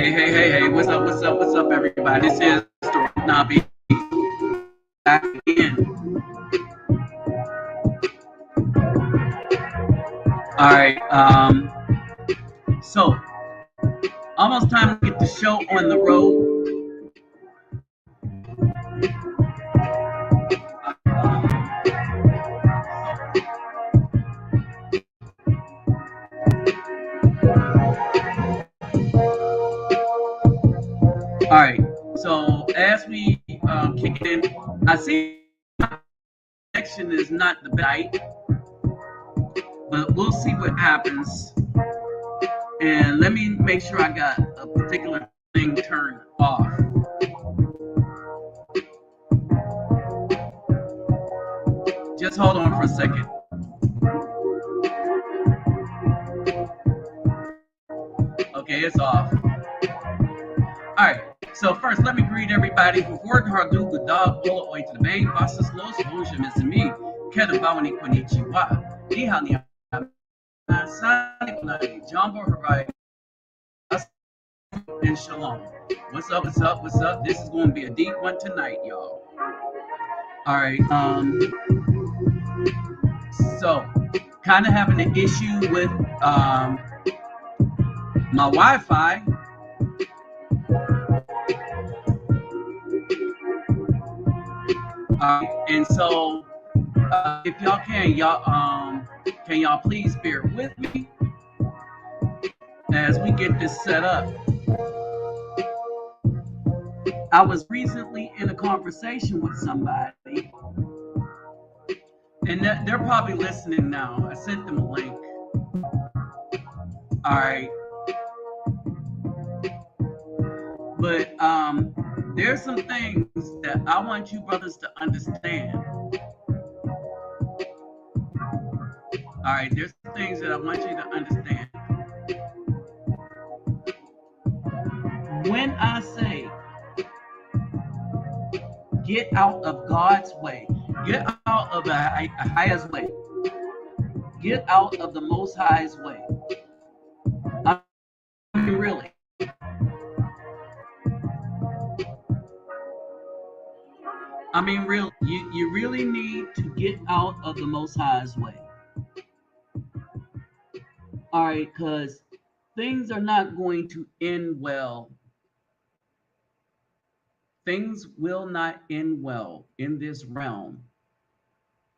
Hey, what's up, everybody? This is the Nabi back again. All right, so almost time to get the show on the road. All right, so as we kick it in, I see my connection is not the best, but we'll see what happens. And let me make sure I got a particular thing turned off. Just hold on for a second. Okay, it's off. All right. So first, let me greet everybody. Before Hardu Gudab all the way to the main process, Los Bonjour, Miss Me, Kedabawani Konichiwa, Nihani, Sani, Jumbo Harai, and Shalom. What's up? This is going to be a deep one tonight, y'all. All right. So kind of having an issue with my Wi-Fi. And so if y'all can y'all please bear with me as we get this set up. I was recently in a conversation with somebody, and they're probably listening now. I sent them a link. All right. But there's some things that I want you brothers to understand. All right, there's some things that I want you to understand. When I say get out of God's way, get out of the highest way, get out of the Most High's way, I mean, really. I mean, real. You really need to get out of the Most High's way. All right, because things are not going to end well. Things will not end well in this realm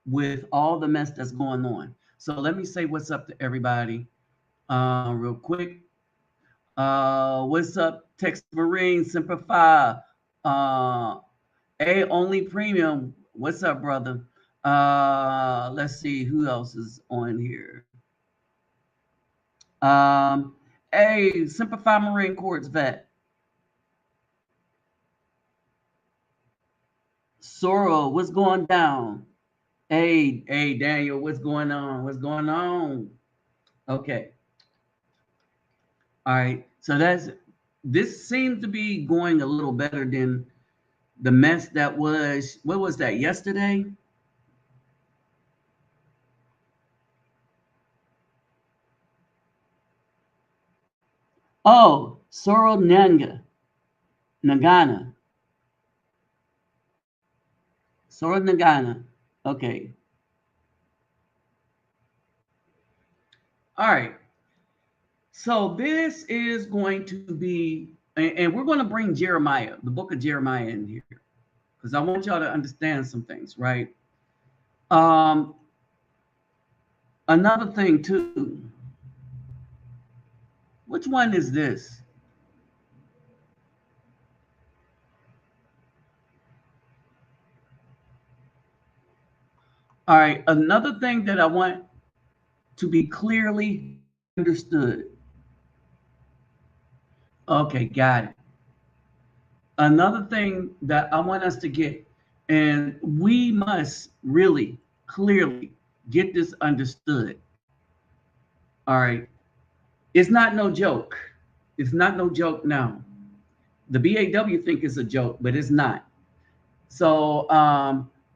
with all the mess that's going on. So let me say what's up to everybody real quick. What's up, Tex Marine, Simplify, Only Premium. What's up, brother? Let's see who else is on here. Simplify Marine Corps vet. Sorrel, what's going down? Hey, Daniel, what's going on? Okay. All right. So this seems to be going a little better than the mess that was, what was that, yesterday? Oh, Sorrel Nagana. Sorrel Nagana. Okay. All right. So this is going to be, and we're going to bring Jeremiah, the book of Jeremiah in here, because I want y'all to understand some things, right? Another thing too. Which one is this? All right. Another thing that I want to be clearly understood. Okay, got it. Another thing that I want us to get, and we must really clearly get this understood. All right. It's not no joke. It's not no joke now. The BAW think it's a joke, but it's not. So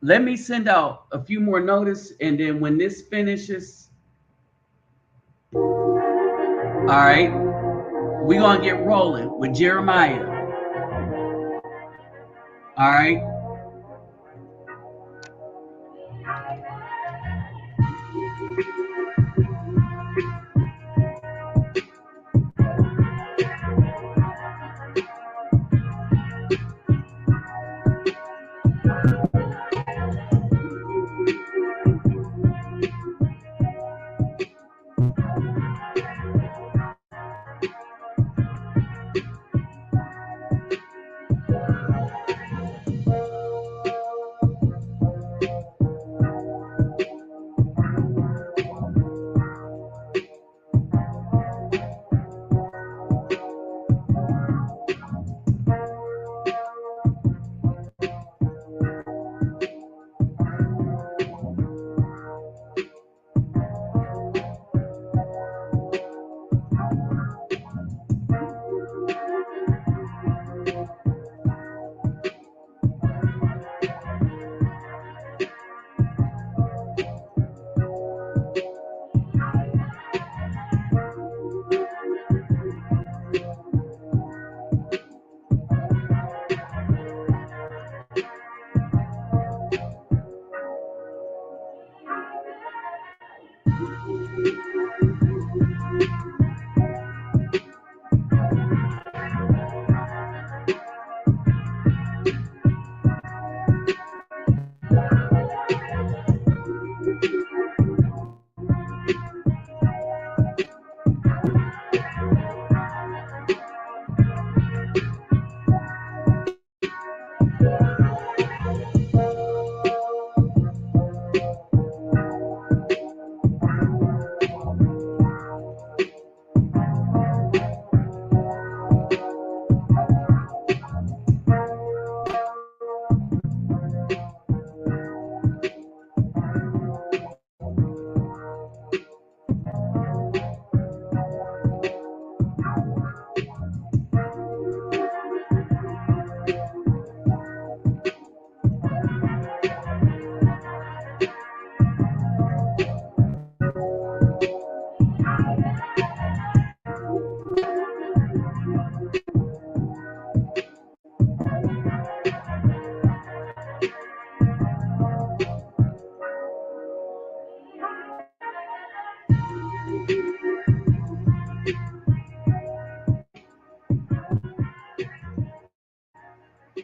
let me send out a few more notice, and then when this finishes, all right. We're going to get rolling with Jeremiah. All right.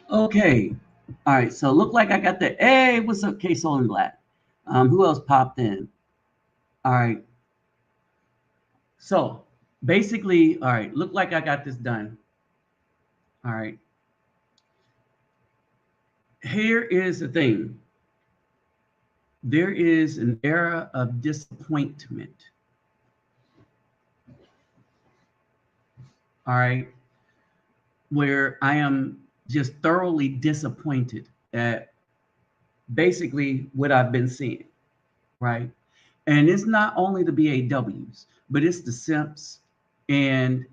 Okay. All right. So look like I got the, hey, what's up, K Soul and Black? Who else popped in? All right. So basically, all right, look like I got this done. All right. Here is the thing. There is an era of disappointment. All right. Where I am just thoroughly disappointed at basically what I've been seeing. Right. And it's not only the BAWs, but it's the simps and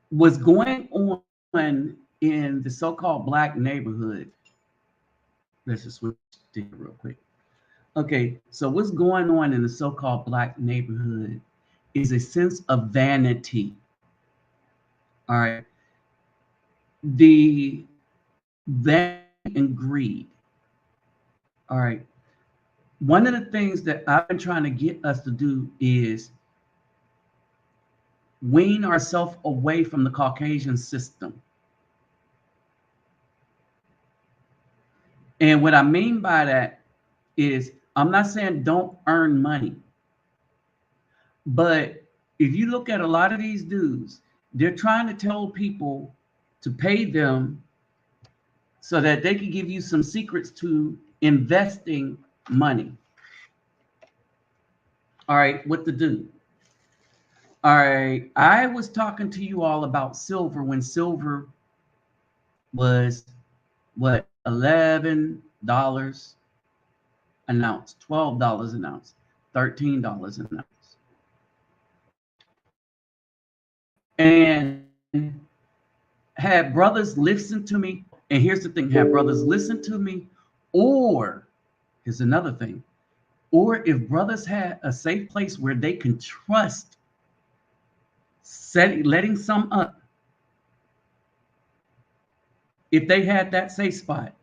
what's going on in the so-called black neighborhood. Let's just switch to here real quick. Okay, so what's going on in the so-called black neighborhood is a sense of vanity. All right. The vanity and greed. All right. One of the things that I've been trying to get us to do is wean ourselves away from the Caucasian system. And what I mean by that is I'm not saying don't earn money, but if you look at a lot of these dudes, they're trying to tell people to pay them so that they can give you some secrets to investing money. All right, what to do? All right, I was talking to you all about silver when silver was what, $11 an ounce, $12 an ounce, $13 an ounce. And had brothers listen to me, and here's the thing, have brothers listen to me, or here's another thing, or if brothers had a safe place where they can trust letting some up. If they had that safe spot,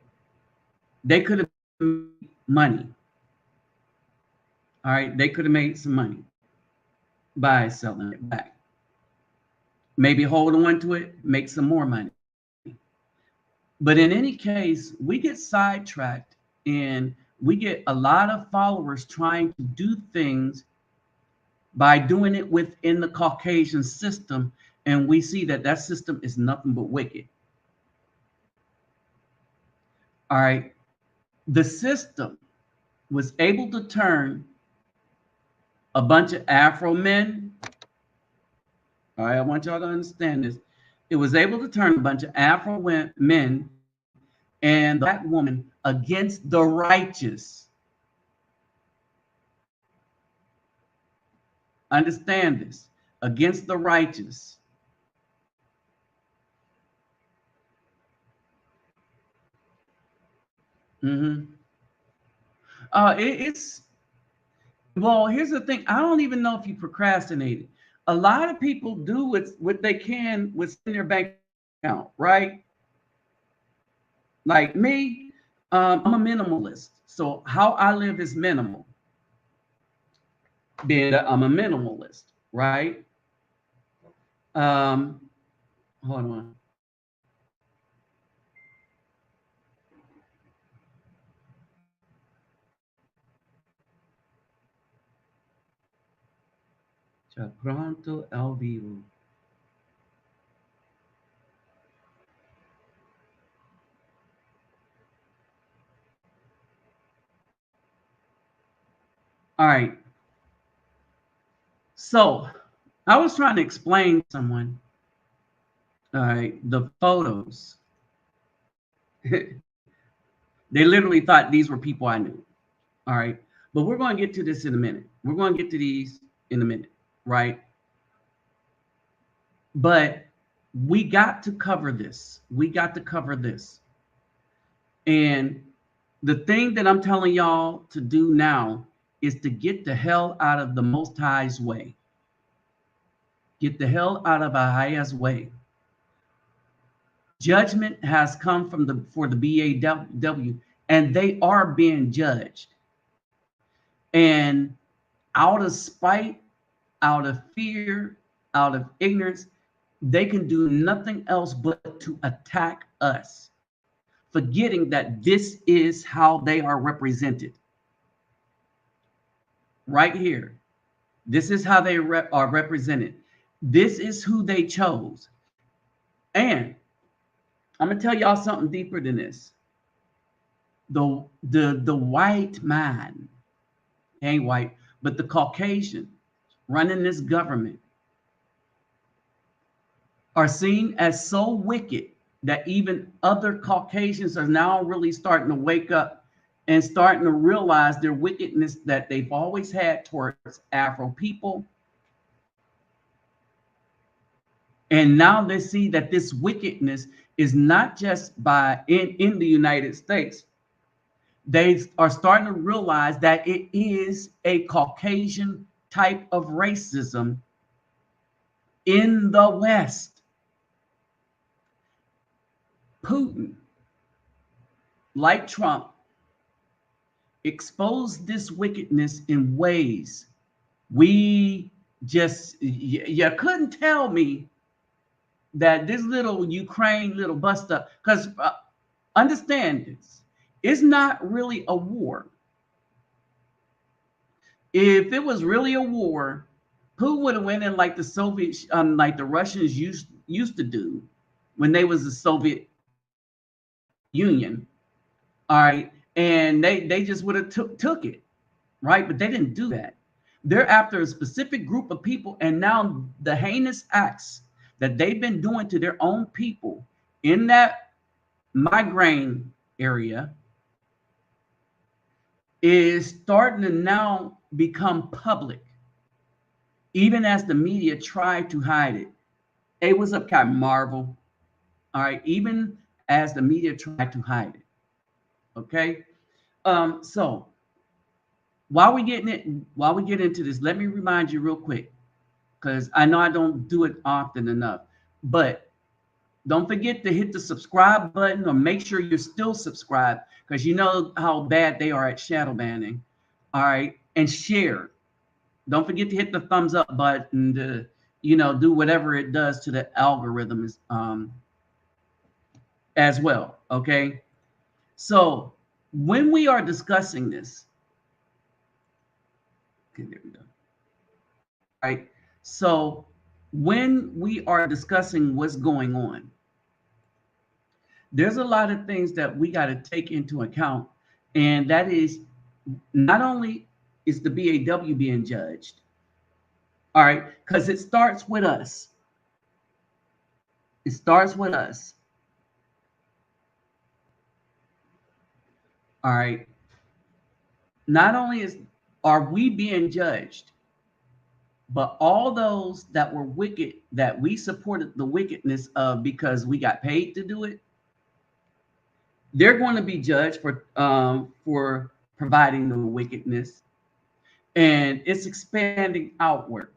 they could have made money. All right, they could have made some money by selling it back. Maybe hold on to it, make some more money. But in any case, we get sidetracked and we get a lot of followers trying to do things by doing it within the Caucasian system. And we see that that system is nothing but wicked. All right. The system was able to turn a bunch of Afro men. All right. I want y'all to understand this. It was able to turn a bunch of Afro men and the black woman against the righteous. Understand this, against the righteous. Mm-hmm. It's well. Here's the thing. I don't even know if you procrastinated. A lot of people do what they can within their bank account, right? Like me, I'm a minimalist. So how I live is minimal. Being that I'm a minimalist, right? Um, hold on. Ya pronto al vivo. All right. So I was trying to explain to someone, all right, the photos. They literally thought these were people I knew. All right. But we're going to get to this in a minute. We're going to get to these in a minute, right? But we got to cover this. We got to cover this. And the thing that I'm telling y'all to do now is to get the hell out of the Most High's way. Get the hell out of Ahaya's way. Judgment has come from for the BAW, and they are being judged. And out of spite, out of fear, out of ignorance, they can do nothing else but to attack us, forgetting that this is how they are represented. Right here. This is how they are represented. This is who they chose. And I'm gonna tell y'all something deeper than this. The white man, ain't white, but the Caucasian running this government are seen as so wicked that even other Caucasians are now really starting to wake up and starting to realize their wickedness that they've always had towards Afro people. And now they see that this wickedness is not just in the United States. They are starting to realize that it is a Caucasian type of racism in the West. Putin, like Trump, exposed this wickedness in ways we just, you couldn't tell me that this little Ukraine little bust up, because understand this, it's not really a war. If it was really a war, who would have went in like the Soviets, like the Russians used to do when they was the Soviet Union, all right, and they just would have took it, right? But they didn't do that. They're after a specific group of people, and now the heinous acts that they've been doing to their own people in that migraine area is starting to now become public, even as the media tried to hide it. Hey, what's up, Captain Marvel? All right, even as the media tried to hide it. Okay. So while we get into this, let me remind you real quick. because I know I don't do it often enough. But don't forget to hit the subscribe button, or make sure you're still subscribed, because you know how bad they are at shadow banning. All right. And share. Don't forget to hit the thumbs up button to, do whatever it does to the algorithms as well. Okay. So when we are discussing this, okay, there we go. All right. So when we are discussing what's going on, there's a lot of things that we got to take into account. And that is, not only is the BAW being judged, all right, because it starts with us. It starts with us. All right. Not only are we being judged, but all those that were wicked, that we supported the wickedness of because we got paid to do it, they're going to be judged for providing the wickedness, and it's expanding outward.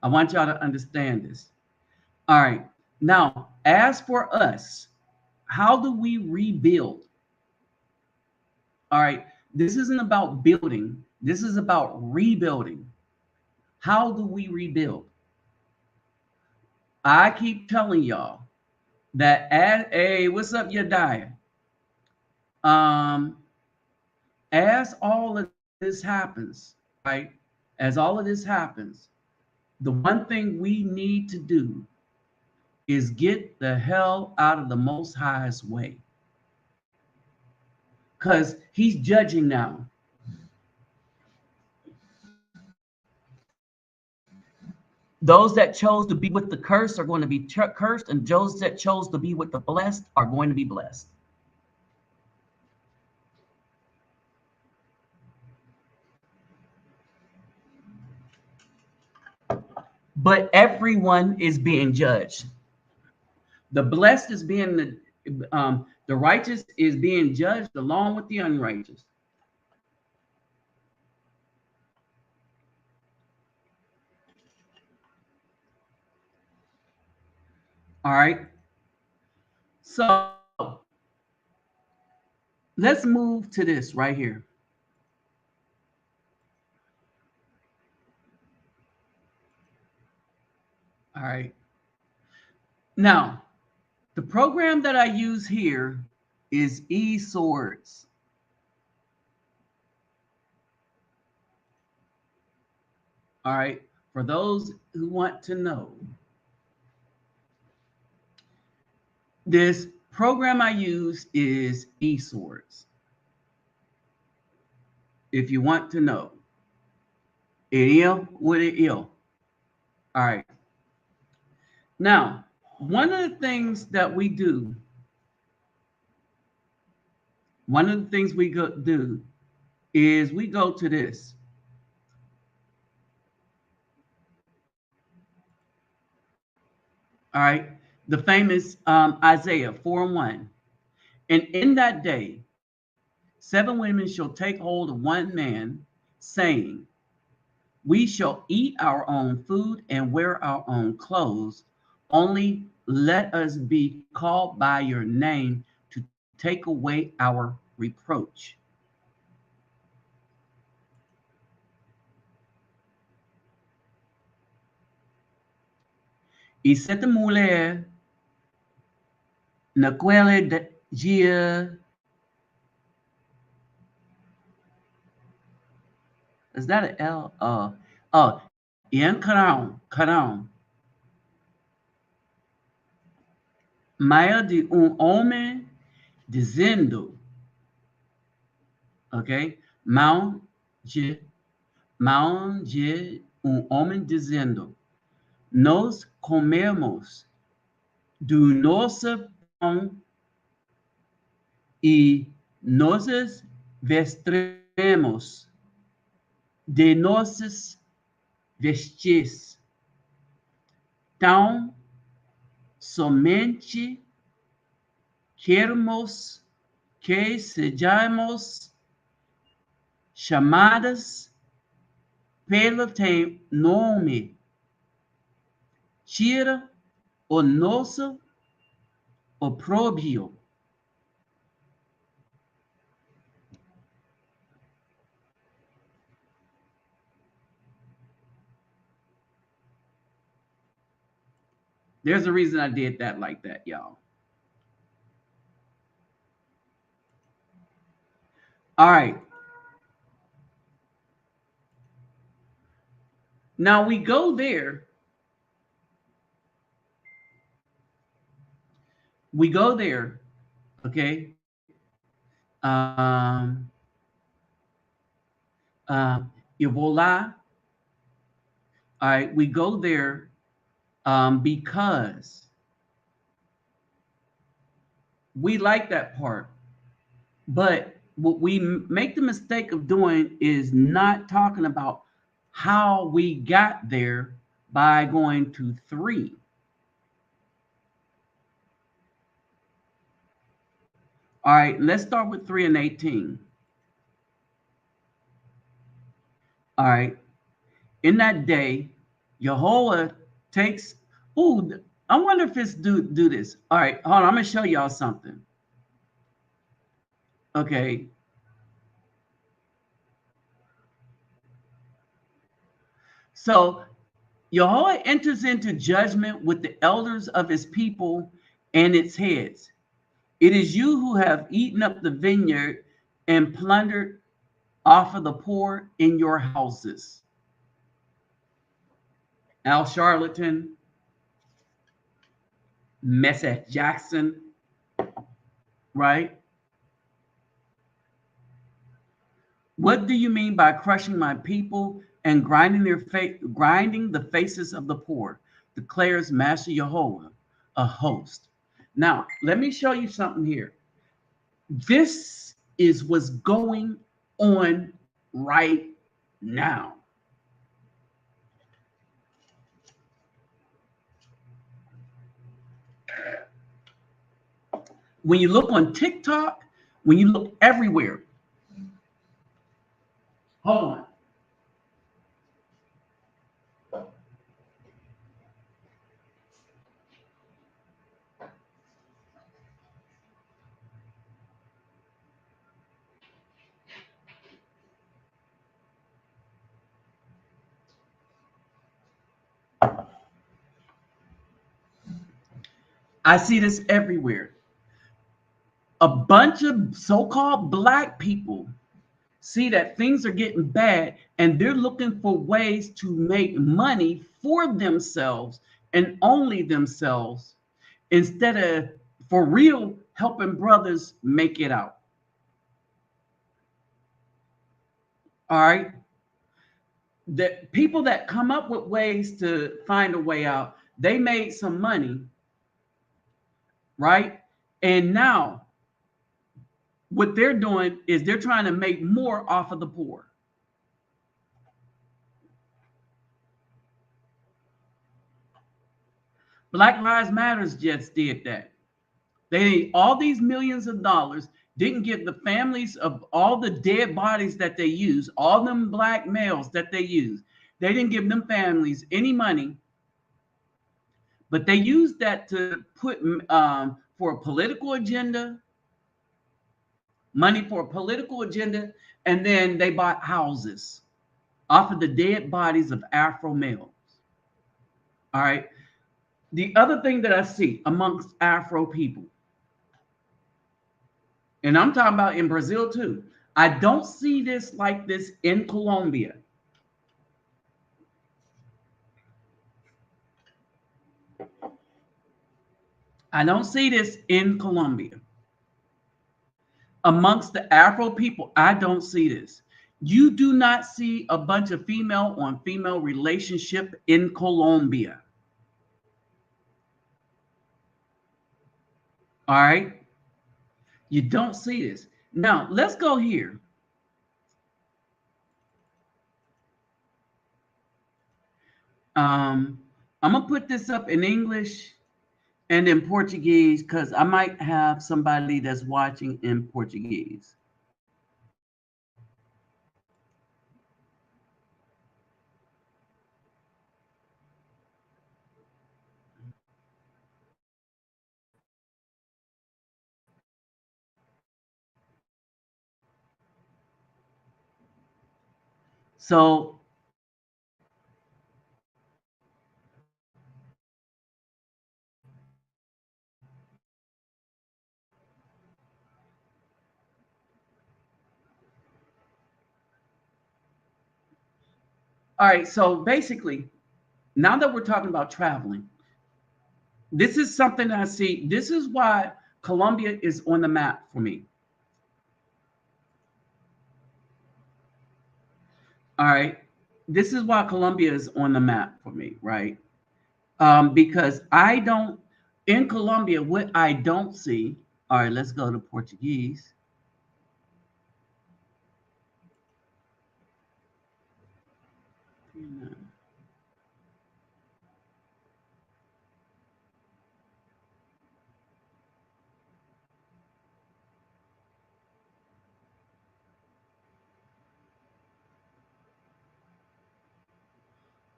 I want y'all to understand this. All right. Now, as for us, how do we rebuild? All right. This isn't about building. This is about rebuilding. How do we rebuild? I keep telling y'all that hey, what's up, Yadiah? As all of this happens, right? As all of this happens, the one thing we need to do is get the hell out of the Most High's way. Because he's judging now. Those that chose to be with the curse are going to be cursed, and those that chose to be with the blessed are going to be blessed. But everyone is being judged. The blessed is being the righteous is being judged along with the unrighteous. All right. So let's move to this right here. All right. Now, the program that I use here is eSwords. All right. For those who want to know, this program I use is eSwords. If you want to know, it is what it is. All right. Now, one of the things that we do, is we go to this. All right. The famous Isaiah 4:1. And in that day, 7 women shall take hold of one man, saying, we shall eat our own food and wear our own clothes. Only let us be called by your name to take away our reproach. E cette mulher naquele dia. Is that an L? Ian Carão. Maior de homem dizendo, ok? Mão de homem dizendo, nós comemos do nosso pão e nós vestiremos de nossos vestes. Tão somente queremos que sejamos chamadas pelo tem nome. Tira o nosso opróbrio. There's a reason I did that like that, y'all. All right. Now we go there. We go there. Okay. Um, eu vou lá. All right. We go there because we like that part. But what we make the mistake of doing is not talking about how we got there by going to 3. All right, let's start with 3 and 18. All right, in that day, Jehovah takes. Ooh, I wonder if it's do this. All right, hold on. I'm gonna show y'all something. Okay. So Jehovah enters into judgment with the elders of his people and its heads. It is you who have eaten up the vineyard and plundered off of the poor in your houses. Al Charlatan, Messeth Jackson, right? What do you mean by crushing my people and grinding the faces of the poor? Declares Master Jehovah, a host. Now, let me show you something here. This is what's going on right now. When you look on TikTok, when you look everywhere, hold on. I see this everywhere. A bunch of so-called black people see that things are getting bad and they're looking for ways to make money for themselves and only themselves instead of for real helping brothers make it out. All right. The people that come up with ways to find a way out, they made some money, right? And now what they're doing is they're trying to make more off of the poor. Black Lives Matters just did that. They all these millions of dollars, didn't give the families of all the dead bodies that they use, all them black males that they use. They didn't give them families any money, but they used that to put for a political agenda, money for a political agenda, and then they bought houses off of the dead bodies of Afro males. All right. The other thing that I see amongst Afro people, and I'm talking about in Brazil too, I don't see this like this in Colombia. I don't see this in Colombia. Amongst the Afro people, I don't see this. You do not see a bunch of female on female relationship in Colombia. All right. You don't see this. Now, let's go here. I'm going to put this up in English and in Portuguese because I might have somebody that's watching in Portuguese. So all right, so basically, now that we're talking about traveling, this is something that I see. This is why Colombia is on the map for me. All right. This is why Colombia is on the map for me, right? Because I don't, in Colombia, what I don't see, all right, let's go to Portuguese.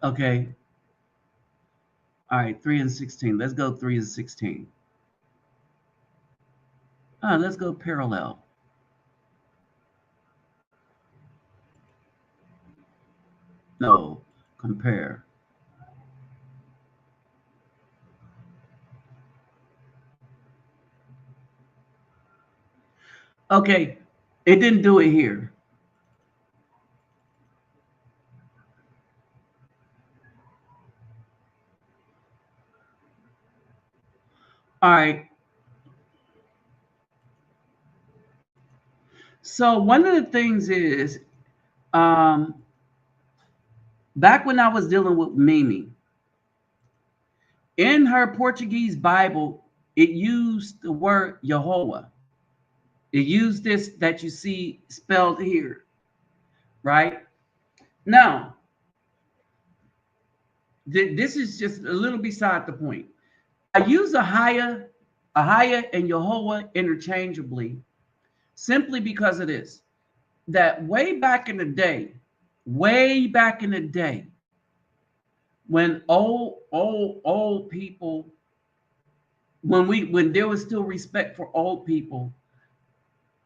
Okay. All right, 3 and 16. Let's go 3 and 16. Let's go parallel. No, compare. Okay, it didn't do it here. All right. So one of the things is, um, back when I was dealing with Mimi, in her Portuguese Bible, it used the word Jehovah. It used this that you see spelled here, right? Now, this is just a little beside the point. I use Ahaya and Jehovah interchangeably simply because of this. That way back in the day, when old people, when there was still respect for old people,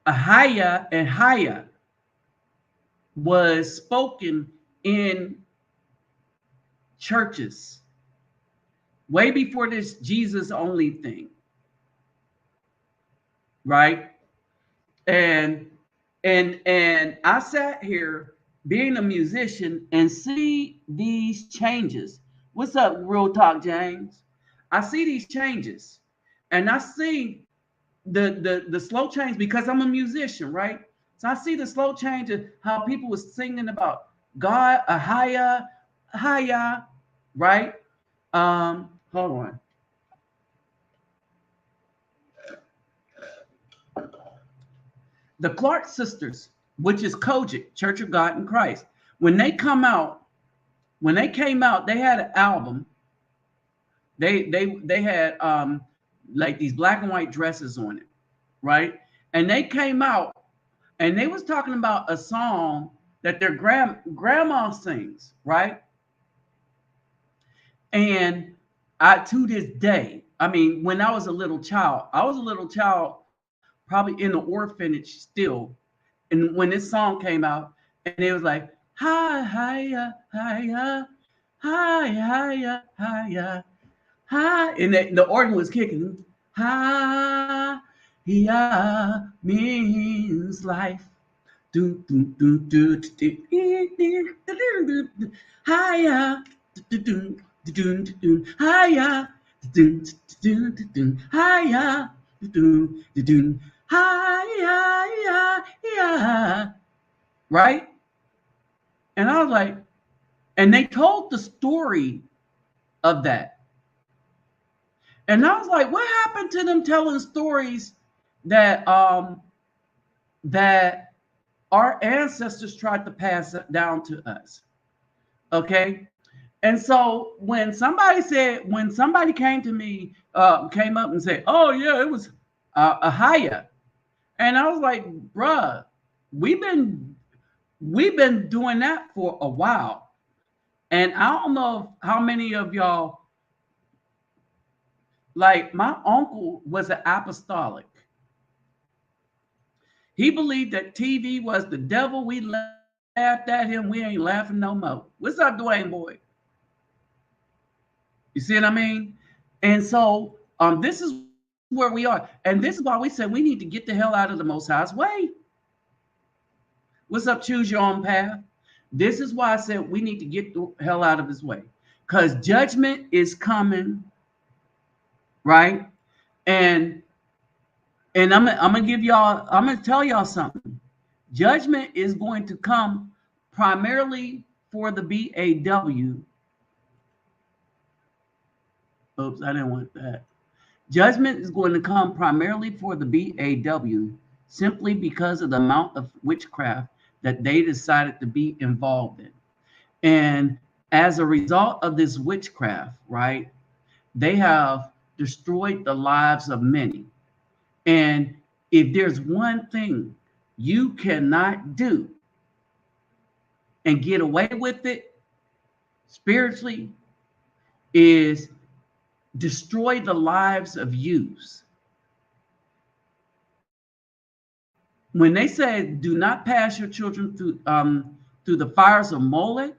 Ahaya and Haya was spoken in churches way before this Jesus only thing, right? And I sat here being a musician and see these changes. What's up, Real Talk James? I see these changes, and I see the slow change because I'm a musician, right? So I see the slow change of how people was singing about God, a higher, right? Hold on. The Clark sisters, which is Kojic, Church of God in Christ, when they come out, when they came out, they had an album. They had like these black and white dresses on it, right? And they came out and they was talking about a song that their grandma sings, right? And I to this day, I mean, when I was a little child, probably in the orphanage still. And when this song came out, and it was like, hi, hiya, hiya, hi, hiya, hiya, hi, and the organ was kicking. Hi, yeah, means life. Do, do, do, do, do, do, do, hiya, do, do, do, do, hiya, do, do, do, do, hiya, do, do, do, hiya, yeah, right? And I was like, and they told the story of that. And I was like, what happened to them telling stories that that our ancestors tried to pass down to us? Okay. And so when somebody came to me, came up and said, oh yeah, it was a higher. And I was like, bruh, we've been doing that for a while. And I don't know how many of y'all, like my uncle was an apostolic. He believed that TV was the devil. We let laughed at him, we ain't laughing no more. What's up, Dwayne boy? You see what I mean? And so this is where we are. And this is why we said we need to get the hell out of the Most High's way. What's up? Choose your own path. This is why I said we need to get the hell out of his way. Because judgment is coming, right? And I'm gonna tell y'all something. Judgment is going to come primarily for the BAW. Oops, I didn't want that. Judgment is going to come primarily for the BAW simply because of the amount of witchcraft that they decided to be involved in. And as a result of this witchcraft, right, they have destroyed the lives of many. And if there's one thing you cannot do and get away with it spiritually, is destroy the lives of youths. When they say do not pass your children through the fires of Molech,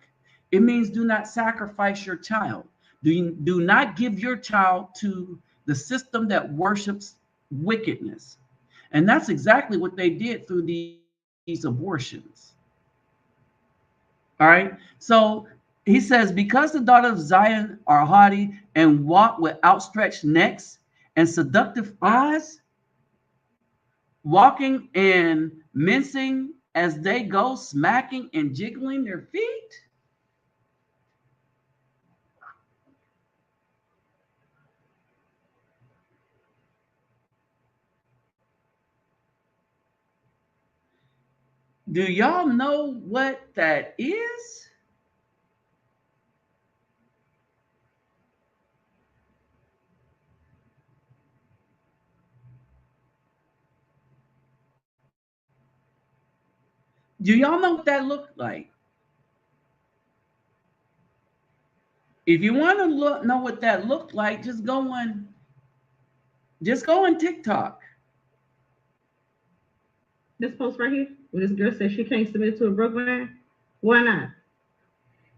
it means do not sacrifice your child. Do not give your child to the system that worships wickedness. And that's exactly what they did through these abortions. All right. So he says, because the daughters of Zion are haughty and walk with outstretched necks and seductive eyes, walking and mincing as they go, smacking and jiggling their feet. Do y'all know what that is? Do y'all know what that looked like? If you want to know what that looked like, just go on TikTok. This post right here, where this girl says she can't submit to a broke man. Why not?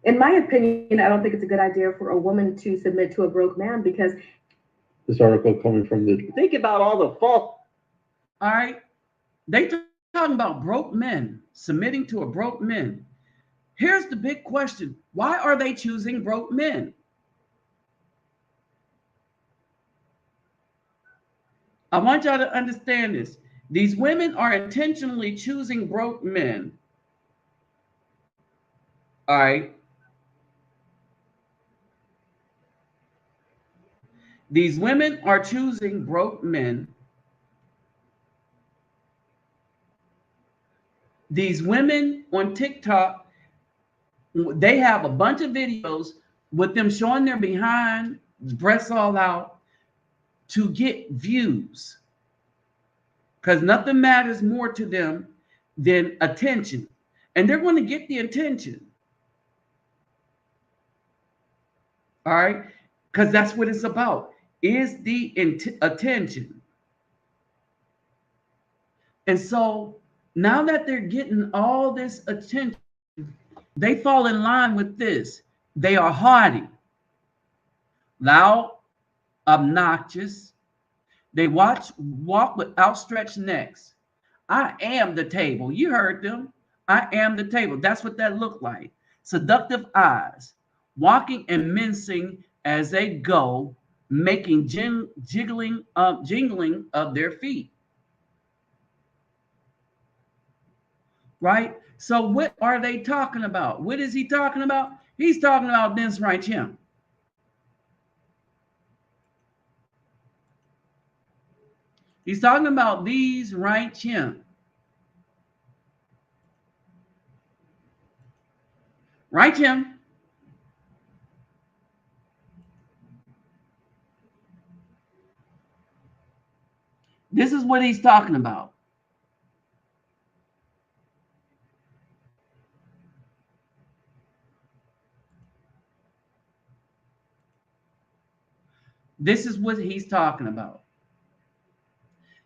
In my opinion, I don't think it's a good idea for a woman to submit to a broke man because this article coming from the think about all the false. All right, they talking about broke men submitting to a broke man. Here's the big question: why are they choosing broke men? I want y'all to understand this. These women are intentionally choosing broke men. All right. These women are choosing broke men. These women on TikTok, they have a bunch of videos with them showing their behind, breasts all out, to get views. Because nothing matters more to them than attention. And they're going to get the attention. All right? Because that's what it's about, is the attention. And so now that they're getting all this attention, they fall in line with this. They are haughty, loud, obnoxious. They walk with outstretched necks. I am the table. You heard them. I am the table. That's what that looked like. Seductive eyes, walking and mincing as they go, making jingling of their feet. Right? So what are they talking about? What is he talking about? He's talking about this right here. He's talking about these right here. Right here. This is what he's talking about. This is what he's talking about.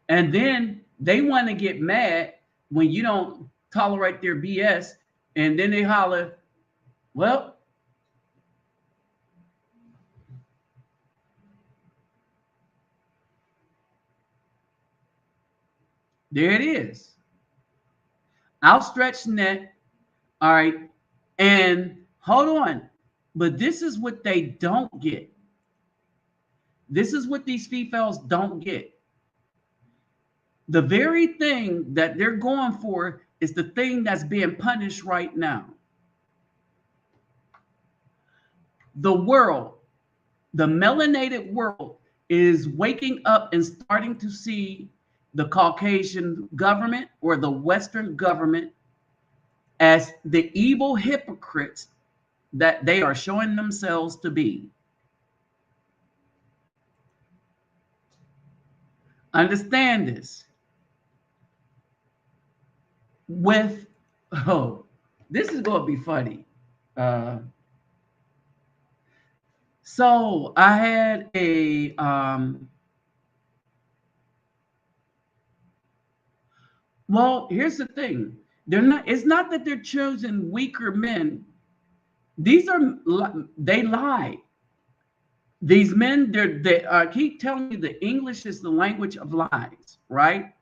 And then they want to get mad when you don't tolerate their BS And then they holler, well, there it is. Outstretched neck. All right. And hold on. But this is what they don't get. This is what these females don't get. The very thing that they're going for is the thing that's being punished right now. The world, the melanated world, is waking up and starting to see the Caucasian government or the Western government as the evil hypocrites that they are showing themselves to be. Understand this. With, oh, this is going to be funny. So I had a, well, here's the thing. It's not that they're choosing weaker men. They lie. These men, they keep telling you the English is the language of lies, right?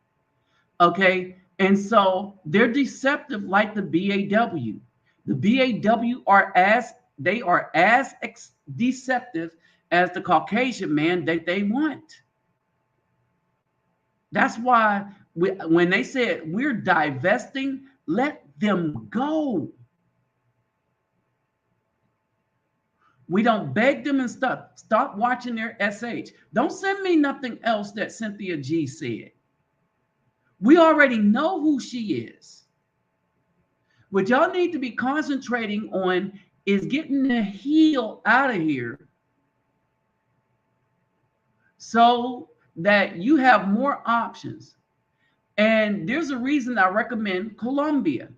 Okay. And so they're deceptive like the BAW. The BAW are as deceptive as the Caucasian man that they want. That's why when they said we're divesting, let them go. We don't beg them and stuff. Stop watching their SH. Don't send me nothing else that Cynthia G said. We already know who she is. What y'all need to be concentrating on is getting the heel out of here so that you have more options. And there's a reason I recommend Colombia.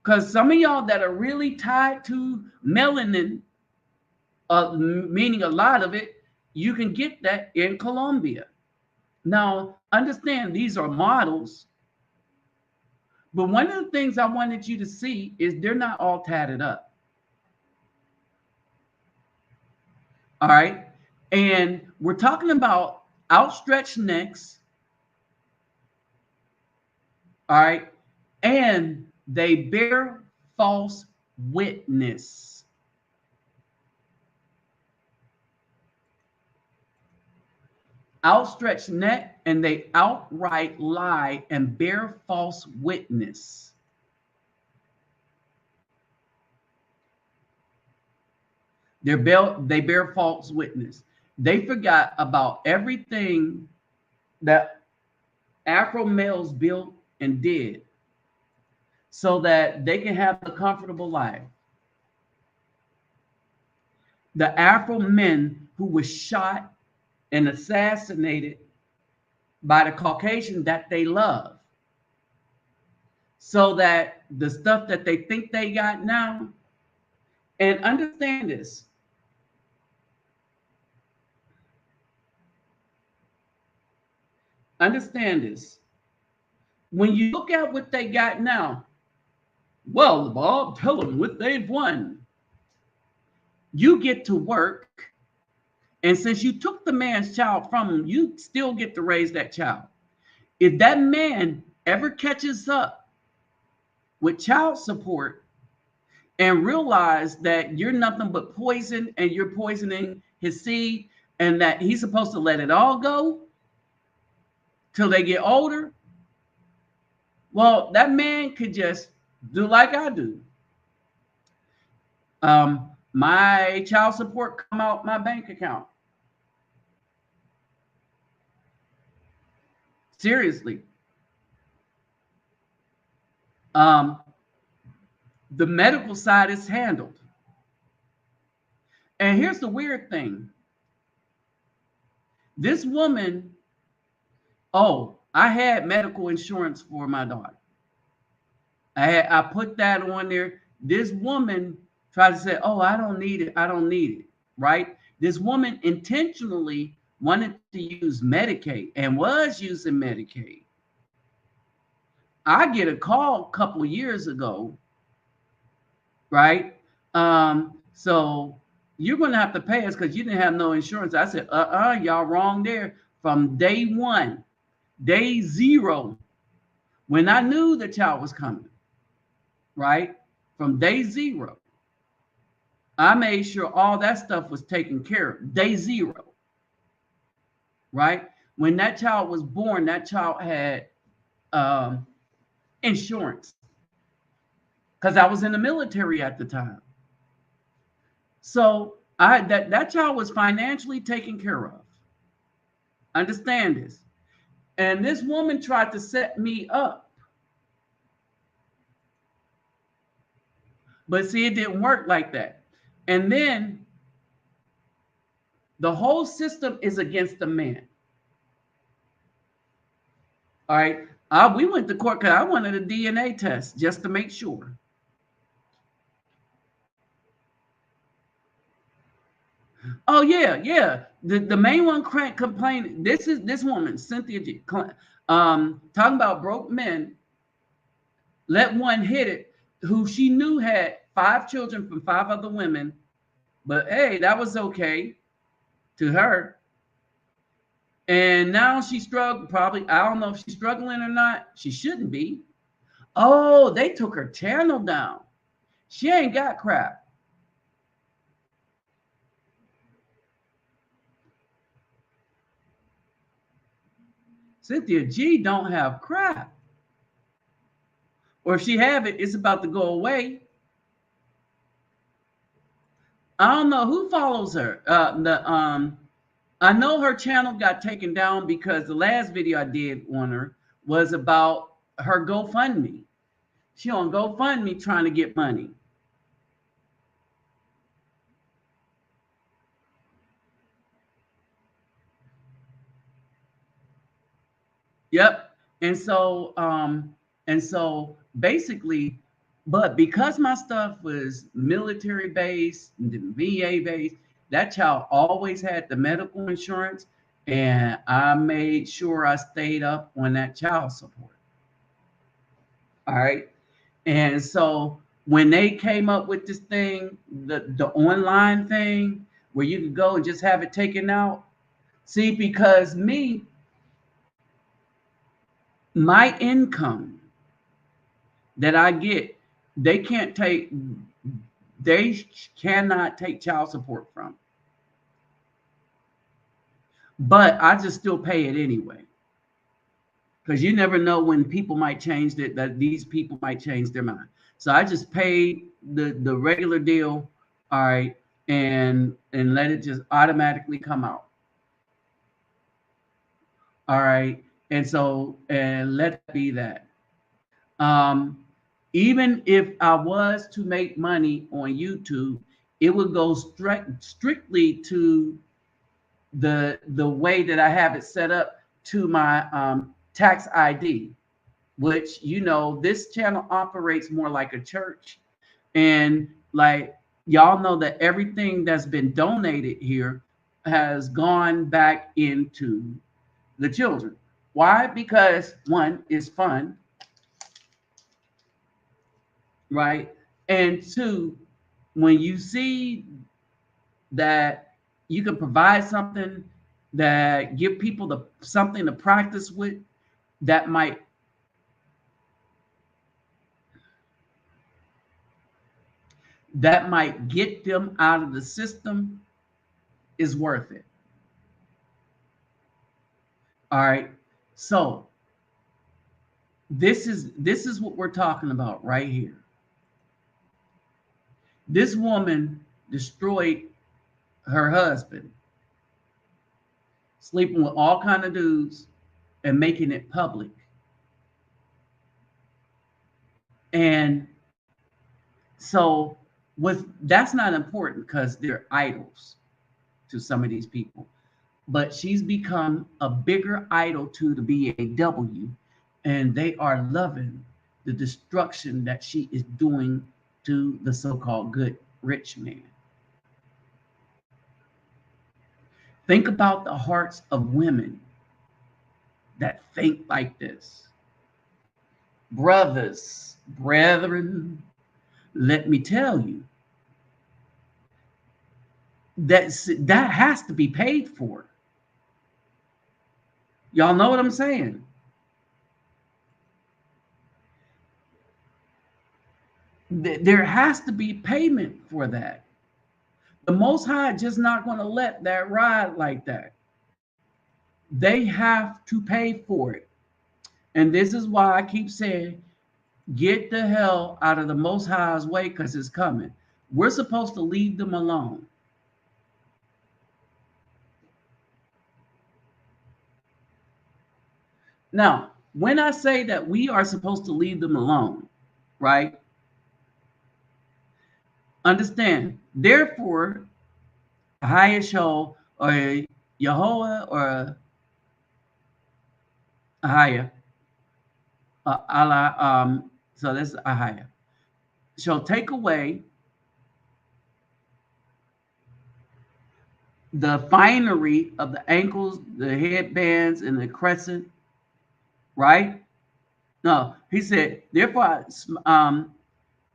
Because some of y'all that are really tied to melanin, meaning a lot of it, you can get that in Colombia. Now, understand these are models. But one of the things I wanted you to see is they're not all tatted up. All right. And we're talking about outstretched necks. All right. And they bear false witness. Outstretched neck, and they outright lie and bear false witness. They bear false witness. They forgot about everything that Afro males built and did so that they can have a comfortable life. The Afro men who were shot and assassinated by the Caucasian that they love, so that the stuff that they think they got now, and understand this. Understand this. When you look at what they got now, well, Bob, tell them what they've won. You get to work. And since you took the man's child from him, you still get to raise that child. If that man ever catches up with child support and realize that you're nothing but poison and you're poisoning his seed and that he's supposed to let it all go till they get older, well, that man could just do like I do. My child support come out my bank account. Seriously. The medical side is handled. And here's the weird thing. This woman, I had medical insurance for my daughter. I put that on there. This woman tried to say, I don't need it, right? This woman intentionally wanted to use Medicaid and was using Medicaid. I get a call a couple of years ago right? So you're going to have to pay us because you didn't have no insurance. I said, y'all wrong there. From day one, day zero, when I knew the child was coming, right? From day zero, I made sure all that stuff was taken care of. Day zero, right? When that child was born, that child had insurance because I was in the military at the time. So that child was financially taken care of. Understand this. And this woman tried to set me up. But see, it didn't work like that. And then the whole system is against the man. All right. We went to court because I wanted a DNA test just to make sure. Oh yeah. The main one complaining. This woman, Cynthia G, talking about broke men. Let one hit it, who she knew had 5 children from 5 other women, but hey, that was okay to her. And now she's struggling. Probably, I don't know if she's struggling or not. She shouldn't be. Oh, they took her channel down. She ain't got crap. Cynthia G don't have crap. Or if she have it, it's about to go away. I don't know who follows her. I know her channel got taken down because the last video I did on her was about her GoFundMe. She on GoFundMe trying to get money. Yep. And so basically, but because my stuff was military based, VA based, that child always had the medical insurance, and I made sure I stayed up on that child support. All right. And so when they came up with this thing, the online thing where you could go and just have it taken out, see, because my income that I get, they cannot take child support from. But I just still pay it anyway. Because you never know when people might change it, that these people might change their mind. So I just pay the regular deal, all right, and let it just automatically come out. All right. And so, and let it be that. Even if I was to make money on YouTube, it would go strictly to the way that I have it set up to my tax ID, which, you know, this channel operates more like a church. And like y'all know that everything that's been donated here has gone back into the children. Why? Because one is fun, right? And two, when you see that you can provide something that give people something to practice with, that might get them out of the system, is worth it. All right. So this is what we're talking about right here. This woman destroyed her husband, sleeping with all kind of dudes and making it public. And so that's not important because they're idols to some of these people. But she's become a bigger idol to the BAW, and they are loving the destruction that she is doing to the so-called good rich man. Think about the hearts of women that think like this. Brothers, brethren, Let me tell you, that has to be paid for. Y'all know what I'm saying? There has to be payment for that. The Most High just not going to let that ride like that. They have to pay for it. And this is why I keep saying, get the hell out of the Most High's way, because it's coming. We're supposed to leave them alone. Now, when I say that we are supposed to leave them alone, right? Understand, therefore, Ahia or Yehovah or Ahia, Allah, so this is Ahia, shall take away the finery of the ankles, the headbands, and the crescent, right? No, he said, therefore,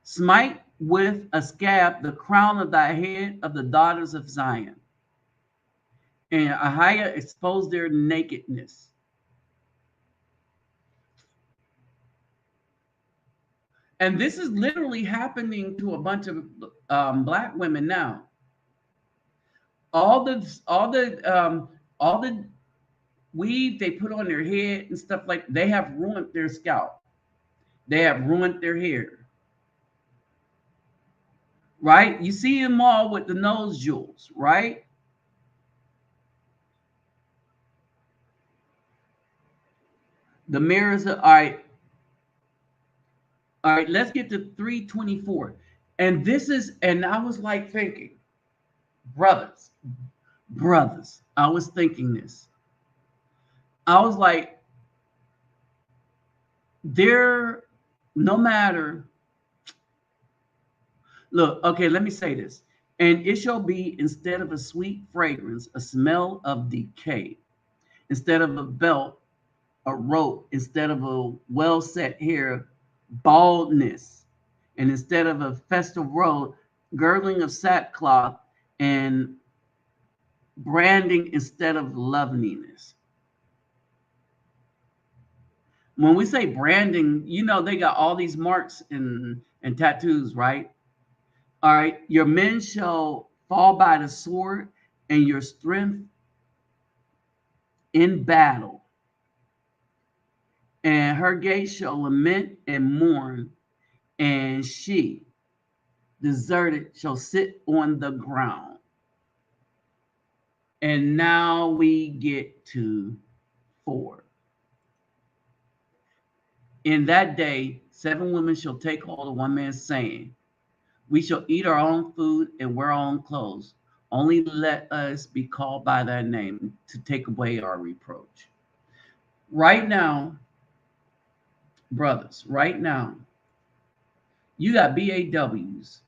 smite with a scab the crown of thy head of the daughters of Zion. And Ahia exposed their nakedness. And this is literally happening to a bunch of black women now. All the weave they put on their head and stuff like, they have ruined their scalp. They have ruined their hair. Right? You see them all with the nose jewels, right? The mirrors are, all right, let's get to 324. And I was like thinking, brothers, I was thinking this. I was like, no matter, look, okay, let me say this. And it shall be, instead of a sweet fragrance, a smell of decay, instead of a belt, a rope, instead of a well-set hair, baldness, and instead of a festal robe, girdling of sackcloth, and branding instead of loveliness. When we say branding, they got all these marks and tattoos, right? All right, your men shall fall by the sword, and your strength in battle. And her gates shall lament and mourn, and she, deserted, shall sit on the ground. And now we get to 4. In that day, 7 women shall take hold of one man, saying, we shall eat our own food and wear our own clothes. Only let us be called by thy name to take away our reproach. Right now, brothers, right now, you got BAWs.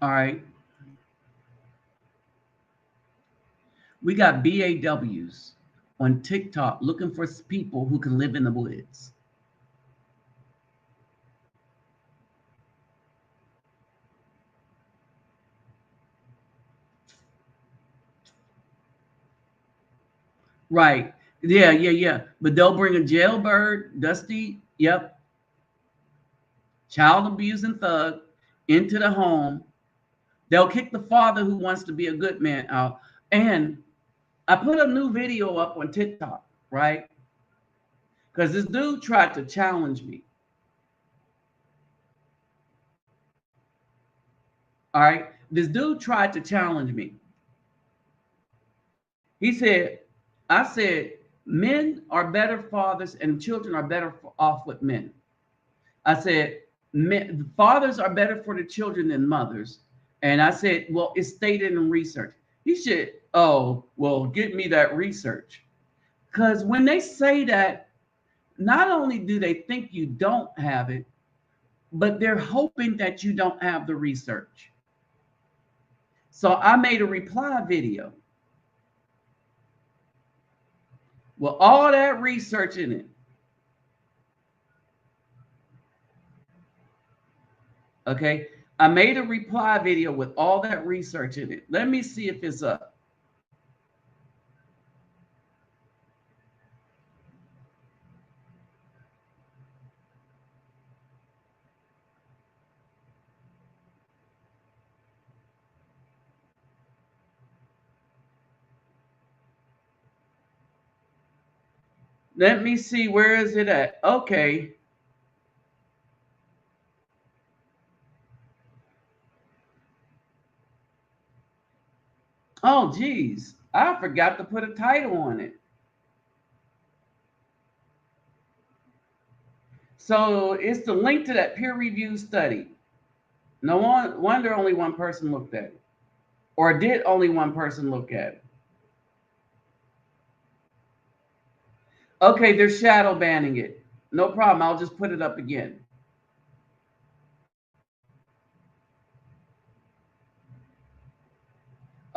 All right. We got BAWs on TikTok looking for people who can live in the woods. Right. Yeah. But they'll bring a jailbird, Dusty, yep, child abusing thug into the home. They'll kick the father who wants to be a good man out. And I put a new video up on TikTok, right? Because this dude tried to challenge me. All right. This dude tried to challenge me. He said, I said, men are better fathers and children are better off with men. I said, fathers are better for the children than mothers. And I said, well, it's stated in research. He said, oh, well, get me that research. Because when they say that, not only do they think you don't have it, but they're hoping that you don't have the research. So I made a reply video. Well, all that research in it. Okay. I made a reply video with all that research in it. Let me see if it's up. Let me see, where is it at? Okay. Oh, geez. I forgot to put a title on it. So it's the link to that peer-reviewed study. No wonder only one person looked at it. Or did only one person look at it? Okay, they're shadow banning it. No problem. I'll just put it up again.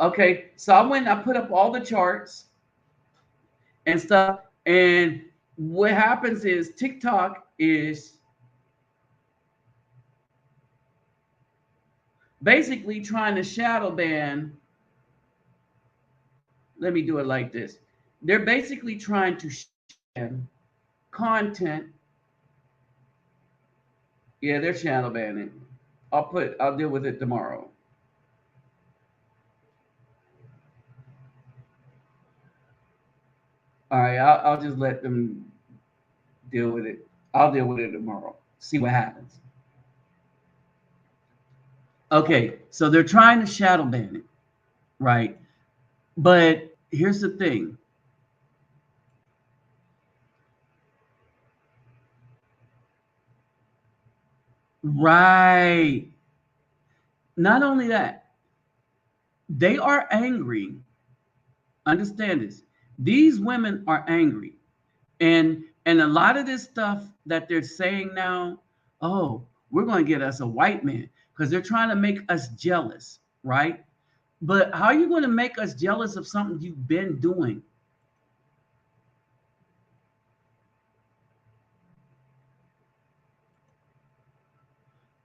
Okay, so I put up all the charts and stuff. And what happens is TikTok is basically trying to shadow ban. Let me do it like this. They're basically trying to ban content. Yeah, they're shadow banning. I'll deal with it tomorrow. All right, I'll just let them deal with it. I'll deal with it tomorrow. See what happens. Okay, so they're trying to shadow ban it, right? But here's the thing. Right. Not only that, they are angry. Understand this. These women are angry. And a lot of this stuff that they're saying now, oh, we're going to get us a white man because they're trying to make us jealous, right? But how are you going to make us jealous of something you've been doing?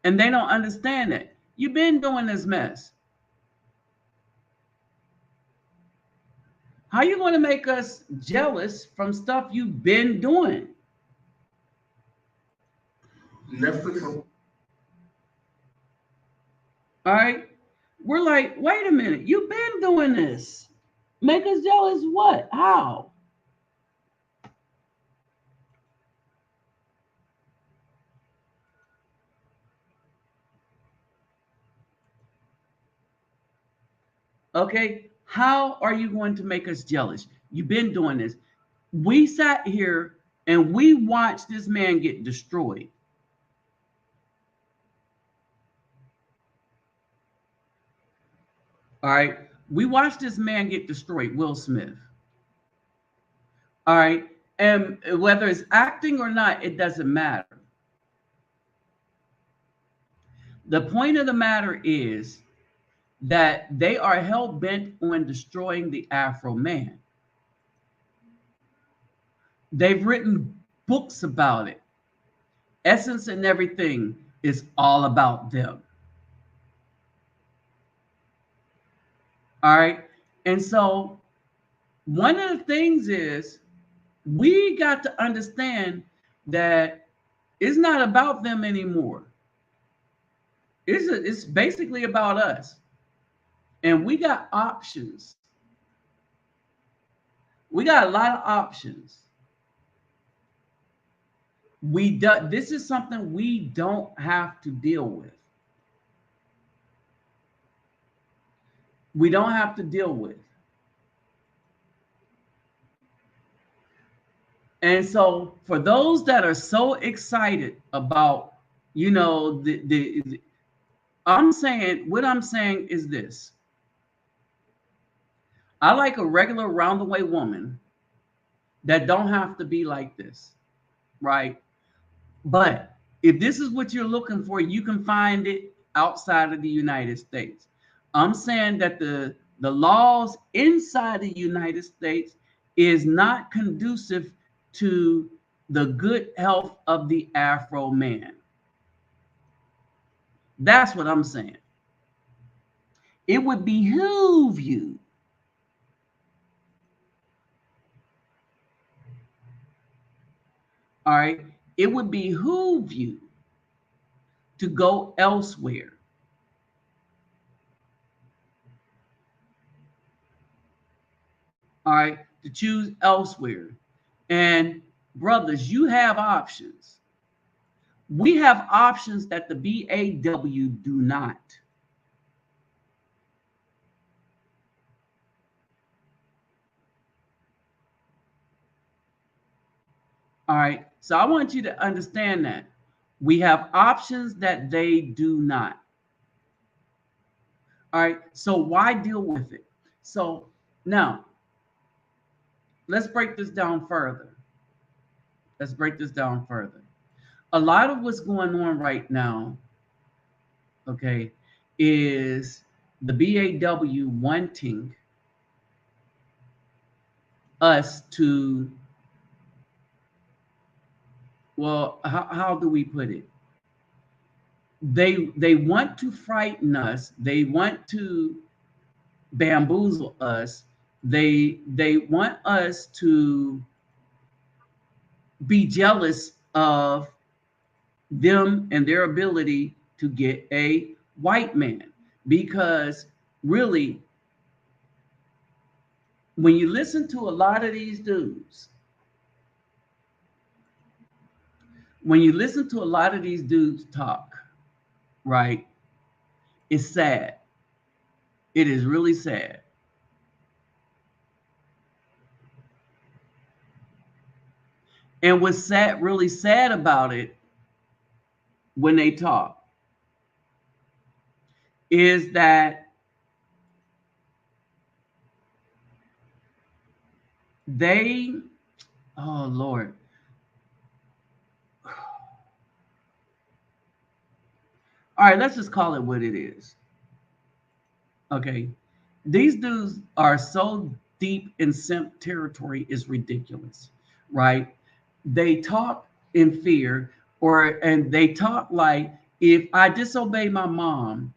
And they don't understand that. You've been doing this mess. How are you going to make us jealous from stuff you've been doing? All right. We're like, wait a minute, you've been doing this. Make us jealous what? How? Okay. How are you going to make us jealous? You've been doing this. We sat here and we watched this man get destroyed. All right. We watched this man get destroyed, Will Smith. All right. And whether it's acting or not, it doesn't matter. The point of the matter is that they are hell bent on destroying the Afro man. They've written books about it. Essence and Everything is all about them. All right. And so one of the things is we got to understand that it's not about them anymore. It's basically about us. And we got options. We got a lot of options. This is something we don't have to deal with. We don't have to deal with. And so for those that are so excited about, what I'm saying is this. I like a regular round the way woman that don't have to be like this, right? But if this is what you're looking for, you can find it outside of the United States. I'm saying that the laws inside the United States is not conducive to the good health of the Afro man. That's what I'm saying. It would behoove you all right, it would behoove you to go elsewhere. All right, to choose elsewhere. And brothers, you have options. We have options that the BAW do not. All right, so I want you to understand that we have options that they do not. All right, so why deal with it? So now let's break this down further. Let's break this down further. A lot of what's going on right now, okay, is the BAW wanting us to, well, how do we put it? They want to frighten us. They want to bamboozle us. They want us to be jealous of them and their ability to get a white man, because really, when you listen to a lot of these dudes, talk, right, it's sad. It is really sad. And what's sad, really sad about it when they talk is that they, oh Lord. All right, let's just call it what it is. Okay. These dudes are so deep in simp territory, is ridiculous, right? They talk in fear, and they talk like, if I disobey my mom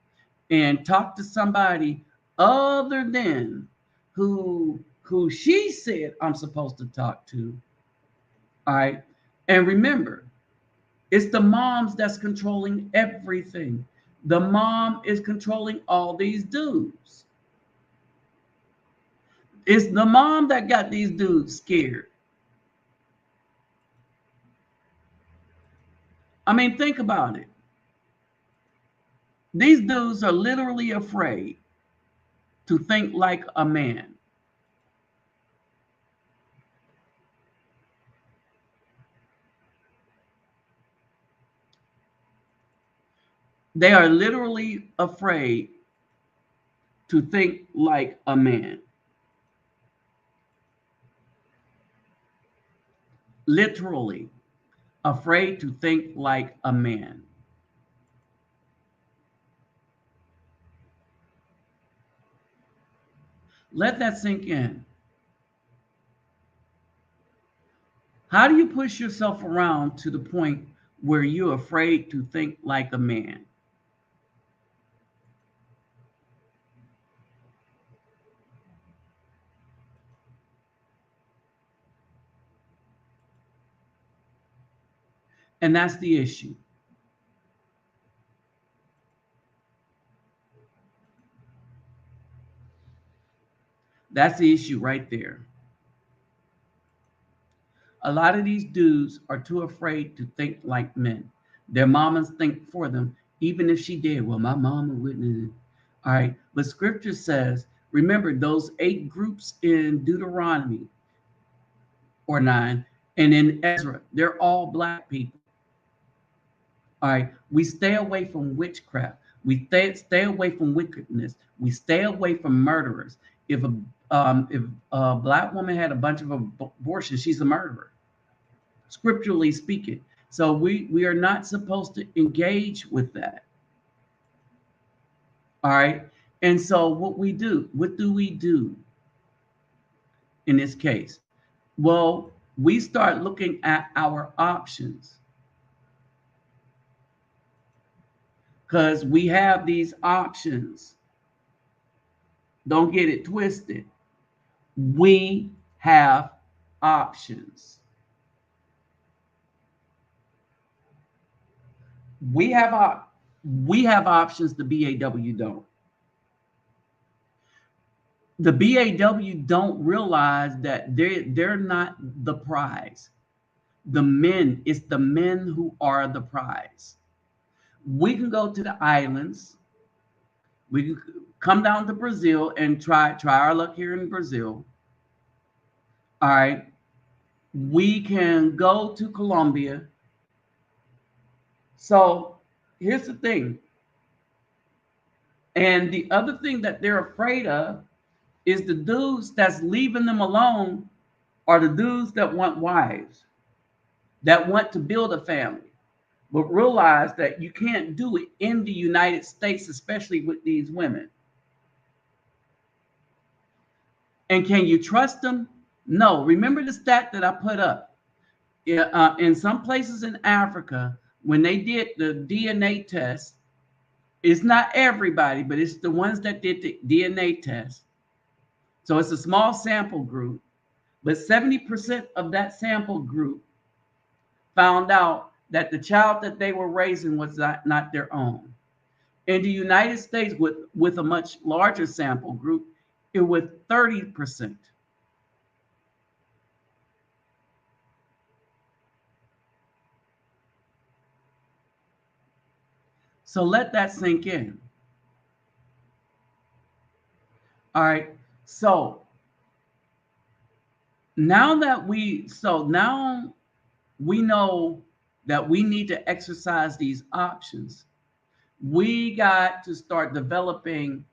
and talk to somebody other than who she said I'm supposed to talk to, all right? And remember, it's the moms that's controlling everything. The mom is controlling all these dudes. It's the mom that got these dudes scared. I mean, think about it. These dudes are literally afraid to think like a man. They are literally afraid to think like a man. Literally afraid to think like a man. Let that sink in. How do you push yourself around to the point where you're afraid to think like a man? And that's the issue. That's the issue right there. A lot of these dudes are too afraid to think like men. Their mamas think for them, even if she did. Well, my mama wouldn't. All right. But scripture says, remember those 8 groups in Deuteronomy or 9 and in Ezra, they're all black people. All right. We stay away from witchcraft. We stay away from wickedness. We stay away from murderers. If a black woman had a bunch of abortions, she's a murderer, scripturally speaking. So we are not supposed to engage with that. All right. And so what do we do in this case? Well, we start looking at our options. because we have these options. Don't get it twisted. We have options. We have options. The BAW don't. The BAW don't realize that they're not the prize. It's the men who are the prize. We can go to the islands. We can come down to Brazil and try our luck here in Brazil. All right. We can go to Colombia. So here's the thing. And the other thing that they're afraid of is the dudes that's leaving them alone are the dudes that want wives, that want to build a family, but realize that you can't do it in the United States, especially with these women. And can you trust them? No. Remember the stat that I put up? In some places in Africa, when they did the DNA test, it's not everybody, but it's the ones that did the DNA test. So it's a small sample group, but 70% of that sample group found out that the child that they were raising was not their own. In the United States, with a much larger sample group, it was 30%. So let that sink in. All right. So now we know that we need to exercise these options. We got to start developing,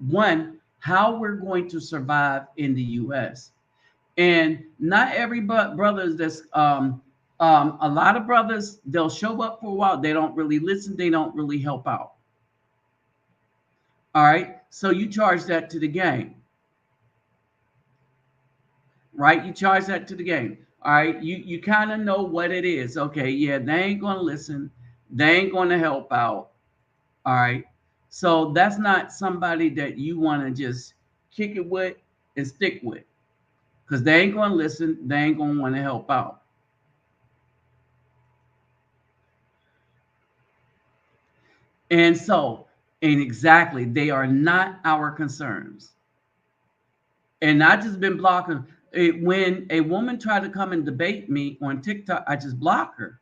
one, how we're going to survive in the U.S. And not every brothers that's a lot of brothers, they'll show up for a while. They don't really listen. They don't really help out. All right. So you charge that to the game. Right? You charge that to the game. All right. You kind of know what it is. Okay. Yeah. They ain't going to listen. They ain't going to help out. All right. So that's not somebody that you want to just kick it with and stick with, because they ain't going to listen. They ain't going to want to help out. And exactly, they are not our concerns. And I just been blocking. When a woman tried to come and debate me on TikTok, I just block her.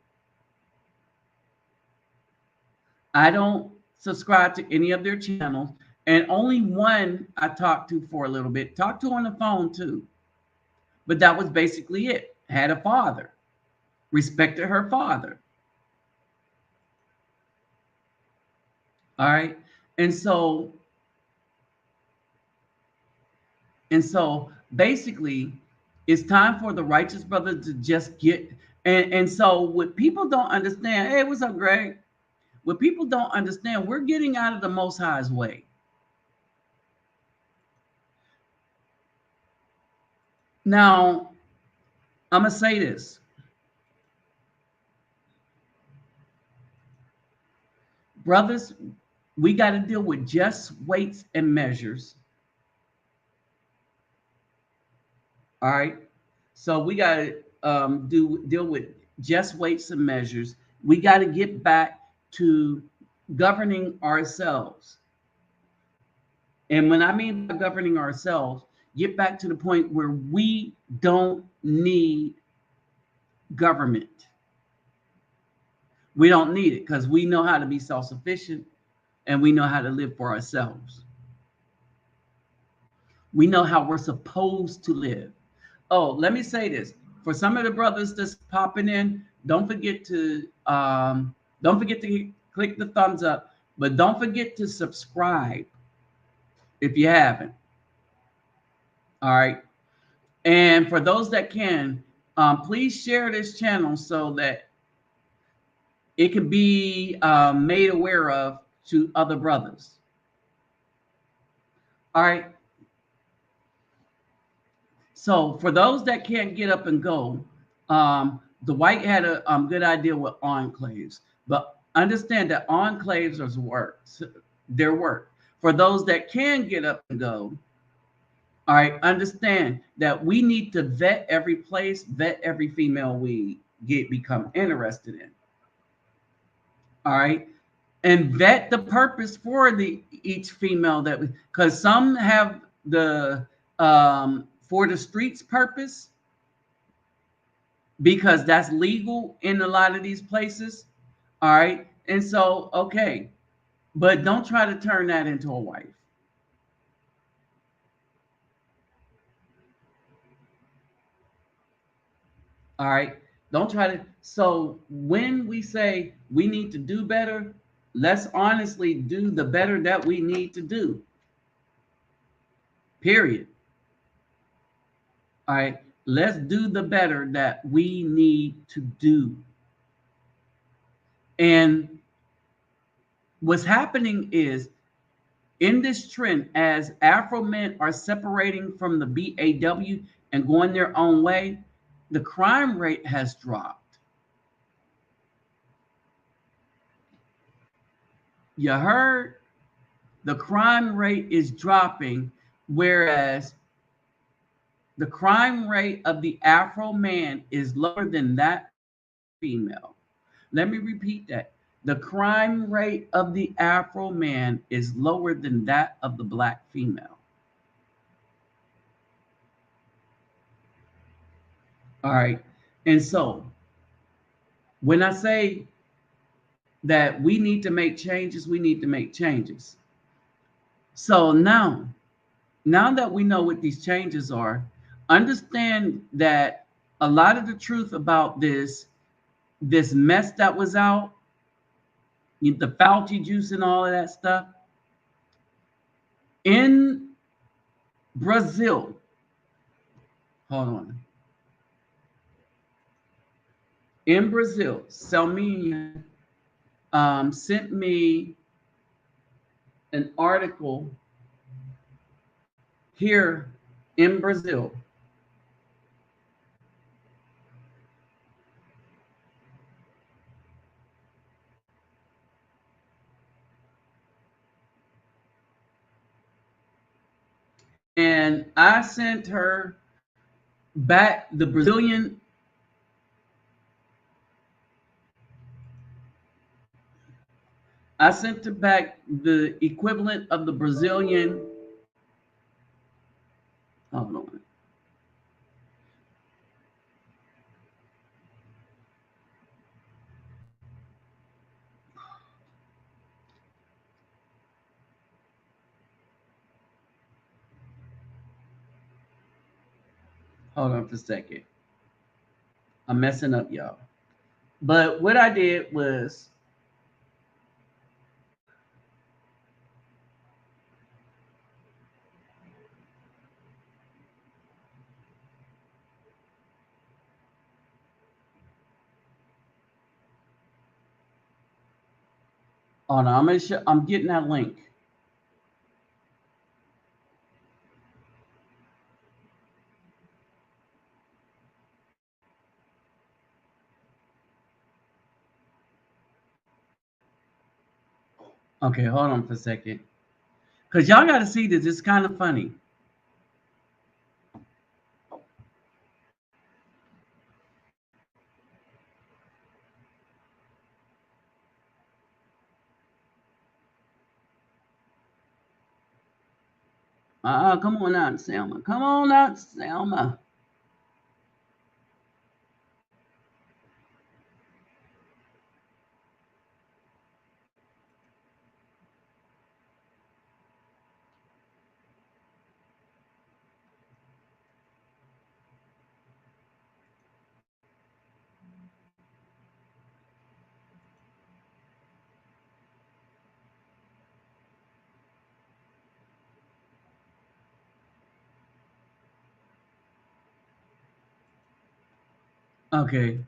I don't subscribe to any of their channels, and only one I talked to for a little bit. Talked to on the phone too, but that was basically it. Had a father, respected her father. All right, and so basically, it's time for the righteous brother to just get. And so what people don't understand, hey, what's up, Greg? What people don't understand, we're getting out of the Most High's way. Now, I'm going to say this. Brothers, we got to deal with just weights and measures. All right. So we got to deal with just weights and measures. We got to get back to governing ourselves. And when I mean by governing ourselves, get back to the point where we don't need government. We don't need it because we know how to be self-sufficient and we know how to live for ourselves. We know how we're supposed to live. Oh, let me say this. For some of the brothers that's popping in, don't forget to click the thumbs up, but don't forget to subscribe if you haven't. All right. And for those that can, please share this channel so that it can be made aware of to other brothers. All right. So for those that can't get up and go, Dwight had a good idea with enclaves, but understand that enclaves are their work. For those that can get up and go, all right, understand that we need to vet every place, vet every female we become interested in. All right. And vet the purpose for each female that because some have the for the streets purpose, because that's legal in a lot of these places. All right. And so, okay, but don't try to turn that into a wife. All right. Don't try to. So when we say we need to do better, let's honestly do the better that we need to do. Period. All right. Let's do the better that we need to do. And what's happening is in this trend, as Afro men are separating from the BAW and going their own way, the crime rate has dropped. You heard? The crime rate is dropping, whereas the crime rate of the Afro man is lower than that female. Let me repeat that. The crime rate of the Afro man is lower than that of the black female. All right. And so when I say that we need to make changes, we need to make changes. So now that we know what these changes are, understand that a lot of the truth about this mess that was out, the Fauci juice and all of that stuff, in Brazil, hold on. In Brazil, Selmina sent me an article here in Brazil. And I sent her back the Brazilian. I sent her back the equivalent of the Brazilian. Hold on. Hold on for a second. I'm messing up, y'all. But what I did was hold on, I'm getting that link. Okay, hold on for a second. Because y'all got to see this. It's kind of funny. Come on out, Selma. Come on out, Selma. Okay.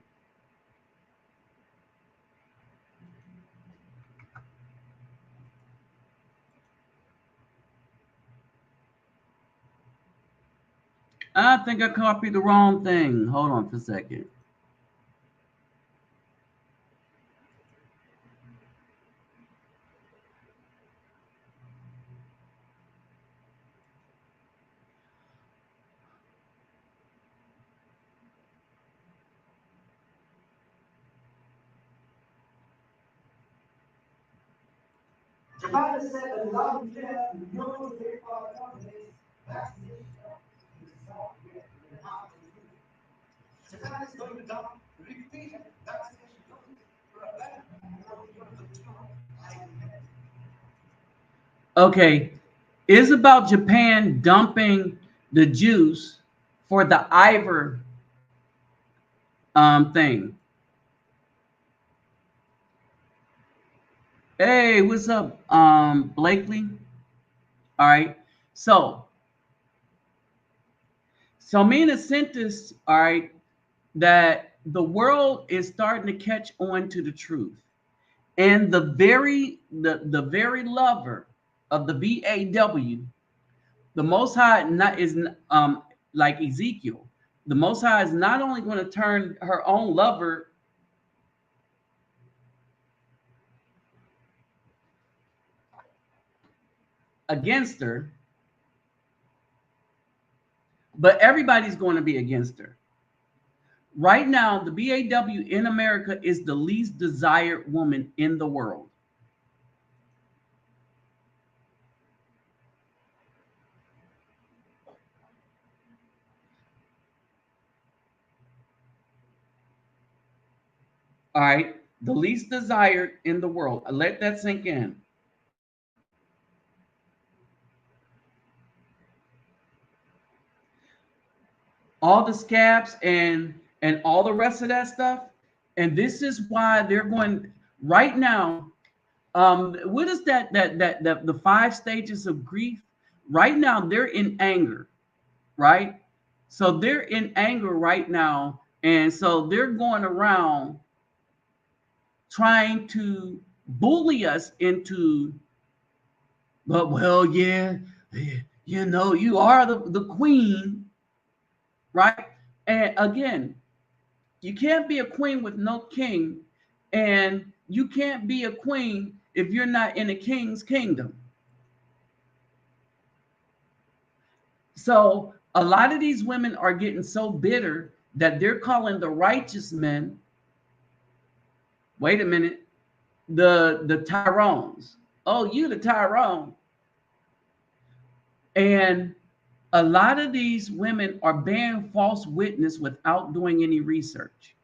I think I copied the wrong thing. Hold on for a second. Okay, is about Japan dumping the juice for the Ivor thing. Hey, what's up, Blakely? All right, so me and the scientists, all right, that the world is starting to catch on to the truth, and the very lover of the BAW, the Most High not is like Ezekiel. The Most High is not only going to turn her own lover against her, but everybody's going to be against her. Right now, the BAW in America is the least desired woman in the world. All right, the least desired in the world. Let that sink in. All the scabs and all the rest of that stuff, and this is why they're going right now. What is that the 5 stages of grief? Right now, they're in anger, right? So they're in anger right now, and so they're going around trying to bully us into, but well, yeah, you know, you are the queen, right? And again, you can't be a queen with no king, and you can't be a queen if you're not in a king's kingdom. So a lot of these women are getting so bitter that they're calling the righteous men, wait a minute, the Tyrones. Oh, you the Tyrone. And a lot of these women are bearing false witness without doing any research.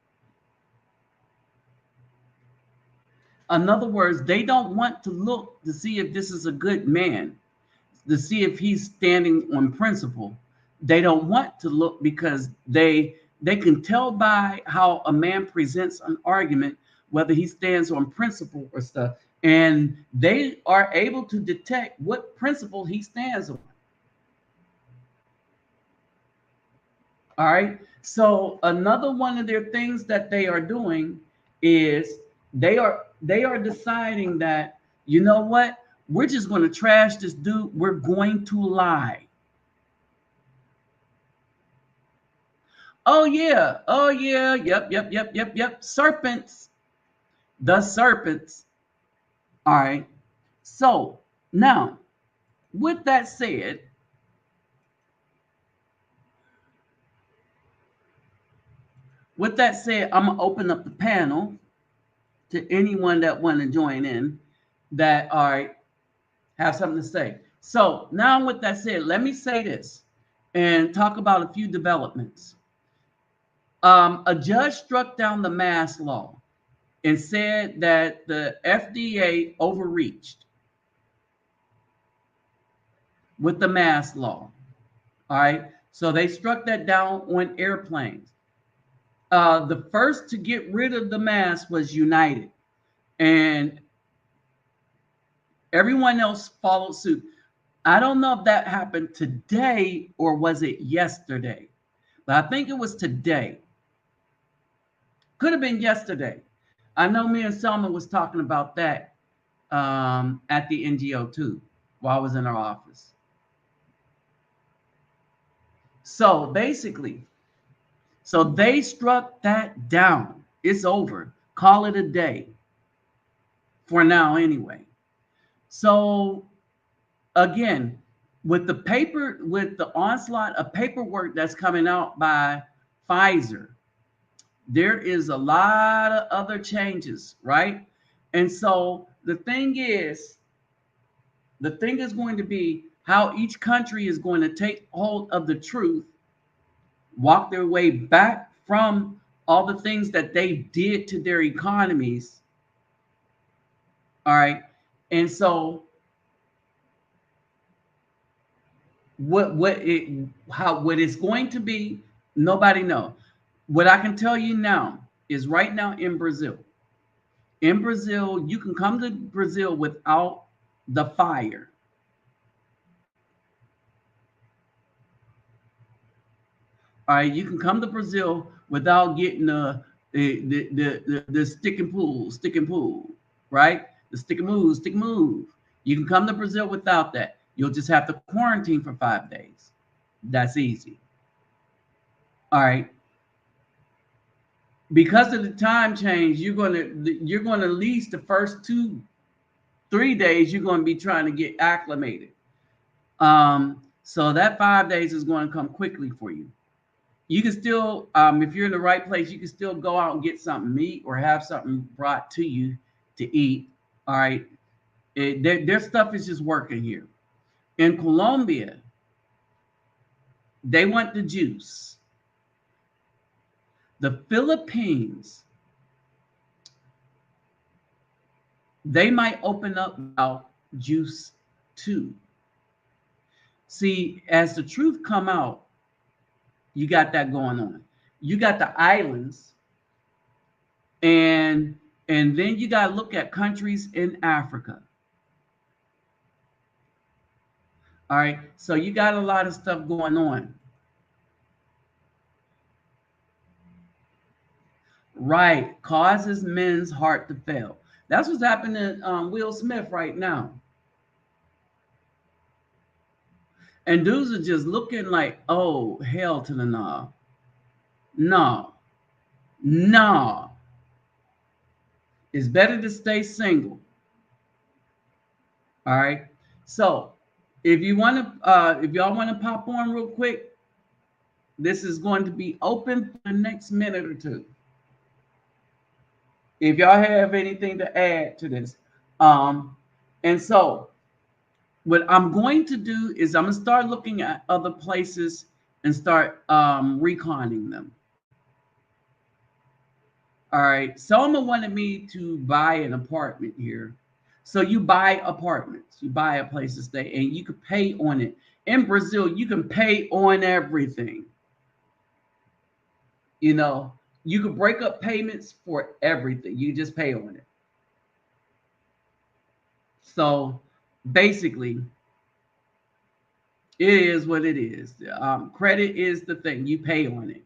In other words, they don't want to look to see if this is a good man, to see if he's standing on principle. They don't want to look because they can tell by how a man presents an argument whether he stands on principle or stuff, and they are able to detect what principle he stands on. All right. So another one of their things that they are doing is they are deciding that, you know what, we're just going to trash this dude. We're going to lie. Oh yeah. Oh yeah. Yep. Serpents. The serpents. All right. So now, with that said, I'm gonna open up the panel to anyone that want to join in that have something to say. So now with that said, let me say this and talk about a few developments. A judge struck down the mask law and said that the FDA overreached with the mask law. All right. So they struck that down on airplanes. The first to get rid of the mask was United, and everyone else followed suit. I don't know if that happened today or was it yesterday, but I think it was today. Could have been yesterday. I know me and Selma was talking about that at the NGO too while I was in our office. So basically, so they struck that down. It's over. Call it a day for now anyway. So again, with the onslaught of paperwork that's coming out by Pfizer, there is a lot of other changes, right? And so the thing is, The thing is going to be how each country is going to take hold of the truth, walk their way back from all the things that they did to their economies. All right. And so what it's going to be, nobody knows. What I can tell you now is right now in Brazil, you can come to Brazil without the fire. All right, you can come to Brazil without getting the stick and pool, right? The stick and move. You can come to Brazil without that. You'll just have to quarantine for 5 days. That's easy. All right. Because of the time change, you're gonna at least the first 2-3 days you're going to be trying to get acclimated. So that 5 days is going to come quickly for you. You can still, if you're in the right place, you can still go out and get something to eat or have something brought to you to eat. All right. Their stuff is just working here. In Colombia, they want the juice. The Philippines, they might open up about juice too. See, as the truth come out, you got that going on. You got the islands, and then you got to look at countries in Africa. All right, so you got a lot of stuff going on. Right, causes men's heart to fail. That's what's happening to Will Smith right now. And dudes are just looking like, oh, hell to the no. No. It's better to stay single. All right. So if you want to, if y'all want to pop on real quick, this is going to be open for the next minute or two. If y'all have anything to add to this. And so what I'm going to do is I'm going to start looking at other places and start reconning them. All right. Selma wanted me to buy an apartment here. So you buy apartments, you buy a place to stay, and you can pay on it. In Brazil, you can pay on everything. You know, you can break up payments for everything. You just pay on it. So basically, it is what it is. Credit is the thing. You pay on it.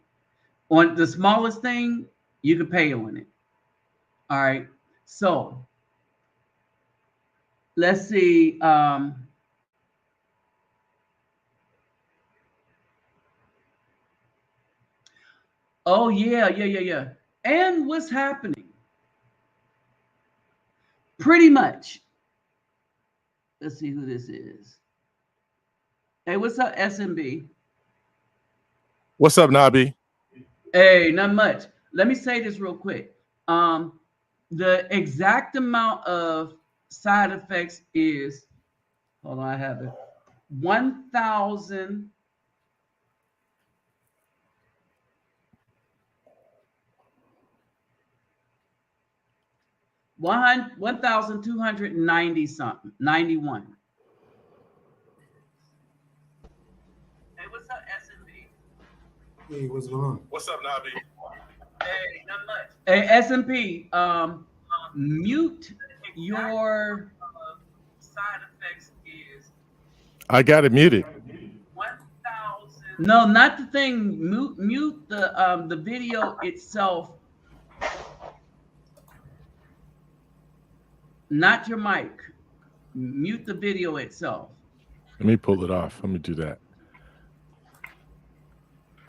On the smallest thing, you can pay on it. All right. So let's see. Oh, yeah. And what's happening? Pretty much. Let's see who this is. Hey, what's up, SMB? What's up, Nabi? Hey, not much. Let me say this real quick. The exact amount of side effects is, hold on, I have it. 1,000. 1,290 something, 91. Hey, what's up, SMB? Hey, what's going on? What's up, Nabi? Hey, not much. Hey, SMP, mute your side effects is. I got it muted. 1,000. No, not the thing. Mute the video itself. Not your mic. Mute the video itself. Let me pull it off. Let me do that.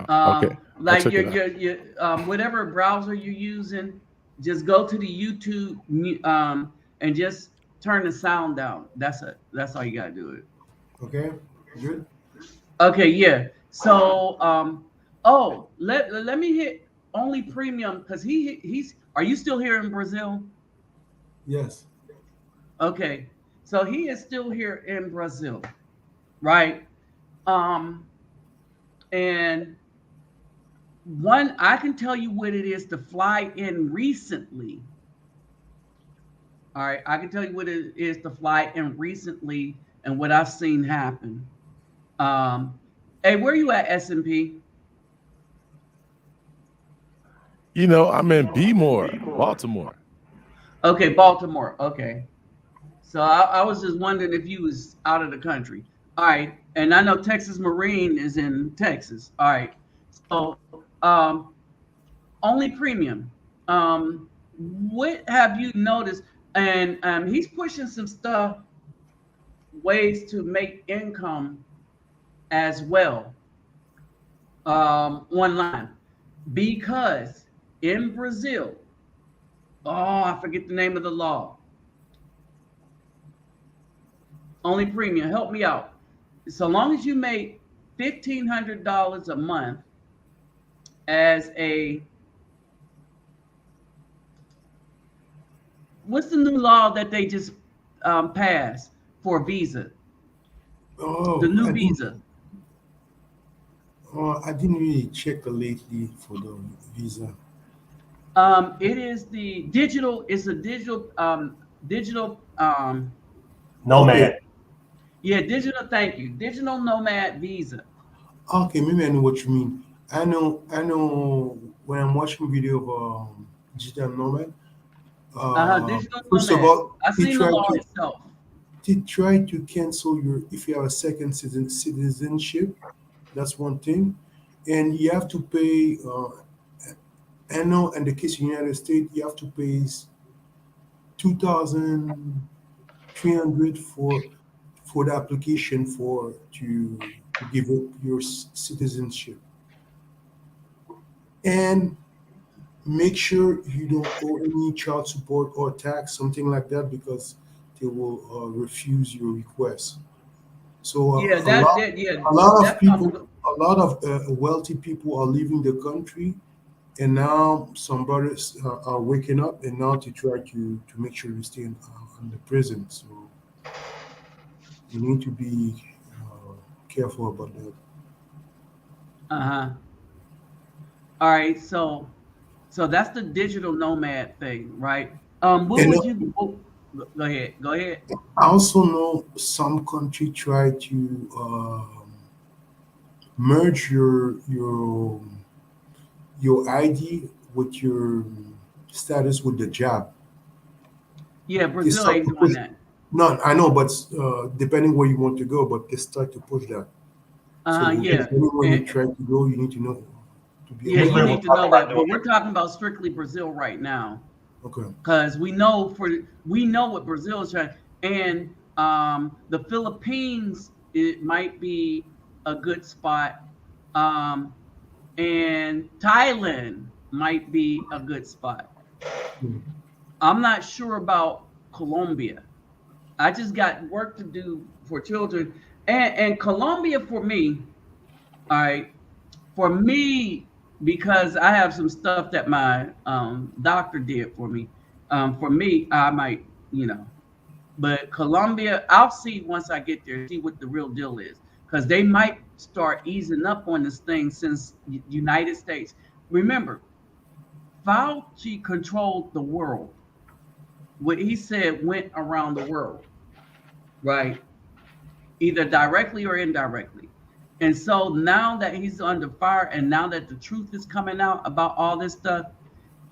Okay. Like your whatever browser you're using, just go to the YouTube and just turn the sound down. That's it. That's all you gotta do it. Okay, good. Okay, yeah. So oh, let me hit only premium because he's. Are you still here in Brazil? Yes. Okay, So he is still here in Brazil, right? And one, I can tell you what it is to fly in recently. All right, I can tell you what it is to fly in recently and what I've seen happen. Hey, where you at, S&P? You know, I'm in Bmore, Baltimore. Okay, Baltimore. Okay. So I was just wondering if you was out of the country. All right. And I know Texas Marine is in Texas. All right. So only premium. What have you noticed? And he's pushing some stuff, ways to make income as well online. Because in Brazil, oh, I forget the name of the law. Only premium, help me out. So long as you make $1,500 a month as a, what's the new law that they just passed for visa? Oh, The new visa. I didn't really check lately for the visa. It is the digital. It's a digital. Nomad. Yeah, digital. Thank you. Digital nomad visa. Okay, maybe I know what you mean. I know. When I'm watching video of digital nomad, Digital first of nomad. all, I've seen the law itself. they try to cancel your if you have a second citizenship. That's one thing, and you have to pay. I know in the case of the United States, you have to pay 2,300 for the application to give up your citizenship, and make sure you don't owe any child support or tax, something like that, because they will refuse your request. So Yeah, a lot of that's people, a lot of wealthy people are leaving the country, and now some brothers are waking up, and now to try to make sure you stay in the prison. So you need to be careful about that. All right. So that's the digital nomad thing, right? What And would you? Oh, go ahead. Go ahead. I also know some country try to merge your ID with your status with the job. Yeah, They Brazil start ain't to doing push. that. No, I know, but depending where you want to go, but they start to push that. So Yeah. depending where you And, try to go, you need to know to be yeah, aware. you Israel need will to talk know about that. But doing we're it. talking about strictly Brazil right now. Okay. Because we know what Brazil is trying, and the Philippines, it might be a good spot, and Thailand might be a good spot. Hmm. I'm not sure about Colombia. I just got work to do for children, and Colombia for me. All right, for me, because I have some stuff that my doctor did for me. For me, I might, but Colombia, I'll see once I get there, see what the real deal is, because they might start easing up on this thing since United States. Remember, Fauci controlled the world. What he said went around the world, right? Either directly or indirectly. And so now that he's under fire and now that the truth is coming out about all this stuff,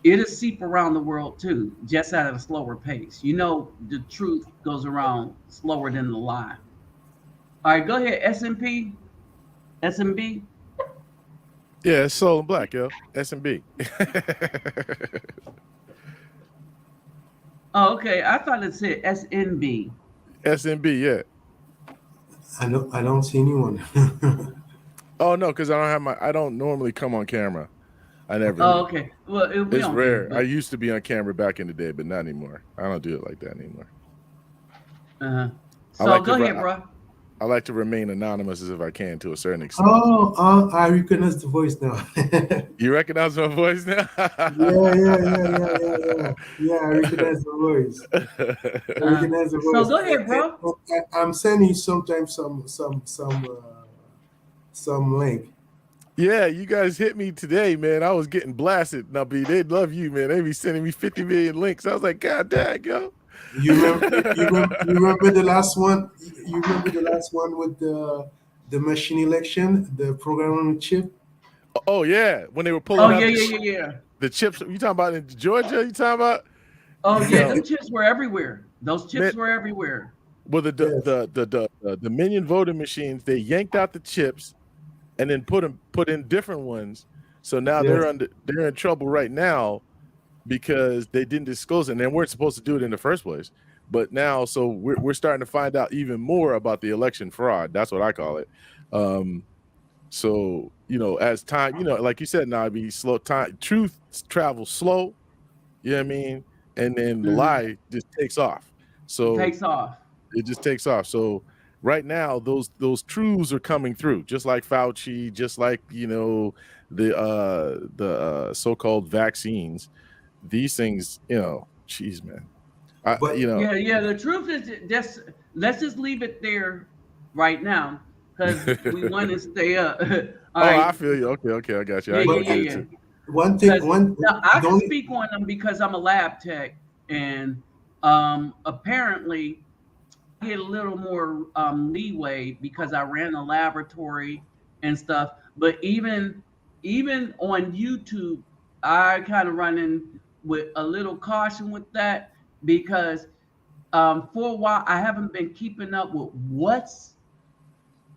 it'll seep around the world too, just at a slower pace. The truth goes around slower than the lie. All right, go ahead, S&P, SMB. Yeah, it's Soul and Black, yo. S&B. Oh, okay. I thought it said SNB. SMB, yeah. I don't see anyone. Oh no, because I don't normally come on camera. I never Oh, do. okay. Well, we It's don't rare. care, I used to be on camera back in the day, but not anymore. I don't do it like that anymore. but, I so like go to ahead, bro. I like to remain anonymous as if I can to a certain extent. Oh, I recognize the voice now. You recognize my voice now? Yeah, I recognize the voice. I recognize the So voice. go ahead, bro. I'm sending you sometimes some link. Yeah, you guys hit me today, man. I was getting blasted. Nabi, they'd love you, man. They'd be sending me 50 million links. I was like, God dang, yo. You remember the last one? You remember the last one with the machine election, the programming chip? Oh yeah, when they were pulling out Yeah. the chips. You talking about in Georgia? You talking about? Oh yeah, them chips were everywhere. Those chips were everywhere. Well, the Dominion voting machines, they yanked out the chips and then put in different ones. So now they're in trouble right now because they didn't disclose it, and they weren't supposed to do it in the first place. But now, so we're starting to find out even more about the election fraud. That's what I call it. So as time, like you said, Nabi, slow time, truth travels slow. You know what I mean? And then the lie just takes off. So It takes off. It just takes off. So right now, those truths are coming through, just like Fauci, just like the so-called vaccines. These things, geez, man. Yeah. The truth is just let's just leave it there right now because we want to stay up. I feel you. Okay, I got you. Yeah. One thing, now I can speak on them because I'm a lab tech, and apparently I get a little more leeway because I ran a laboratory and stuff. But even on YouTube, I kind of run in with a little caution with that because for a while I haven't been keeping up with what's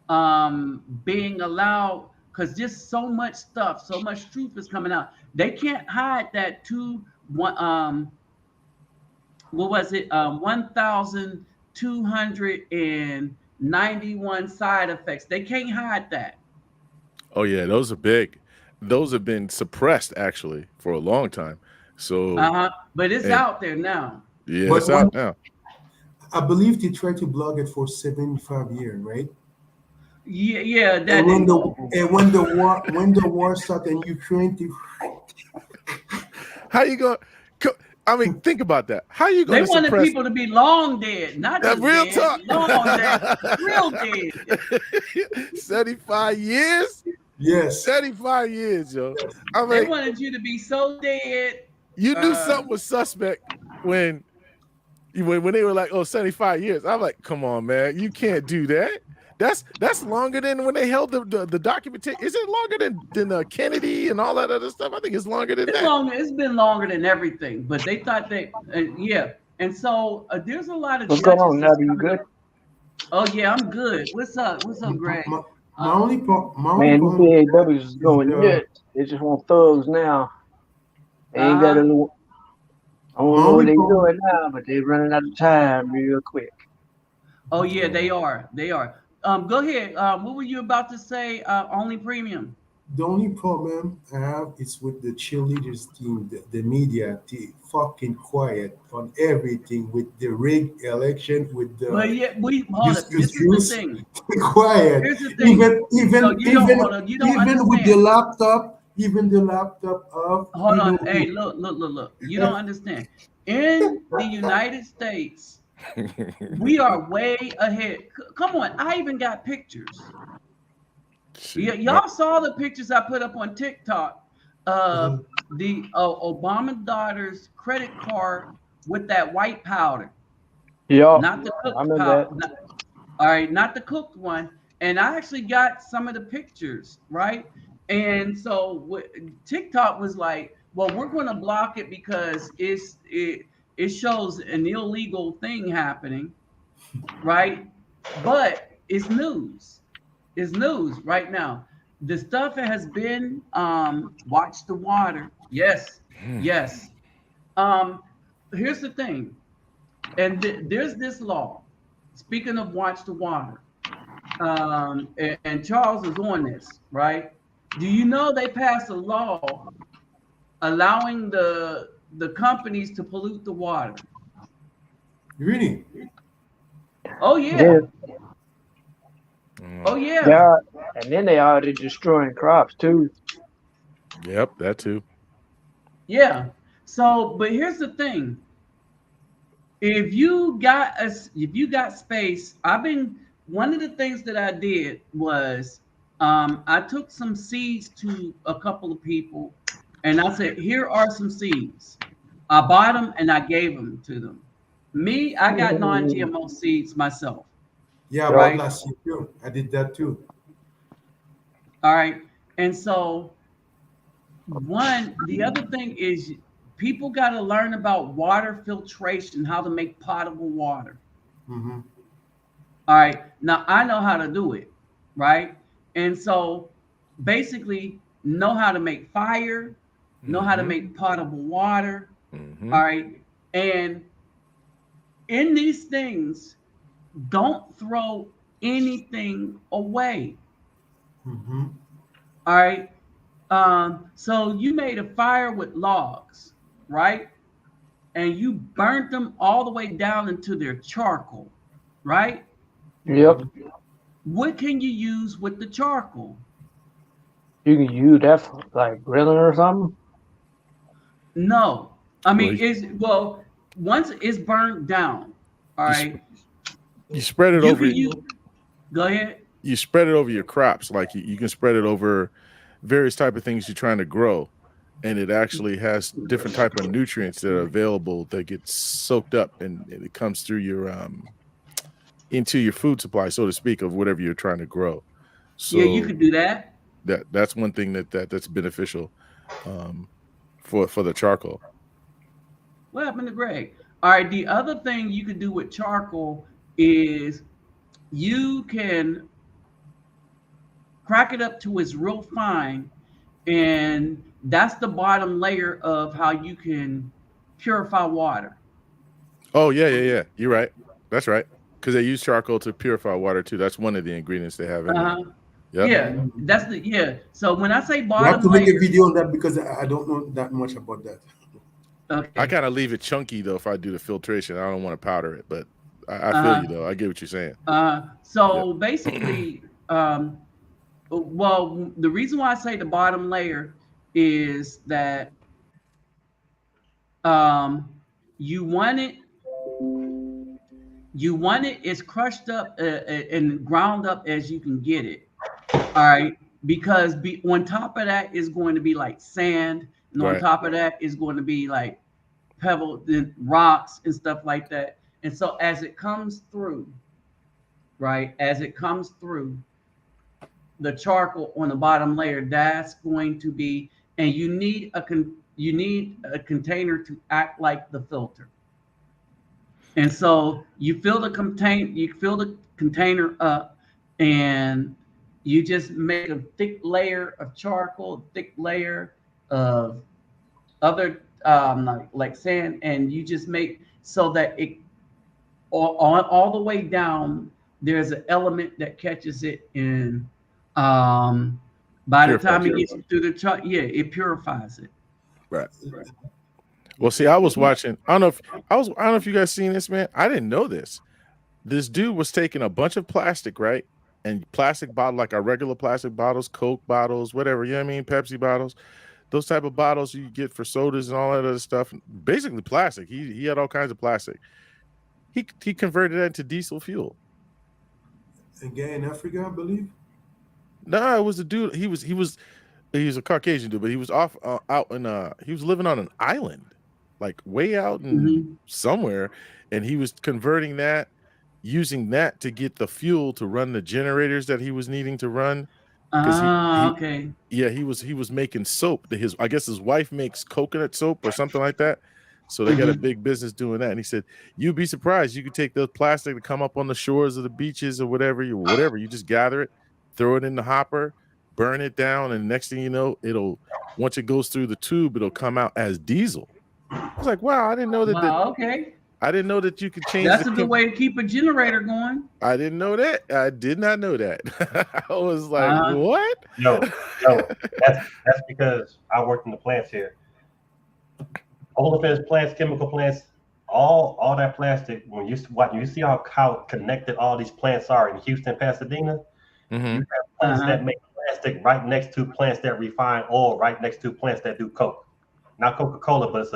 being allowed because just so much stuff, so much truth is coming out. They can't hide that what was it? 1,291 side effects. They can't hide that. Oh yeah, those are big. Those have been suppressed actually for a long time. So but it's out there now. Yeah, it's out now. I believe they tried to block it for 75 years, right? Yeah. And when the war started in Ukraine, how you going? I mean, think about that. How you going? They wanted people to be long dead, not just real dead, talk. long dead, real dead. 75 years. Yes, 75 years, yo. They wanted you to be so dead. You knew something was suspect when they were like, 75 years. I'm like, come on, man, you can't do that. That's longer than when they held the documentation. Is it longer than Kennedy and all that other stuff? I think it's longer than that. It's been longer than everything, but they thought And so there's a lot of. What's going on, Nabi? You good? Oh yeah, I'm good. What's up, Greg? My only problem. Man, these BAWs is going nuts. They just want thugs now. They ain't got a little. I don't know what they're doing now, but they're running out of time real quick. Oh yeah, they are. Go ahead. What were you about to say? Only premium. The only problem I have is with the cheerleaders team, the media, they fucking quiet on everything with the rigged election, with the. But yeah, hold up. This is the thing. Quiet. Here's the thing. Even with the laptop, of. Hold on. Hey, look. You don't understand. In the United States, we are way ahead. Come on, I even got pictures. Y'all saw the pictures I put up on TikTok of the Obama daughter's credit card with that white powder. Yeah, not the cooked powder. All right, not the cooked one. And I actually got some of the pictures, right? And so TikTok was like, well, we're going to block it because it shows an illegal thing happening, right? But it's news. It's news right now. The stuff has been watch the water. Yes. Here's the thing. And there's this law. Speaking of watch the water, and Charles is on this, right? Do you know they passed a law allowing the companies to pollute the water? Really? Oh yeah. Oh yeah. Yeah, and then they already destroying crops too. Yep, that too. Yeah. So, but here's the thing. If you got space, one of the things that I did was I took some seeds to a couple of people and I said, here are some seeds. I bought them and I gave them to them. Me, I got non-GMO seeds myself. Yeah, Right. about last year too. I did that too. All right. And so the other thing is people got to learn about water filtration, how to make potable water. Mm-hmm. All right. Now I know how to do it. Right. And so basically know how to make fire, know how to make potable water. Mm-hmm. All right. And in these things, don't throw anything away. Mm-hmm. All right. So you made a fire with logs, right? And you burnt them all the way down into their charcoal, right? Yep. What can you use with the charcoal? You can use that for like grilling or something. No. I mean, once it's burnt down, all right. You spread it You over. can use. Go ahead. You spread it over your crops. Like you can spread it over various type of things you're trying to grow, and it actually has different type of nutrients that are available that get soaked up and it comes through your into your food supply, so to speak, of whatever you're trying to grow. So Yeah, you could do that. That's one thing that's beneficial for the charcoal. What happened to Greg? All right, the other thing you could do with charcoal is you can crack it up to it's real fine, and that's the bottom layer of how you can purify water. Oh yeah. You're right. That's right. Because they use charcoal to purify water too. That's one of the ingredients they have in it. Yep. Yeah, So when I say You have bottom to make layer, a video on that because I don't know that much about that. okay. I kind of leave it chunky though if I do the filtration. I don't want to powder it, but I feel you though. I get what you're saying. So basically, well, the reason why I say the bottom layer is that you want it as crushed up and ground up as you can get it. All right, because on top of that is going to be like sand, and on top of that is going to be like pebbles and rocks and stuff like that. And so as it comes through, right, the charcoal on the bottom layer, that's going to be, and you need a container to act like the filter. And so you fill the container up, and you just make a thick layer of charcoal, thick layer of other like sand, and you just make so that it all the way down. There's an element that catches it, and by the time it gets through the it purifies it. Right. Well, see, I was watching. I don't know if you guys seen this, man. I didn't know this. This dude was taking a bunch of plastic, right? And plastic bottle, like our regular plastic bottles, Coke bottles, whatever, you know what I mean? Pepsi bottles, those type of bottles you get for sodas and all that other stuff. Basically plastic. He had all kinds of plastic. He converted that into diesel fuel. Again, in Africa, I believe. No, it was a dude. He was a Caucasian dude, but he was out in he was living on an island, like way out in somewhere, and he was converting that, using that to get the fuel to run the generators that he was needing to run. Okay. Yeah, he was making soap. I guess his wife makes coconut soap or something like that. So they got a big business doing that. And he said, you'd be surprised. You could take the plastic to come up on the shores of the beaches or whatever. You just gather it, throw it in the hopper, burn it down, and next thing you know, once it goes through the tube, it'll come out as diesel. I was like, wow, I didn't know that. Okay. I didn't know that you could change. That's a good way to keep a generator going. I didn't know that. I did not know that. I was like, what? No, that's because I worked in the plants here. Olefins plants, chemical plants, all that plastic. When you see how connected all these plants are in Houston, Pasadena, Mm-hmm. You have plants that make plastic right next to plants that refine oil, right next to plants that do coke. Not Coca-Cola, but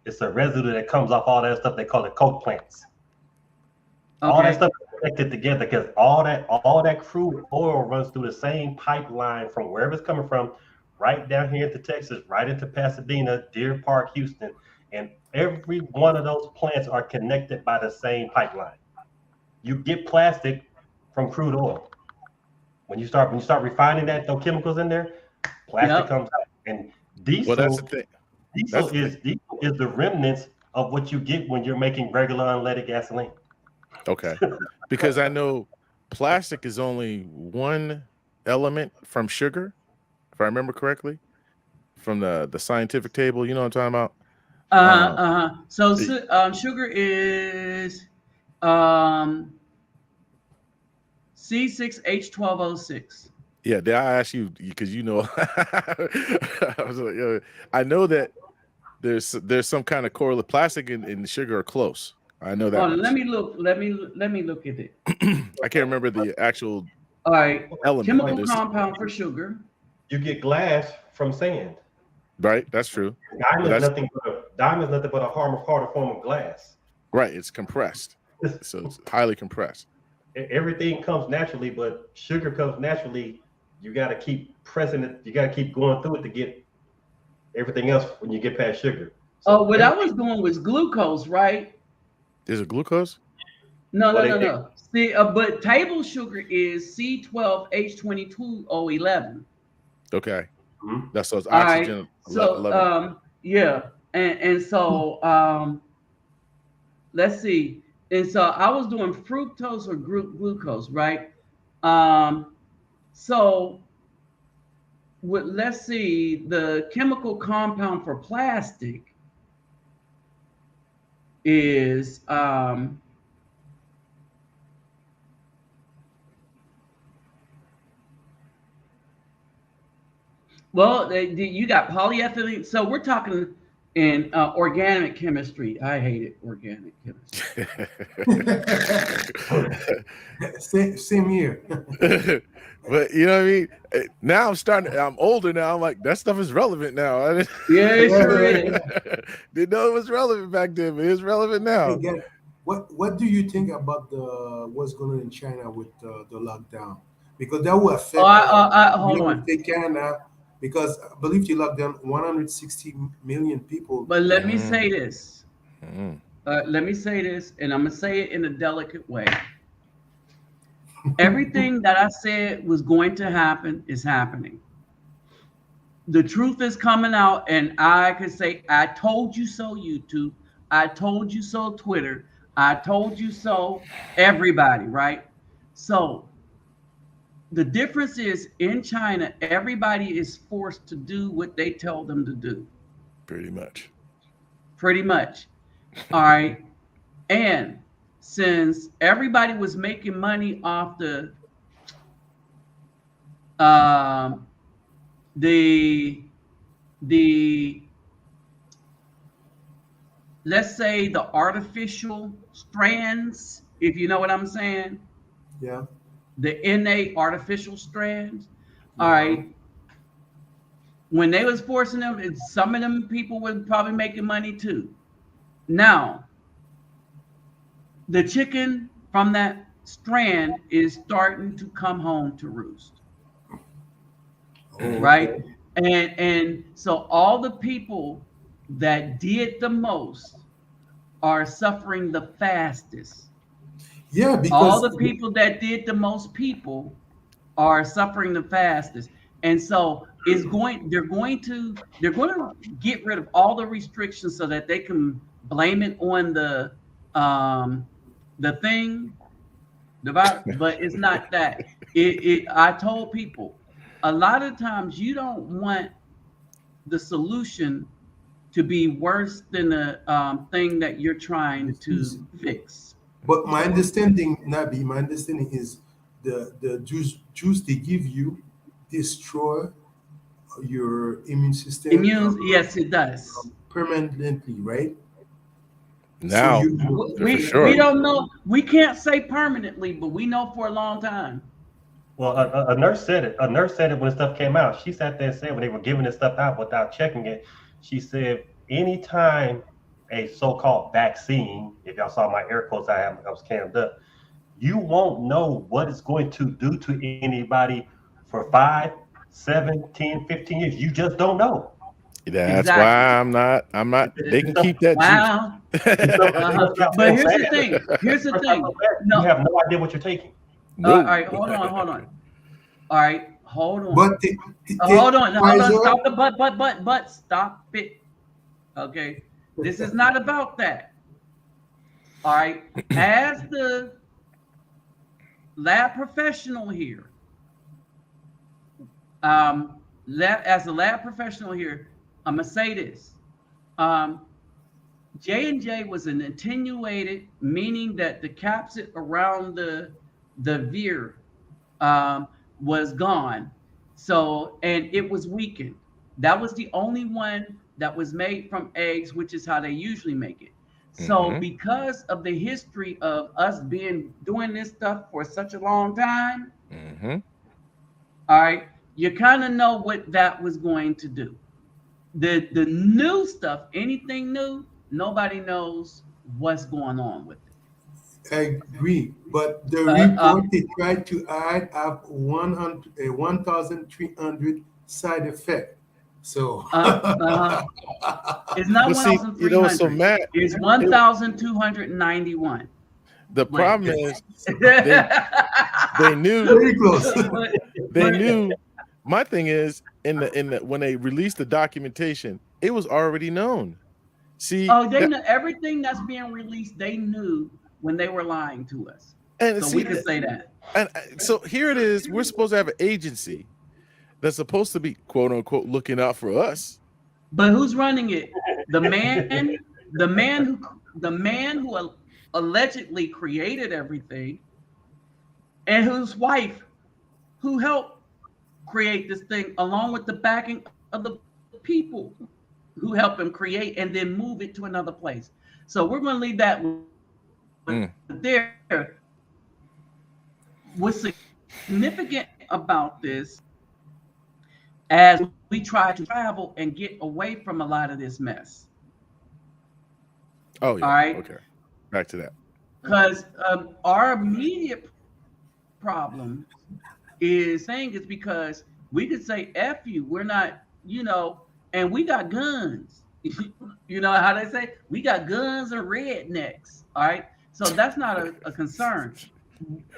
it's a residue that comes off all that stuff. They call it coke plants. Okay. All that stuff is connected together because all that crude oil runs through the same pipeline from wherever it's coming from, right down here into Texas, right into Pasadena, Deer Park, Houston, and every one of those plants are connected by the same pipeline. You get plastic from crude oil. When you start refining that, those chemicals in there, plastic comes out. And diesel, Well, that's the thing. Diesel is the remnants of what you get when you're making regular unleaded gasoline. Okay, because I know plastic is only one element from sugar, if I remember correctly, from the scientific table. You know what I'm talking about? So sugar is C6H12O6. Yeah, I asked you because you know, I was like, yo, I know that there's some kind of correlate. Plastic and sugar are close. I know that. Let me look. Let me look at it. I can't remember the actual. All right. Element. Chemical compound for sugar. You get glass from sand. Right, that's true. Diamond is nothing but a harder form of glass. Right, it's compressed, so it's highly compressed. Everything comes naturally, but sugar comes naturally. You got to keep pressing it. You got to keep going through it to get everything else when you get past sugar. So what I was doing was glucose, right? Is it glucose? No. See, but table sugar is C12H22O11. Okay, that's those oxygen. Right. So yeah, and so let's see. And so I was doing fructose or glucose, right? So let's see, the chemical compound for plastic is well, you got polyethylene. So we're talking in organic chemistry. I hated organic chemistry. Same here. But you know what I mean? Now I'm older now. I'm like, that stuff is relevant now. Yeah, it sure is. Didn't know it was relevant back then, but it's relevant now. Hey, what do you think about what's going on in China with the lockdown? Because that will affect hold on. Canada, because I believe you locked down 160 million people. But let me say this. Let me say this, and I'm gonna say it in a delicate way. Everything that I said was going to happen is happening. The truth is coming out, and I could say, I told you so, YouTube. I told you so, Twitter. I told you so, everybody, right? So the difference is in China, everybody is forced to do what they tell them to do. Pretty much. All right. And since everybody was making money off the let's say the artificial strands, if you know what I'm saying. Yeah. The innate artificial strands. All right. When they was forcing them, some of them people were probably making money too. Now, the chicken from that strand is starting to come home to roost. Right? And so all the people that did the most are suffering the fastest. Yeah, because all the people that did the most people are suffering the fastest. And so they're going to get rid of all the restrictions so that they can blame it on the thing, but it's not that. I told people a lot of times you don't want the solution to be worse than the thing that you're trying to fix. But my understanding, Nabi, is the juice they give you destroy your immune system. Yes, it does. Permanently, right? Now, we don't know. We can't say permanently, but we know for a long time. Well, a nurse said it. A nurse said it when stuff came out. She sat there and said when they were giving this stuff out without checking it, she said anytime a so-called vaccine, if y'all saw my air quotes I was cammed up, you won't know what it's going to do to anybody for 5, 7, 10, 15 years. You just don't know. That's why I'm not. They can keep that juice. But here's the thing. Here's the thing. You have no idea what you're taking. No. All right, hold on. All right, hold on. But hold on. Stop the but. Stop it. Okay, this is not about that. All right, as the lab professional here, as a lab professional here, I'm gonna say this. J&J was an attenuated, meaning that the capsid around the veer was gone. So, and it was weakened. That was the only one that was made from eggs, which is how they usually make it. So because of the history of us doing this stuff for such a long time, all right, you kind of know what that was going to do. The new stuff, anything new, nobody knows what's going on with it. I agree, but the report they tried to add up 1,300 side effect. So it's not 1,300. So Matt, it's 1,291. The problem is they knew. Very close. They knew. My thing is in the when they released the documentation, it was already known. See, they know everything that's being released. They knew when they were lying to us, and so we can say that. And so here it is. We're supposed to have an agency that's supposed to be quote unquote looking out for us. But who's running it? The man who allegedly created everything, and whose wife who helped create this thing, along with the backing of the people who helped him create and then move it to another place. So we're going to leave that there. What's significant about this, as we try to travel and get away from a lot of this mess. Oh, yeah. All right. Okay. Back to that. Because our immediate problem is saying it's because we could say F you, we're not, and we got guns. You know how they say? We got guns and rednecks. All right. So that's not a concern.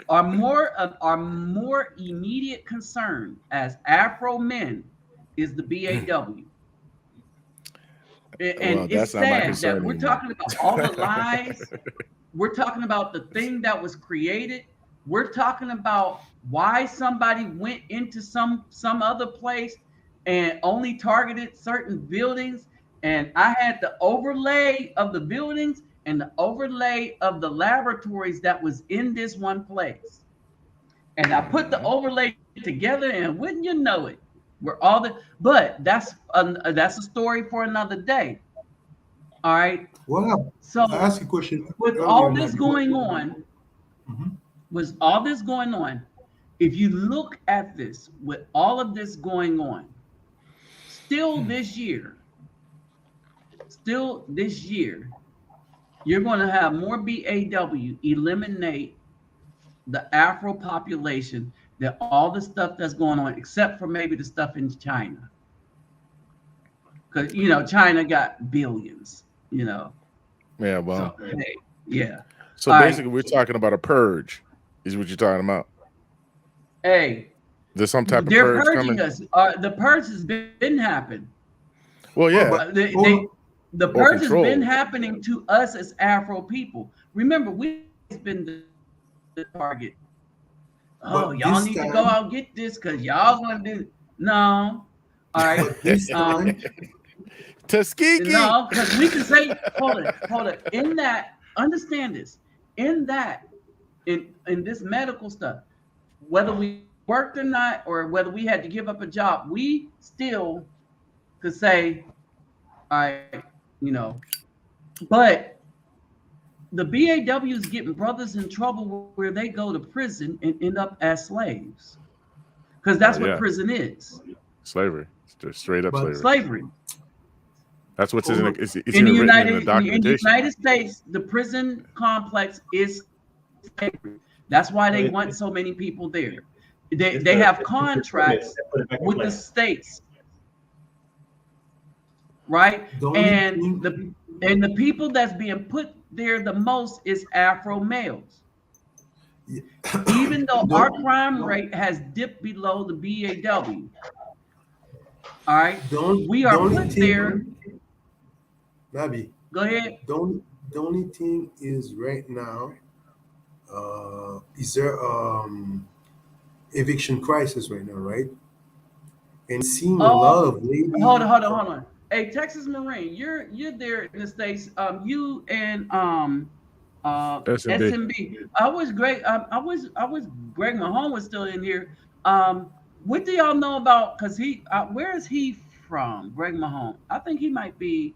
Our more immediate concern as Afro men is the BAW. And it's sad that we're talking about all the lies. We're talking about the thing that was created. We're talking about why somebody went into some other place and only targeted certain buildings. And I had the overlay of the buildings and the overlay of the laboratories that was in this one place. And I put the overlay together, and wouldn't you know it, but that's a story for another day. All right. Well, so I ask you a question. With all this going on, if you look at this, with all of this going on, still this year, you're going to have more BAW eliminate the Afro population than all the stuff that's going on, except for maybe the stuff in China. Because, China got billions, Yeah, well. So, hey, yeah. So basically, we're talking about a purge, is what you're talking about. Hey. There's some type of purge coming. Us. The purge has been happening. Well, yeah. The purge has been happening to us as Afro people. Remember, we've been the target. Oh, y'all need to go out and get this because y'all want to do. No. All right. Tuskegee. No, because we can say, hold it. In that, understand this. In this medical stuff, whether we worked or not, or whether we had to give up a job, we still could say, all right, but the BAW is getting brothers in trouble where they go to prison and end up as slaves. because that's yeah. what prison is. Slavery. It's just straight up But- Slavery. That's what's in it's In even the written in the in the documentation. United States, the prison complex is slavery. That's why they want so many people there. They have contracts with the states, right? The only And thing- the people that's being put there the most is Afro males. Even though our crime rate has dipped below the BAW, all right, we are put there. Nabi, Go ahead. the only thing is right now, is there eviction crisis right now, right? And seeing a lot of ladies. Hold on. Hey, Texas Marine, you're there in the States. You and SMB. I wish Greg Mahone was still in here. What do y'all know about? Because he, where is he from? Greg Mahone. I think he might be.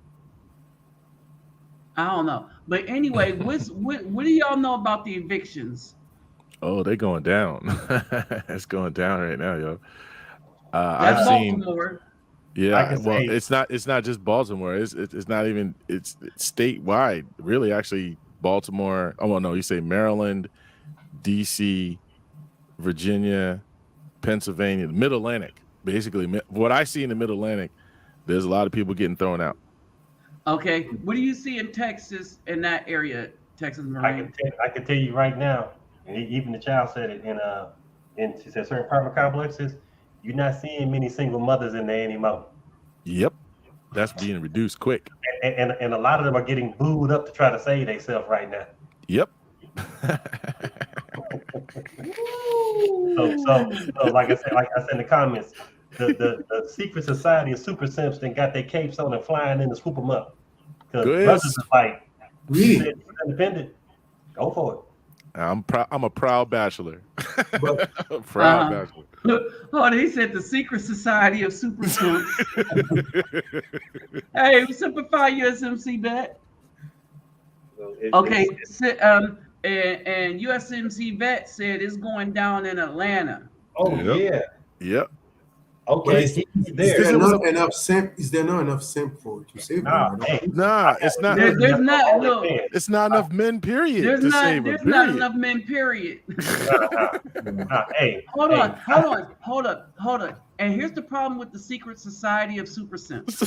I don't know. But anyway, what do y'all know about the evictions? Oh, they going down. It's going down right now, yo. That's I've seen. Baltimore. Yeah, well, it's not just Baltimore. It's not even. It's statewide. Really, actually, Baltimore. Oh well, no, you say Maryland, DC, Virginia, Pennsylvania, the Mid-Atlantic. Basically, what I see in the Mid-Atlantic, there's a lot of people getting thrown out. Okay, what do you see in Texas in that area, Texas Marine? I can tell you right now, and even the child said it in she said certain apartment complexes, you're not seeing many single mothers in there anymore. Yep, that's being reduced quick. And a lot of them are getting booed up to try to save themselves right now. Yep. So like I said in the comments, the secret society of super simps then got their capes on and flying in to swoop them up. Because brothers is like, Really? independent, go for it. I'm a proud bachelor. But, bachelor. Oh, he said the secret society of super simps. Hey, simplify USMC bet. Okay, and USMC vet said it's going down in Atlanta. Oh yeah. Yep. Okay, is there. there not enough simp? Is there not enough simp for to save them? Nah, it's not. There's not. Look, It's not enough men. Period. there's to not. save There's them, not period. enough men. Period. Hey, Hold on. And here's the problem with the secret society of super simps.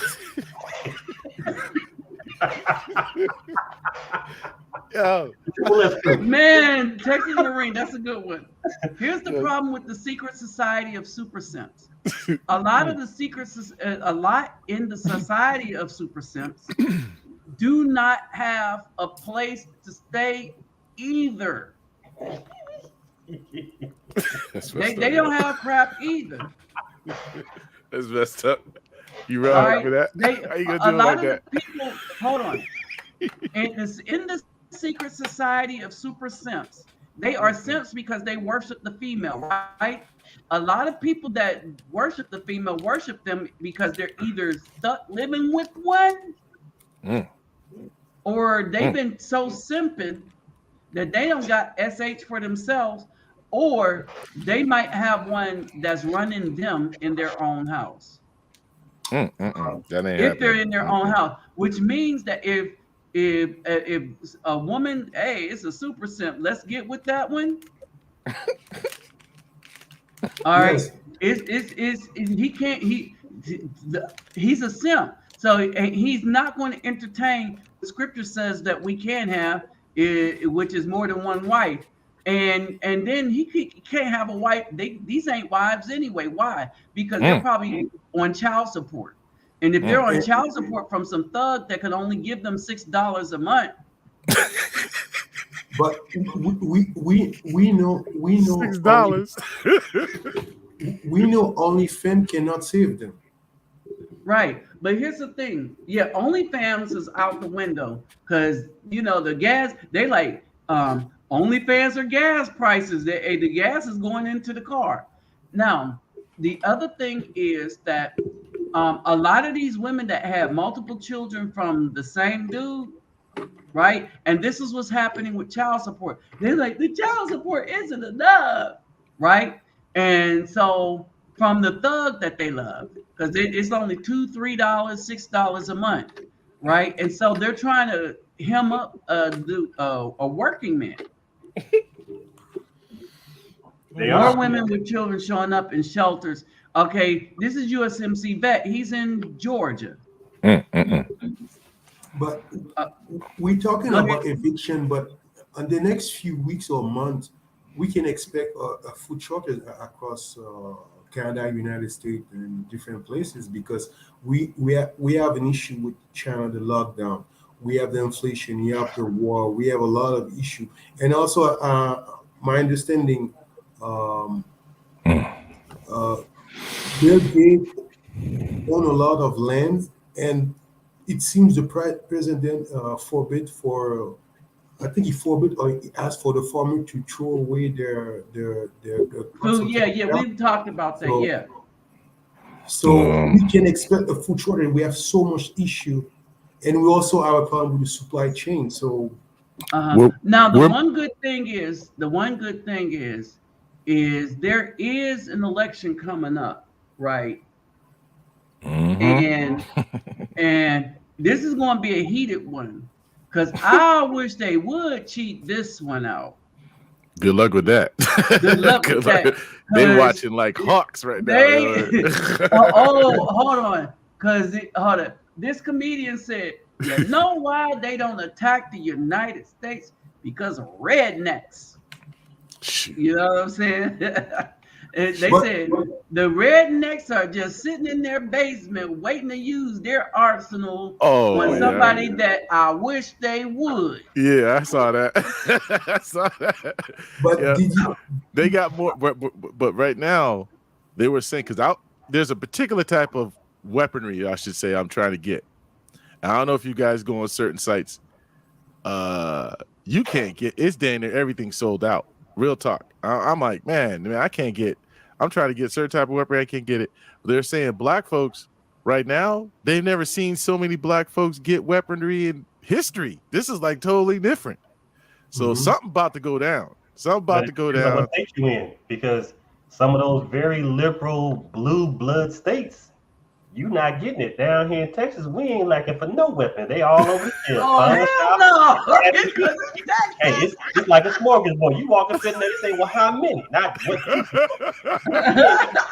Yo, Man, Texas Marine, that's a good one. Here's the problem with the secret society of super simps. A lot in the society of super simps do not have a place to stay either. They don't have crap either. That's messed up. You All right right? for that? How you gonna do it like that? People, hold on. And in the secret society of super simps, they are simps because they worship the female, right? A lot of people that worship the female worship them because they're either stuck living with one, or they've been so simping that they don't got SH for themselves, or they might have one that's running them in their own house. That ain't If they're happening. in their own house, which means that if a woman, hey, it's a super simp, let's get with that one. All right, he's a simp, so he's not going to entertain. The scripture says that we can have, which is more than one wife, and then he can't have a wife. These ain't wives anyway. Why? Because they're probably on child support. And if they're on child support from some thug that can only give them $6 a month, but we know $6. We know OnlyFans cannot save them. right? But here's the thing: OnlyFans is out the window because the gas. They like OnlyFans are gas prices. The gas is going into the car. Now, the other thing is that a lot of these women that have multiple children from the same dude, right? And this is what's happening with child support. They're like, the child support isn't enough, right? And so from the thug that they love, because it's only $2, $3, $6 a month, right? And so they're trying to hem up a working man. More women with children showing up in shelters. Okay, this is USMC vet. He's in Georgia. But we're talking about eviction, but in the next few weeks or months, we can expect a food shortage across Canada, United States, and different places because we have an issue with China, the lockdown. We have the inflation, we have the war, we have a lot of issues. And also, my understanding, Bill Gates own a lot of land, and it seems the president forbid for, I think he forbid or he asked for the farmer to throw away their food. Yeah, we've talked about that. So we can expect a food shortage. We have so much issue, and we also have a problem with the supply chain. So now the one good thing is there is an election coming up, right? And this is going to be a heated one because I wish they would cheat this one out. Good luck with that. Good luck with that. They watching like hawks right now. Hold on. Hold on. This comedian said, you know why they don't attack the United States? Because of rednecks. You know what I'm saying? They said the rednecks are just sitting in their basement waiting to use their arsenal on somebody that I wish they would. Yeah, I saw that. But they got more. But right now, they were saying because there's a particular type of weaponry, I should say, I'm trying to get. I don't know if you guys go on certain sites. You can't get. It's damn near everything sold out. Real talk. I'm like, man, I can't get. I'm trying to get a certain type of weapon. I can't get it. But they're saying black folks right now, they've never seen so many black folks get weaponry in history. This is like totally different. So something about to go down. Something about to go down. What state you in? Because some of those very liberal blue blood states, you not getting it. Down here in Texas, we ain't lacking for no weapon. They all over here. Hell no. Hey, it's like a smorgasbord. You walk up in there, they say, well, how many? Not what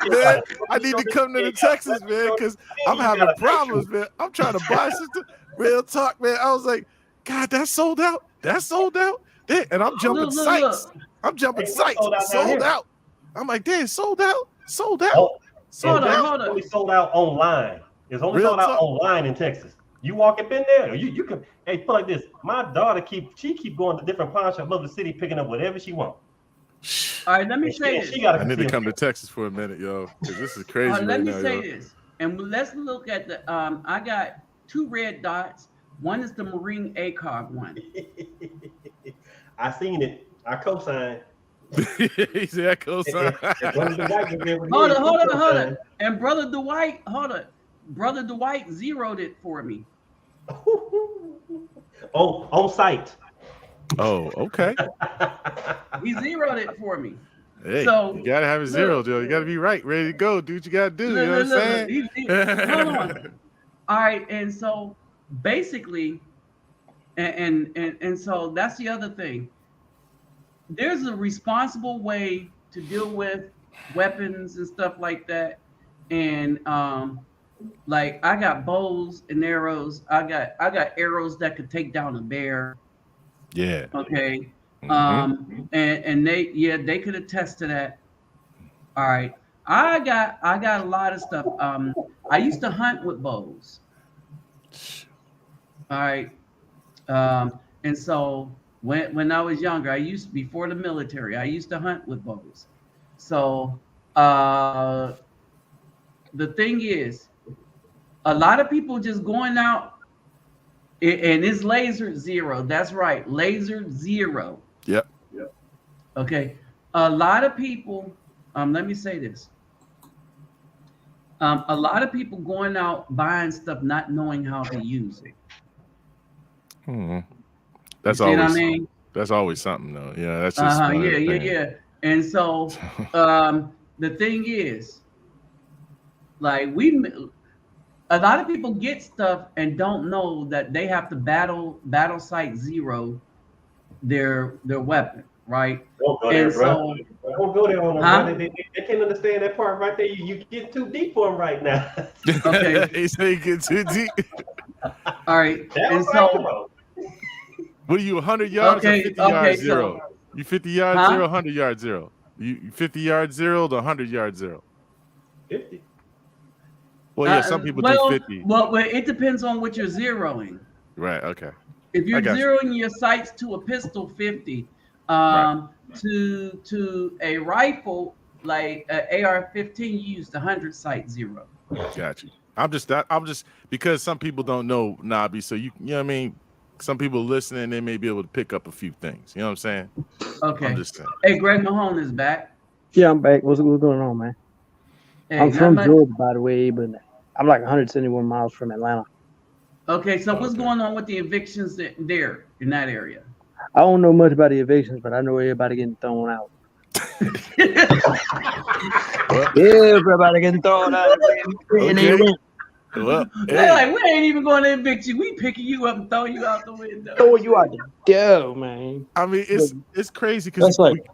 man, I need to come to the Texas, man, because I'm having problems, man. I'm trying to buy something. Real talk, man. I was like, God, that's sold out. That's sold out. And I'm jumping sites. I'm jumping sites. Sold out. I'm like, damn, sold out. Sold out. Hold on. It's only sold out online. It's only sold out online in Texas. You walk up in there, you can. Hey, put like this. My daughter keep going to different pawn shops of the city, picking up whatever she wants. All right, let me say this. I need to come to Texas for a minute, yo, because this is crazy right now. Let me say this, and let's look at the. I got 2 red dots. One is the Marine ACOG one. I seen it. I co-signed. He said I co-signed. Hold on. And Brother Dwight zeroed it for me. Oh, on site. Oh, okay. He zeroed it for me. Hey, so you gotta have a zero, Joe. You gotta be right, ready to go. Do what you gotta do. You know what I'm saying? Hold on. All right, and so basically, and so that's the other thing. There's a responsible way to deal with weapons and stuff like that. And like I got bows and arrows. I got arrows that could take down a bear. Yeah. Okay. And they could attest to that. All right. I got a lot of stuff. I used to hunt with bows. All right. And so when I was younger, before the military, I used to hunt with bows. So the thing is, a lot of people just going out and it's laser zero. That's right, laser zero. Yep. Okay. A lot of people, let me say this. A lot of people going out buying stuff not knowing how to use it. That's always, what I mean? That's always something though. Yeah, that's just yeah. And so the thing is, like a lot of people get stuff and don't know that they have to battle site 0 their weapon, right? Don't go And there, bro. so, Don't go there on them, huh? bro. They can't understand that part right there. You get too deep for them right now. Okay. He said he get too deep. All right. That And was right, so, bro. What are you, 100 yards or 50 yards so, zero? You 50 yards Huh? zero, 100 yards zero. You 50 yards zero to 100 yards zero. 50. Well, yeah, some people do 50. Well, it depends on what you're zeroing. Right. Okay. If you're I got you. zeroing your sights to a pistol, 50. Right. To a rifle like an AR-15, you use the 100 sight 0. Got you. I'm just because some people don't know Nabi, so you know what I mean. Some people listening, they may be able to pick up a few things. You know what I'm saying? Okay. I'm just saying. Hey, Greg Mahone is back. Yeah, I'm back. What's going on, man? Hey, I'm not from much. Georgia, by the way, but I'm like 171 miles from Atlanta. Okay, so what's Okay. going on with the evictions there in that area? I don't know much about the evictions, but I know everybody getting thrown out. Everybody getting thrown out. Okay. Well, They're hey, like, we ain't even going to evict you. We picking you up and throwing you out the window. Throw you out the door, man. I mean, it's crazy because That's like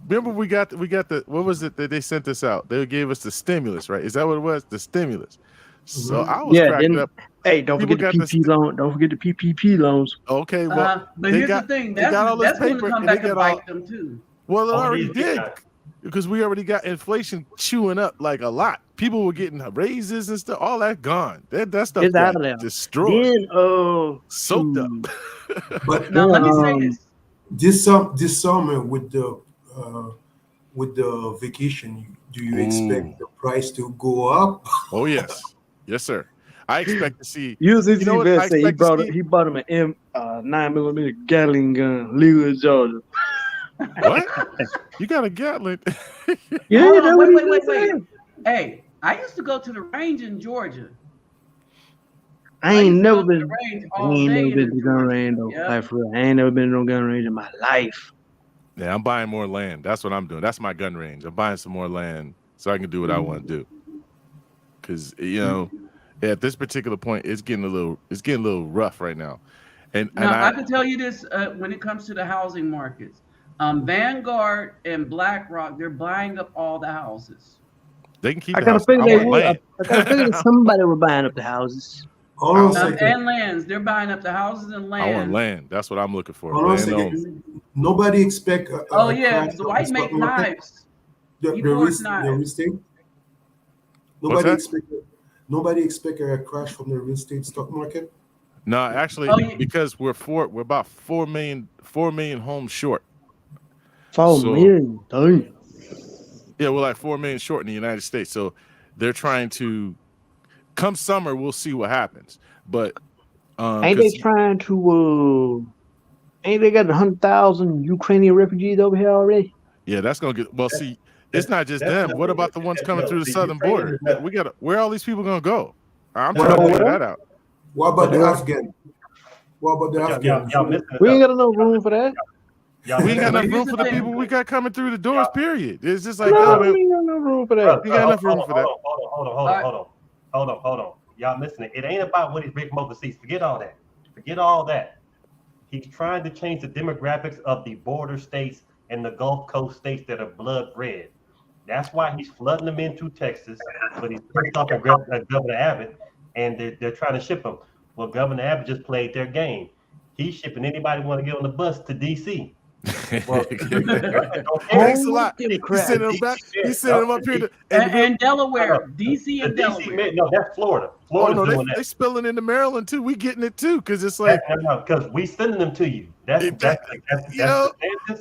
remember we got the what was it that they sent us out? They gave us the stimulus, right? Is that what it was? The stimulus. So I was cracking up. Hey, don't People forget the got PPP loan. Don't forget the PPP loans. Okay, well, But they here's got- the thing. they got all this That's going to paper come and they back and got all- bite them too. well, it Oh, already these did guys. because we already got inflation chewing up like a lot. People were getting raises and stuff. All that gone. That stuff It's got out of there. destroyed, Then, soaked up. But Now, let me say Um, this. this summer with the vacation, do you expect the price to go up? Oh yes, yes sir. I expect to see. UCC You know what I vet said expect to see? he bought him an 9mm Gatling gun, legal in Georgia. What? You got a Gatling? Yeah, Hold on, that's what he wait. said. Hey, I used to go to the range in Georgia. I used ain't to never go to been. the range I all ain't day never in been to the the gun Georgia. range though. Yeah. Like for real, I ain't never been to no gun range in my life. Yeah, I'm buying more land. That's what I'm doing. That's my gun range. I'm buying some more land so I can do what I want to do. Because at this particular point, it's getting a little rough right now. And Now, I I can tell you this when it comes to the housing markets. Vanguard and BlackRock, they're buying up all the houses. they can keep I the gotta house. figure I they want would. land. I gotta figure that somebody were buying up the houses. Hold on a I- second. And lands, they're buying up the houses and land. I want land. That's what I'm looking for. Hold on a Land only. second. Nobody expect a Oh yeah, crash the of white the make stock market? knives. The He real bought estate. knives. Nobody that? expect a crash from the real estate stock market. No, actually, Oh, yeah. because we're about 4 million homes short. 4 So- million. Damn. Yeah, we're like 4 million short in the United States. So they're trying to come summer, we'll see what happens. But Ain't they trying to? Ain't they got 100,000 Ukrainian refugees over here already? yeah, that's gonna get see. It's not just that's them. not- What about the ones coming through the the southern Ukrainians border? not- We got where are all these people gonna go? I'm Well, trying to well, figure that out. What about the But- Afghan? What about the Y'all Afghan? missing it We ain't though. got enough room for that. Y'all We ain't got missing enough it. room for the Here's the people thing. we got coming through the doors. Period. It's just like, No, man, we ain't got enough room for that. Bro, We got enough room for that. Hold on. Y'all missing it. It ain't about what he's bringing from overseas. Forget all that. He's trying to change the demographics of the border states and the Gulf Coast states that are blood red. That's why he's flooding them into Texas, but he's pissed off at Governor Abbott, and they're trying to ship them. Well, Governor Abbott just played their game. He's shipping anybody want to get on the bus to D.C. Well, Thanks a lot. He's sending them back. He's sending them up here to And Delaware, DC The and DC, Delaware. no, that's Florida. Oh Florida's no, doing they that. spilling into Maryland too. We getting it too, because it's like Because we sending them to you. That's you know,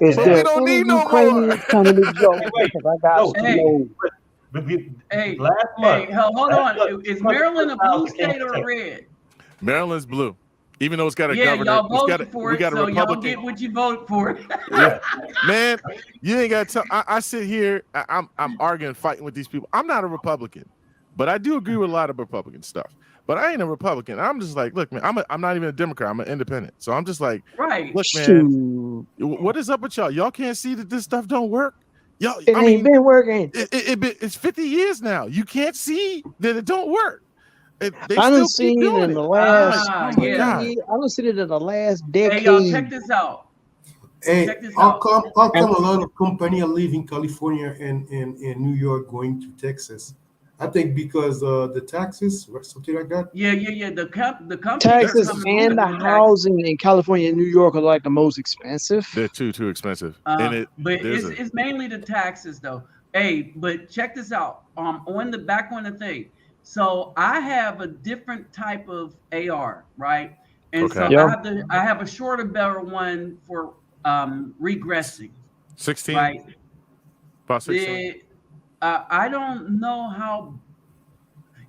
Is But there we don't any need no more. Ukrainians coming to Georgia? Wait, Because I got no, some hey. low. Hey, last month. hey, hold last on. month, Is Maryland a blue 200,000 came state or to a red? Maryland's blue, even though it's got a Yeah, governor. y'all It's got voted for we it, got a so y'all Republican. get what you vote for. Yeah, man, you ain't got to tell. I sit here. I'm arguing, fighting with these people. I'm not a Republican, but I do agree with a lot of Republican stuff. But I ain't a Republican. I'm just like, look, man, I'm not even a Democrat. I'm an independent. So I'm just like, Right. look, man, Shoot. what is up with y'all? Y'all can't see that this stuff don't work. Yo, It I ain't mean, been working. it's 50 years now. You can't see that it don't work. They I still done keep seen doing in it. the last Ah, 20 yeah. years. I done seen it in the last Hey, y'all, check decade. this out. Hey, Check this how out. come a lot of companies are leaving California and New York going to Texas? I think because the taxes or something like that. Yeah. The companies Taxes coming and the because of the taxes. housing in California and New York are like the most expensive. They're too expensive. And But there's it's mainly the taxes though. Hey, but check this out. On the thing. So I have a different type of AR, right? And Okay. so Yeah. I have a shorter barrel one for regressing, 16, right? about 16. I don't know how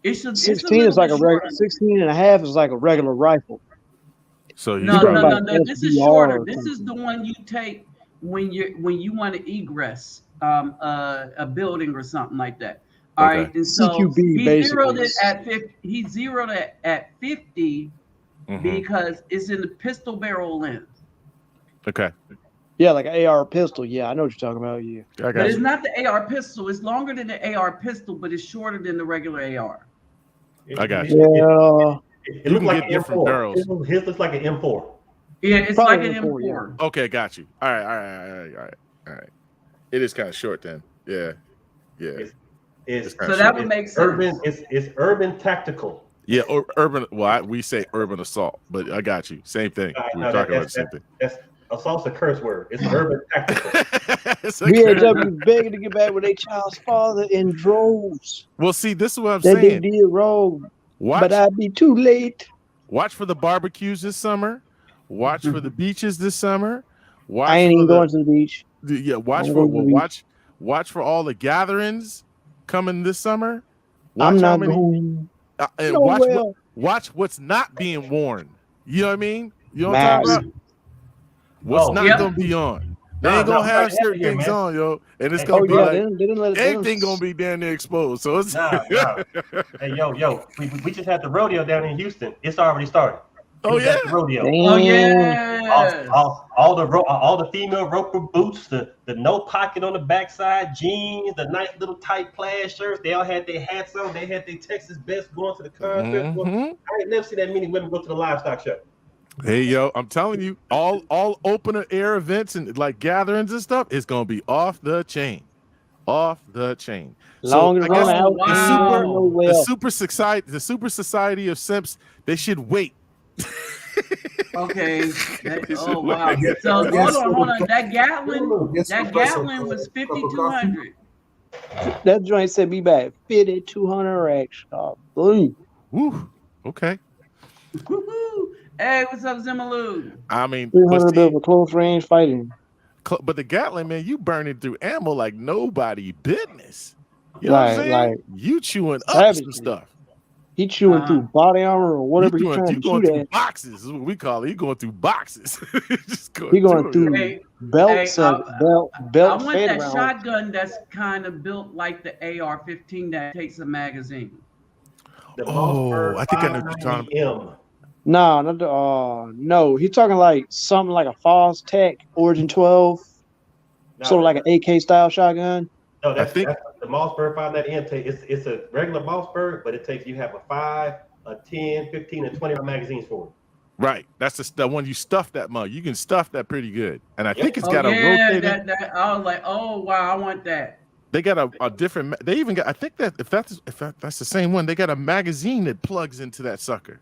it's a 16 little is like bit a regular. shorter. 16 and a half is like a regular rifle. So You No, talking no, about no, an no. This is SBR shorter. or This is something. the one you take when you want to egress a building or something like that. All Okay. right, and so CQB he zeroed basically. it at 50. He zeroed it at 50 Mhm. because it's in the pistol barrel length. Okay. Yeah, like an AR pistol. Yeah, I know what you're talking about. Yeah. I But got it's you. not the AR pistol. It's longer than the AR pistol, but it's shorter than the regular AR. I got It, you. Yeah. it You looks can like get an different M4. barrels. His looks like an M4. Yeah, it's Probably like an M4, yeah. M4. Okay, got you. All right. It is kind of short then. Yeah. It's It's kind So of that short. would make sense. urban. It's urban tactical. Yeah, or urban. Well, we say urban assault, but I got you. Same thing. We were No, talking about the same thing. that's assault's a curse word. It's urban tactical. It's a curse. BAW begging to get back with their child's father in droves. Well, see, this is what I'm That they saying. did wrong, Watch, but I'd be too late. watch for the barbecues this summer. Watch for the beaches this summer. Watch I ain't for even going to the beach. yeah. Watch I'm for going to the beach. watch for all the gatherings coming this summer. I'm Watch how not many going and nowhere. watch what's not being worn. You know what I mean? You know what I'm Mask. talking about? What's Oh, not Yep. gonna be on? They No, ain't gonna we have already had certain it here, things man. on, yo, and it's Hey, gonna Oh be yeah, like they didn't let everything gonna be damn near exposed. So it's Nah. Hey, yo, we just had the rodeo down in Houston. It's already started. Oh, We got yeah? the rodeo. Oh Damn. yeah. All the female roper boots, the no pocket on the backside, jeans, the nice little tight plaid shirts. They all had their hats on. They had their Texas best going to the concert. Mhm. I ain't never seen that many women go to the livestock show. Hey yo, I'm telling you, all open air events and like gatherings and stuff, it's gonna be off the chain. Off the chain. Long as I it's guess on the Oh, out, the ain't going wow. nowhere. the super society of simps, they should wait. Okay. They should Oh wait. wow. guess- So I guess- hold on. That Gatlin Guess that what price of Gatlin was cup of coffee? 5,200. That joint said be back 5,200 extra. Boom. Woo. Okay. Woohoo. Hey, what's up, Zimaloo? I mean, but 300 see, of a close range fighting. but the Gatling, man, you burning through ammo like nobody business. You know what I'm saying? Like You chewing up savage. some stuff. He chewing through body armor or whatever he's You trying to going shoot through at. boxes is what we call it. You going through boxes. Just He going it. through Hey, belts hey, of belt I want fed that rounds. shotgun that's kind of built like the AR-15 that takes a magazine. The Oh, I think I know what you're talking about. M. No, not the no. He's talking like something like a Foz Tech Origin 12, sort of like an AK style shotgun. No, that's think- the Mossberg 590M. It's a regular Mossberg, but you have a 5, a 10, 15, and 20 magazines for it. Right. That's the one you stuff that mug. You can stuff that pretty good. And I think it's Oh got a yeah, rotating. that I was like, oh wow, I want that. They got a different. They even got. I think that if that's the same one, they got a magazine that plugs into that sucker.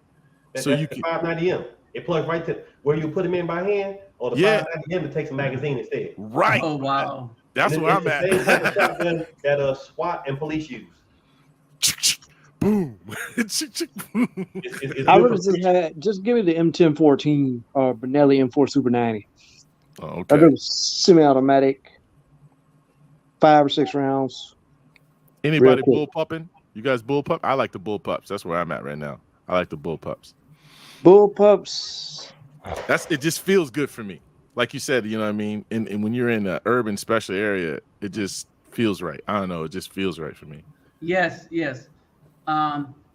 So That's you the can 590M. It plugs right to where you put them in by hand, or the 590M it takes a magazine instead. right. Oh wow. That's And where it's I'm at. the same type of shotgun that SWAT and police use. Boom. It's I good would for just give me the M1014 or Benelli M4 Super 90. Oh, I okay. do semi-automatic, 5 or 6 rounds. Anybody real quick. bull pupping? You guys bull pup? I like the bull pups. That's where I'm at right now. I like the bull pups. Bull pups. It just feels good for me. Like you said, you know what I mean? And when you're in an urban special area, it just feels right. I don't know. It just feels right for me. Yes.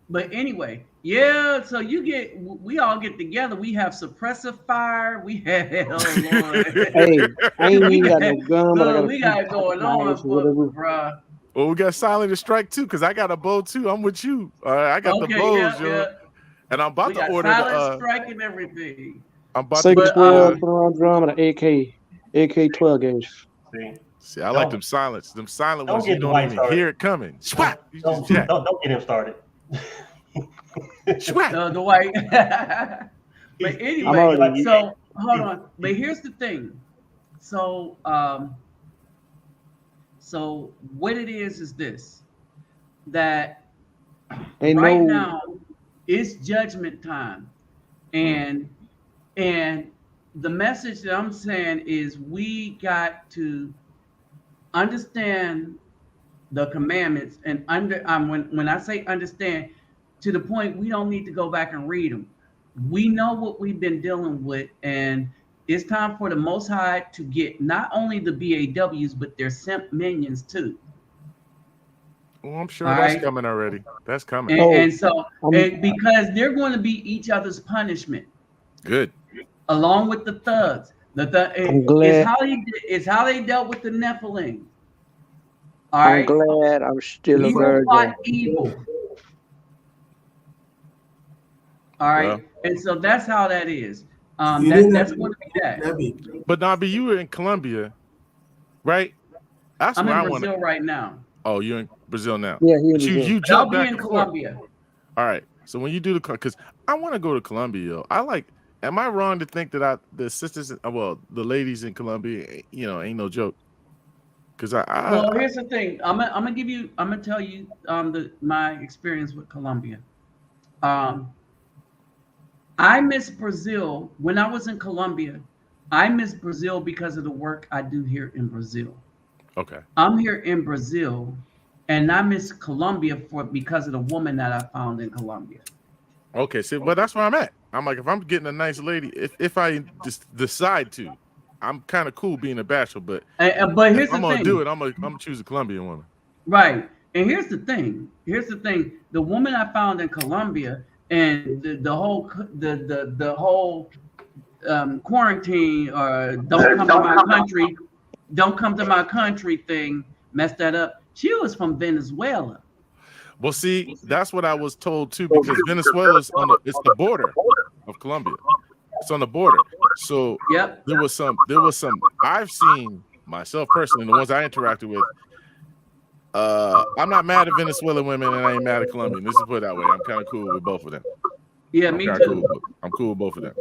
But anyway, yeah. So we all get together. We have suppressive fire. We have, oh Lord, Hey, I ain't we even got got, no gun, but I got look, a we few got it going on, knives or whatever. bruh. Well, we got silent to strike too, because I got a bow too. I'm with you. All right, I got the Okay, bows, yeah, yo. yeah. And I'm about We to got order the silent strike and everything. I'm about to Six get But 12, 20 drum, and an AK 12 gauge. See, I like them silence. Them silent Don't ones, get you don't Dwight even started. hear it coming. Swat! You just Don't, jack. don't get him started. Swat! the white. But I'm anyway, already. so hold on. But here's the thing. So so what it is this, that They right know. now it's judgment time, and the message that I'm saying is we got to understand the commandments, and when I say understand, to the point we don't need to go back and read them. We know what we've been dealing with, and it's time for the Most High to get not only the BAWs but their simp minions too. Well, I'm sure All that's right, coming already. That's coming. and so I'm- because they're going to be each other's punishment, Good. along with the thugs. I'm glad. It's how they dealt with the Nephilim. All I'm right, glad I'm still a evil virgin. fought evil. All right, Well, and so that's how that is. You know That's that, going to be that. Nabi, but Nabi, you were in Colombia, right? That's I'm where in I want Brazil to. right now. Oh, you're in Brazil now. Yeah, he But in Brazil. you But I'll jump be back in and forth. Colombia. All right. So when you do because I want to go to Colombia, yo. I like. Am I wrong to think that the sisters, well, the ladies in Colombia, ain't no joke? Because Well, here's the thing. I'm gonna tell you my experience with Colombia. I miss Brazil. When I was in Colombia, I miss Brazil because of the work I do here in Brazil. Okay. I'm here in Brazil, and I miss Colombia because of the woman that I found in Colombia. Okay. See, but that's where I'm at. I'm like, if I'm getting a nice lady, if I just decide to, I'm kind of cool being a bachelor, but But here's if I'm the gonna thing. do it, I'm gonna choose a Colombian woman. Right. And here's the thing. The woman I found in Colombia, and the whole quarantine or don't come to my country thing messed that up. She was from Venezuela. Well, see, that's what I was told too, because Venezuela's it's the border of Colombia. It's on the border. So Yep. there was some I've seen myself personally, the ones I interacted with. I'm not mad at Venezuelan women, and I ain't mad at Colombian. Let's just put it that way. I'm kind of cool with both of them. Yeah, me too. I'm cool with both of them.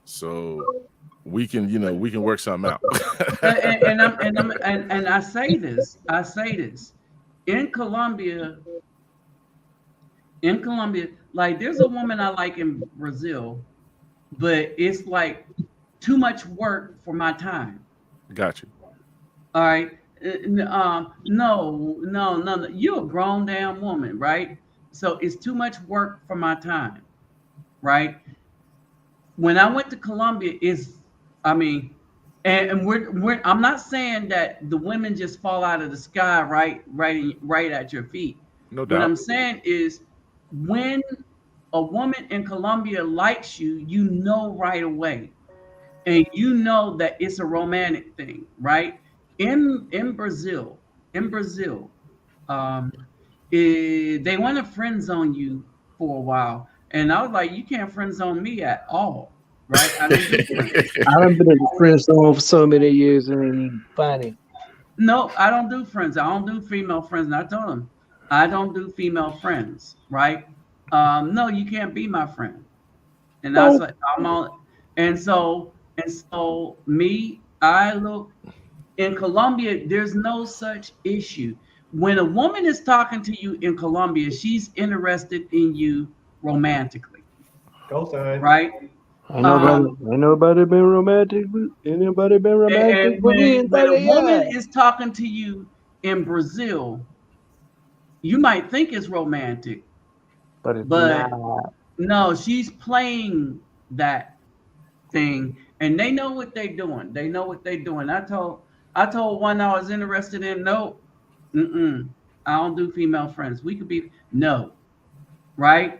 So we can work something out. and I say this. In Colombia, like there's a woman I like in Brazil, but it's like too much work for my time. Got you. All right. No. You're a grown damn woman, right? So it's too much work for my time, right? When I went to Colombia, and I'm not saying that the women just fall out of the sky right at your feet. No doubt. What I'm saying is, when a woman in Colombia likes you, you know right away, and you know that it's a romantic thing, right? In Brazil, they want to friend zone you for a while, and I was like, you can't friend zone me at all, right? I don't do friends. I've been in the friend zone for so many years and ain't even funny. No, I don't do friends. I don't do female friends. And I told them, I don't do female friends, right? No, you can't be my friend. And I was like, I'm on. And so me, I look in Colombia, there's no such issue. When a woman is talking to you in Colombia, she's interested in you romantically. Go sign. Right? Ain't nobody been romantic with anybody been romantic with me in when 30 a woman years. is talking to you in Brazil, you might think it's romantic, But it's but not. no, she's playing that thing, and they know what they're doing. I told one I was interested in, no, I don't do female friends. We could be, no. right?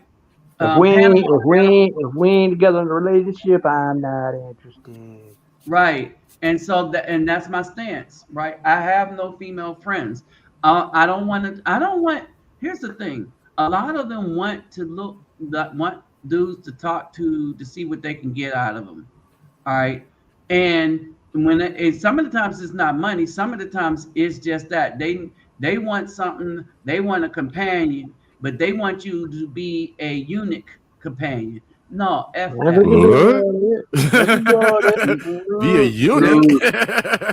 If we Panama, ain't together in a relationship, I'm not interested. right. And so that's my stance, right? I have no female friends. I don't want to. I don't want. Here's the thing: a lot of them want to want dudes to talk to see what they can get out of them. All right, and some of the times it's not money. Some of the times it's just that they want something. They want a companion, but they want you to be a eunuch companion. No, F that. What? Be a eunuch? No,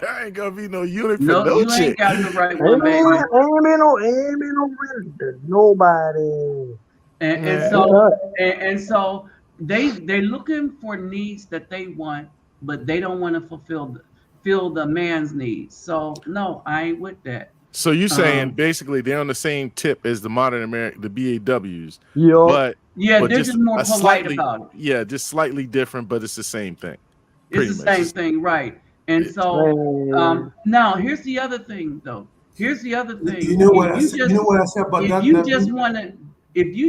I ain't gonna be no eunuch for No, no you ain't chick. got the right ain't one, baby. been no friend to nobody. And Man. so they're looking for needs that they want, but they don't want to fulfill the man's needs. So no, I ain't with that. So you saying basically they're on the same tip as the modern American, the BAWs, Yo, but Yeah, but they're just more a polite slightly, about it. yeah, just slightly different, but it's the same thing. It's Pretty the much. same thing, right? And Yeah. so now here's the other thing, though. Here's the other thing. You know what I said? You know what I said about that? If you Nabi?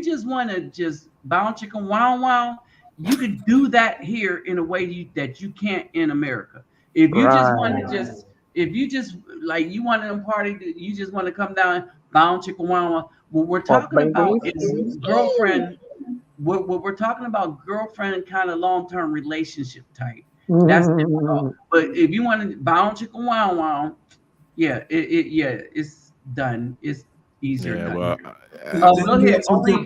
just want to just bound chicken wow wow, you could do that here in a way that you can't in America. If you just want to if you just like you want to party, you just want to come down bound chicken wow wow. What we're talking about is girlfriend. What we're talking about, girlfriend kind of long-term relationship type. That's difficult. But if you want to bound chicken wow wow, yeah, it's done. It's easier Yeah, done. well, Go ahead. Only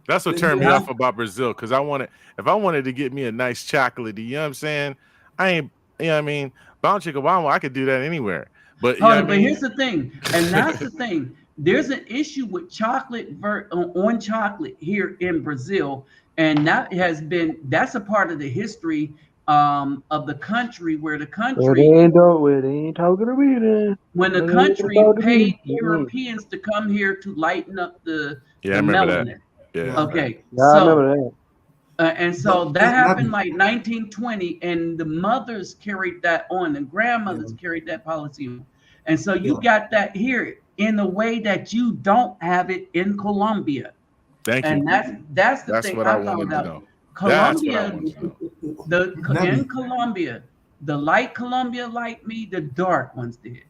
that's what turned me off about Brazil, because if I wanted to get me a nice chocolate, you know what I'm saying? I ain't, you know what I mean? Bound chicken wow, I could do that anywhere. But here's the thing, and that's the thing. There's an issue with chocolate on chocolate here in Brazil, and that's a part of the history of the country where the country ain't talking to me then. when the country paid Europeans to come here to lighten up the I remember melanin. that. Yeah. Okay. Yeah, I remember that. And so that happened like 1920, and the mothers carried that on, and grandmothers carried that policy on. And so you got that here in a way that you don't have it in Colombia. Thank you. And that's the thing what I wanted found to out. know. Colombia, That's what I wanted to know. in Colombia, the light Colombia liked me, the dark ones did.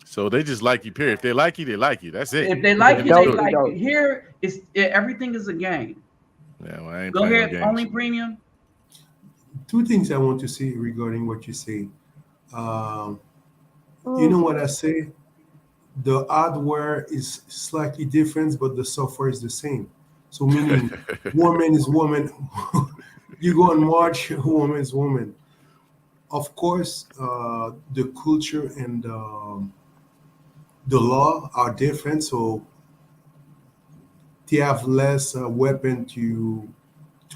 So they just like you, period. If they like you, they like you. That's it. If they like you, they like you. Here, everything is a game. Yeah, well, I ain't Go playing ahead, no games. only premium. Two things I want to say regarding what you say. You know what I say? The hardware is slightly different, but the software is the same. So meaning woman is woman. You go and watch, woman is woman. Of course, the culture and the law are different, so they have less weapon to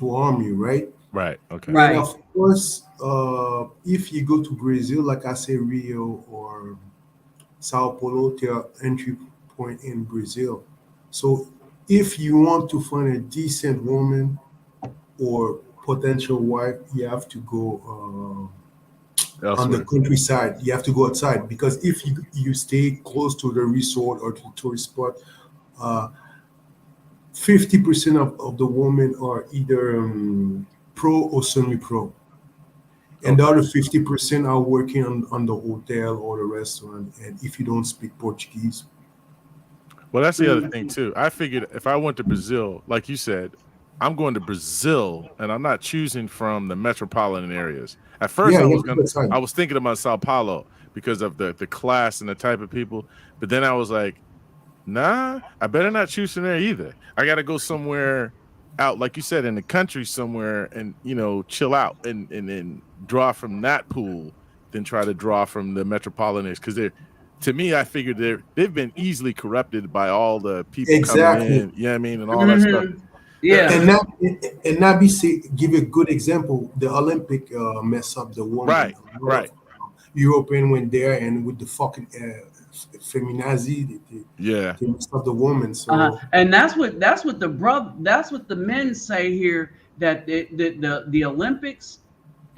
harm you, right? Right. Okay. Right. And of course, if you go to Brazil, like I say, Rio or Sao Paulo, they are entry point in Brazil. So if you want to find a decent woman or potential wife, you have to go on the countryside. You have to go outside, because if you stay close to the resort or to the tourist spot, 50% of the women are either pro or semi-pro. And the other 50% are working on the hotel or the restaurant, and if you don't speak Portuguese. Well, that's the other thing too. I figured if I went to Brazil, like you said, I'm going to Brazil, and I'm not choosing from the metropolitan areas. At first, I was thinking about Sao Paulo because of the class and the type of people, but then I was like, nah, I better not choose from there either. I got to go somewhere out, like you said, in the country somewhere, and chill out and draw from that pool, than try to draw from the metropolitans, because to me, I figured they've been easily corrupted by all the people coming in, you know what I mean, and all that stuff. Yeah. And Nabi give a good example. The Olympic mess up the woman. Right. European went there, and with the fucking feminazi, they messed up the woman. So and that's what the men say here, that the Olympics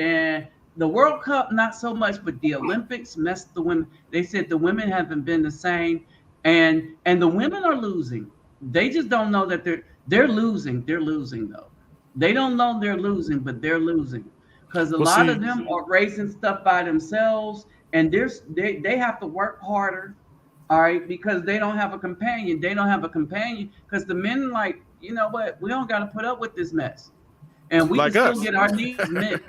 and the World Cup, not so much, but the Olympics messed the women. They said the women haven't been the same, and the women are losing. They just don't know that They're losing. They're losing though. They don't know they're losing, but they're losing because a Well, lot see- of them are raising stuff by themselves, and they have to work harder. All right, because they don't have a companion. They don't have a companion because the men like, you know what? We don't got to put up with this mess, and we Like can us. still get our needs met.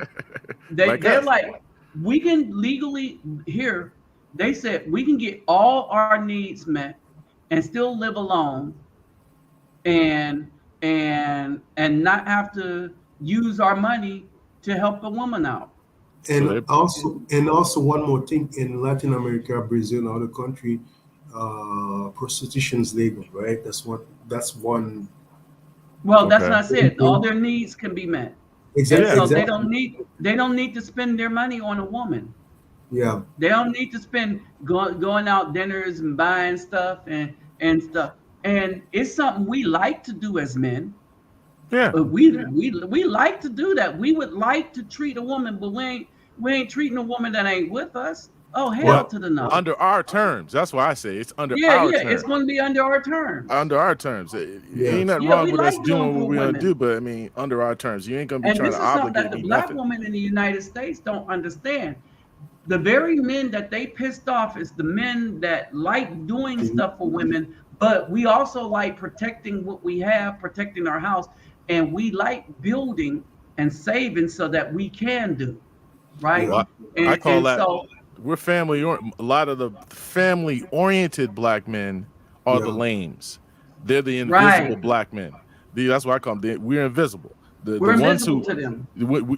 Like They're us. like, we can legally here. They said we can get all our needs met and still live alone, and not have to use our money to help a woman out. And they're- also one more thing, in Latin America, Brazil, and other country, prostitution is legal, right? That's one. Well, that's Okay. what I said. All their needs can be met. Exactly. So Exactly. they don't need to spend their money on a woman. Yeah. They don't need to spend going out dinners and buying stuff and stuff. And it's something we like to do as men. Yeah. But we like to do that. We would like to treat a woman, but we ain't treating a woman that ain't with us. Oh, hell Well, to the no. Under our terms. That's why I say it's under Yeah, our yeah, terms. it's going to be under our terms. Under our terms. Yeah. Ain't nothing Yeah, wrong we with us like doing doing what for we want women. to do, but I mean, under our terms. You ain't going to be And trying this to is something that obligate the me black nothing. women in the United States don't understand. The very men that they pissed off is the men that like doing stuff for women, but we also like protecting what we have, protecting our house, and we like building and saving so that we can do, right? Well, and, I call and that so we're a lot of the family oriented black men are the Yeah. lames. They're the invisible Right. black men. That's what I call them. We're invisible. The we're ones invisible who to them.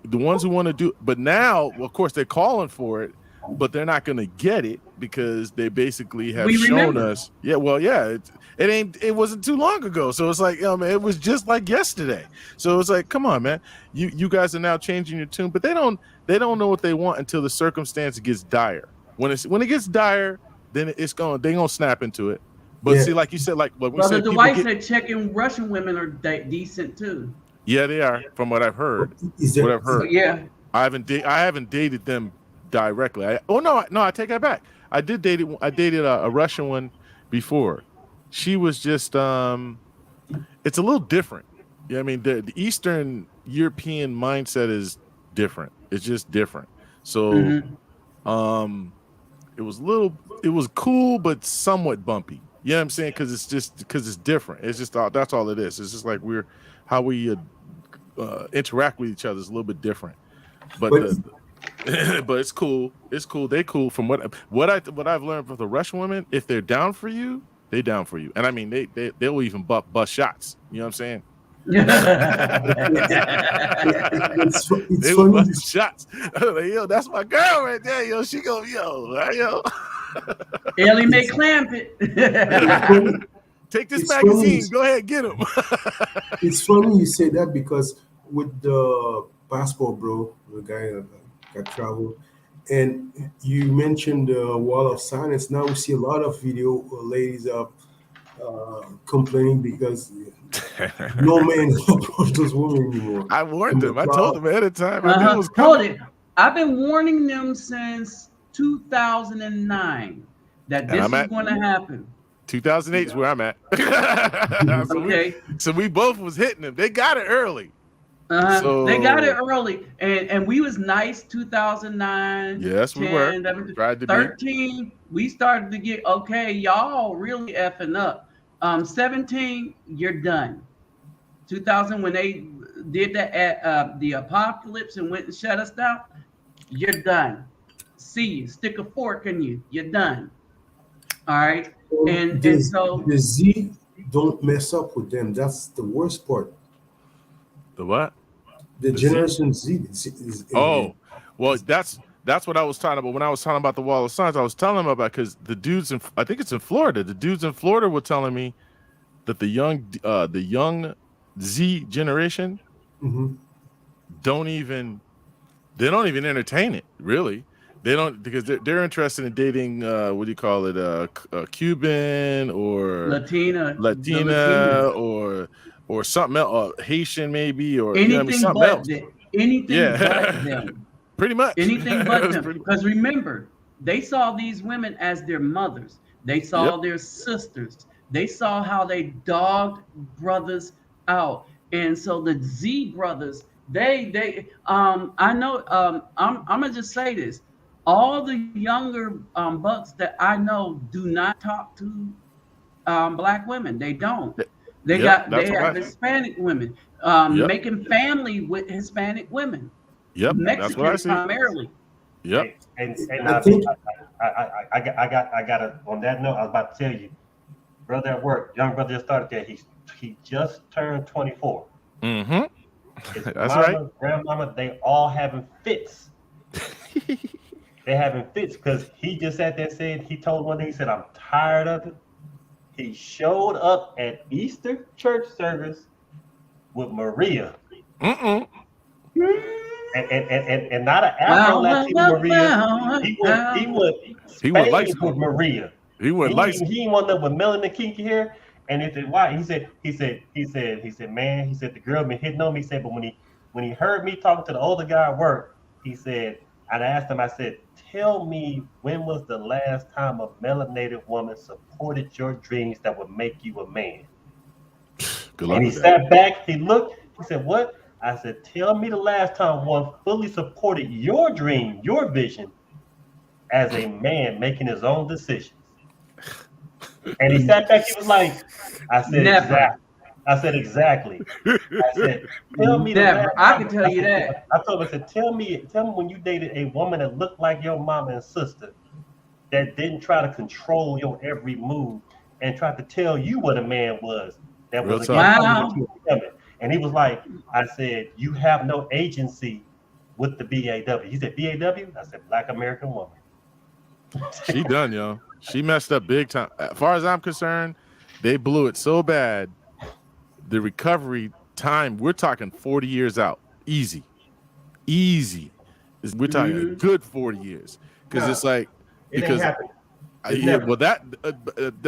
the ones who want to do, but now, of course, they're calling for it, but they're not going to get it because they basically have We shown remember. us. Yeah, well, yeah, it wasn't too long ago, so it's like, it was just like yesterday. So it's like, come on, man, you guys are now changing your tune, but they don't know what they want until the circumstance gets dire. When it gets dire, then they're gonna snap into it. But Yeah. see, like you said, like what we Brother said, people Dwight get, said checking Russian women are decent too. yeah, they are, from what I've heard. Is there, What I've heard. But yeah, I haven't dated them directly. I take that back. I dated a Russian one before. She was just it's a little different. Yeah, I mean the Eastern European mindset is different. It's just different. So Mhm. it was cool but somewhat bumpy. You know what I'm saying? Because it's different. It's just that's all it is. It's just like how we interact with each other is a little bit different. But but it's cool. It's cool. They cool. From what I've learned from the Russian women, if they're down for you, they down for you. And I mean they'll even bust shots. You know what I'm saying? it's They will funny. bust shots. Like, yo, that's my girl right there. Yo, she go, yo. Ellie Mae Clampett. Take this It's magazine. funny. Go ahead, get him. It's funny you say that because with the passport, bro, the guy that traveled, and you mentioned the wall of silence. Now we see a lot of video ladies up complaining because no man approach those women anymore. I warned them. I told them ahead of time. I knew it was Hold coming. it. I've been warning them since 2009 that this I'm is at- going to happen. 2008 is where I'm at. Okay. So we both was hitting them. They got it early. They got it early, and we was nice. 2009. Yes, we 10, were. 11, Tried to be. 13. We started to get okay. Y'all really effing up. 17. You're done. 2000 when they did that at the apocalypse and went and shut us down. You're done. See you. Stick a fork in you. You're done. All right. And so the Z don't mess up with them. That's the worst part. The what? The The Generation Z is Oh, well, that's what I was talking about. When I was talking about the wall of signs, I was telling them about because the dudes I think it's in Florida. The dudes in Florida were telling me that the young Z generation Mhm. don't even entertain it, really. They don't, because they're interested in dating what do you call it, a Cuban or Latina or something else, Haitian maybe, or anything something but else. them. Anything Yeah. but them. Pretty much Anything but That's them. pretty- Because remember, they saw these women as their mothers. They saw Yep. their sisters. They saw how they dogged brothers out. And so the Z brothers, I know, I'm gonna just say this. All the younger bucks that I know do not talk to black women. They don't. They Yep, they that's what have I. Hispanic women, Yep, making family with Hispanic women, yep, that's what I Mexican see. primarily. Yep. And I think I got a, on that note, I was about to tell you, brother at work, young brother just started there. He just turned 24. Mm-hmm. His That's mama, right. grandmama, they all having fits. They having fits because he just sat there and said, he told one day, he said, I'm tired of it. He showed up at Easter church service with Maria. Mm-mm. And not an Afro Latino Maria. He went He went Spain light with skin. Maria. He went light He ain't one up with melanin kinky hair. And he said, why? He said, man, he said the girl been hitting on me. He said, but when he heard me talking to the older guy at work, he said, and I asked him, I said, tell me when was the last time a melanated woman supported your dreams that would make you a man? Good luck And he with that. sat back, he looked, he said, what? I said, tell me the last time one fully supported your dream, your vision, as a man making his own decisions. And he sat back, he was like, I said, Never. exactly. I said, exactly. I said, tell me the Never. last I time. can tell you that. I told him, I said, tell me when you dated a woman that looked like your mama and sister, that didn't try to control your every move and tried to tell you what a man was, that Real was talk. against Wow. what you were becoming. And he was like, I said, you have no agency with the BAW. He said, BAW? I said, Black American Woman. She done, yo. She messed up big time. As far as I'm concerned, they blew it so bad. The recovery time, we're talking 40 years out. Easy. We're talking a good 40 years. Because it's like, It ain't because happening. well, that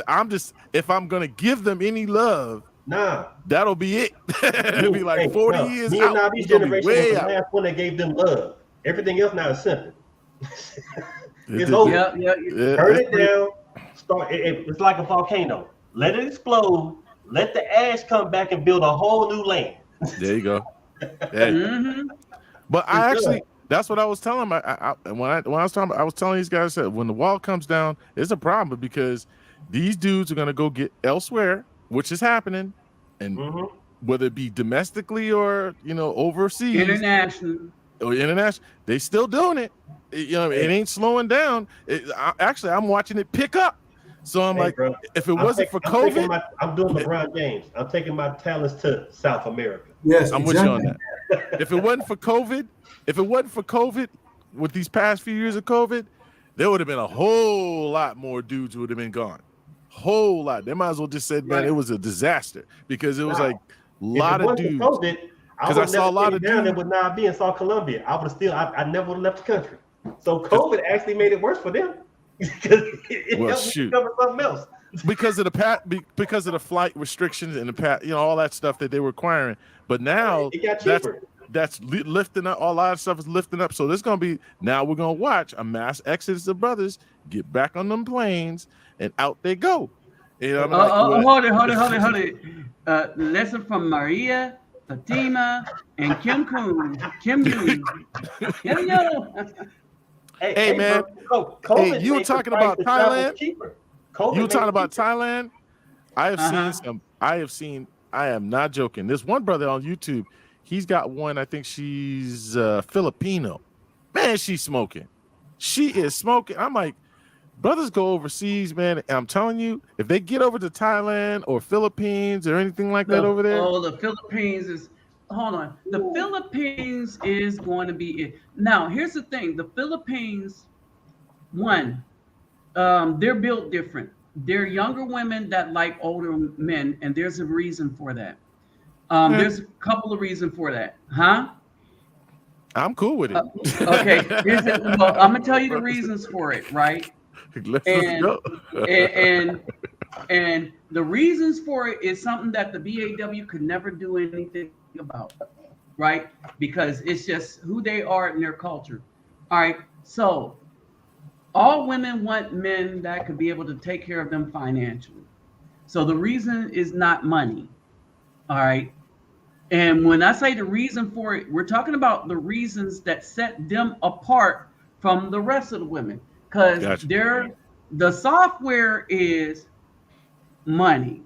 I'm just, if I'm gonna give them any love, Nah. that'll be it. It'll be like 40 years Me and out. Nabi's It's gonna be generation was way the out. last one that gave them love. Everything else now is simple. It's It- over. Yep. Burn it down. It's like a volcano. Let it explode. Let the ash come back and build a whole new land. There you go. Hey. Mm-hmm. But I actually, that's what I was telling them. When I was talking, I was telling these guys that when the wall comes down, it's a problem because these dudes are gonna go get elsewhere, which is happening, and whether it be domestically or overseas, International. they still doing it. It ain't slowing down. Actually, I'm watching it pick up. So I'm like, bro, if it wasn't for COVID, I'm doing LeBron James. I'm taking my talents to South America. Yes, I'm with you on that. If it wasn't for COVID, with these past few years of COVID, there would have been a whole lot more dudes who would have been gone. Whole lot. They might as well just said, man, it was a disaster because it was like a lot of dudes. Because I saw a lot of dudes. That would not be and saw Colombia. I would have still, I never would have left the country. So COVID actually made it worse for them because it helped me cover something else. Because of the flight restrictions and all that stuff that they were requiring. But now it got cheaper. That's lifting up. A lot of stuff is lifting up. So there's gonna be now we're gonna watch a mass exodus of brothers get back on them planes and out they go. Hold it. Lesson from Maria, Fatima, and Kim Koon. Kim Yoon. Hey man, COVID you were talking about Thailand. You were talking about Thailand. I have seen. I am not joking. There's one brother on YouTube. He's got one. I think she's Filipino. Man, she's smoking. She is smoking. I'm like, brothers go overseas, man. And I'm telling you, if they get over to Thailand or Philippines or anything like that over there. Oh, the Philippines is. Hold on. The Philippines is going to be it. Now, here's the thing. The Philippines, they're built different. They're younger women that like older men, and there's a reason for that. There's a couple of reasons for that. Huh? I'm cool with it. Okay. I'm going to tell you the reasons for it, right? And the reasons for it is something that the BAW could never do anything about, right? Because it's just who they are in their culture. All right. So all women want men that could be able to take care of them financially. So the reason is not money. All right. And when I say the reason for it, we're talking about the reasons that set them apart from the rest of the women. Because Gotcha. the software is money.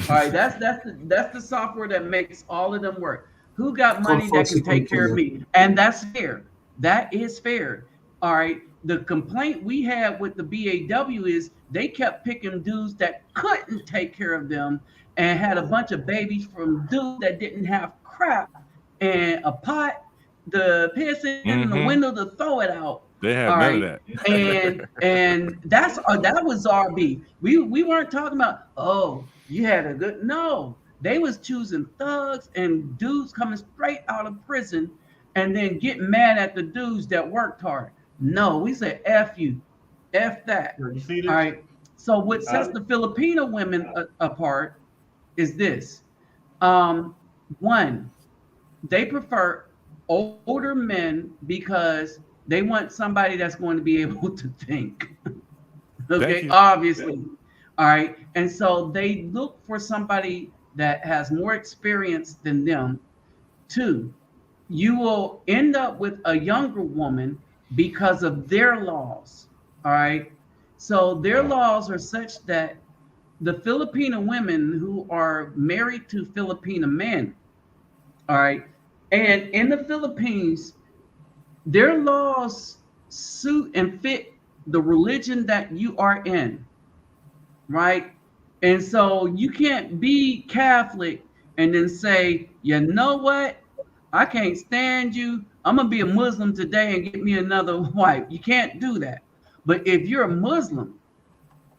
All right, that's the software that makes all of them work. Who got money that can take care of me? And that's fair. That is fair. All right. The complaint we had with the BAW is they kept picking dudes that couldn't take care of them and had a bunch of babies from dudes that didn't have crap and a pot, the piss in the window to throw it out. They had none of that. and that was our beef. We weren't talking about, oh, you had a good, no. They was choosing thugs and dudes coming straight out of prison and then getting mad at the dudes that worked hard. No, we said F you. F that. You see this? All right. So what sets the Filipino women apart is this. One, they prefer older men because they want somebody that's going to be able to think. Okay, obviously. All right. And so they look for somebody that has more experience than them. Two, you will end up with a younger woman because of their laws. All right. So their laws are such that the Filipino women who are married to Filipino men, all right, and in the Philippines, their laws suit and fit the religion that you are in, right? And so you can't be Catholic and then say, you know what? I can't stand you. I'm going to be a Muslim today and get me another wife. You can't do that. But if you're a Muslim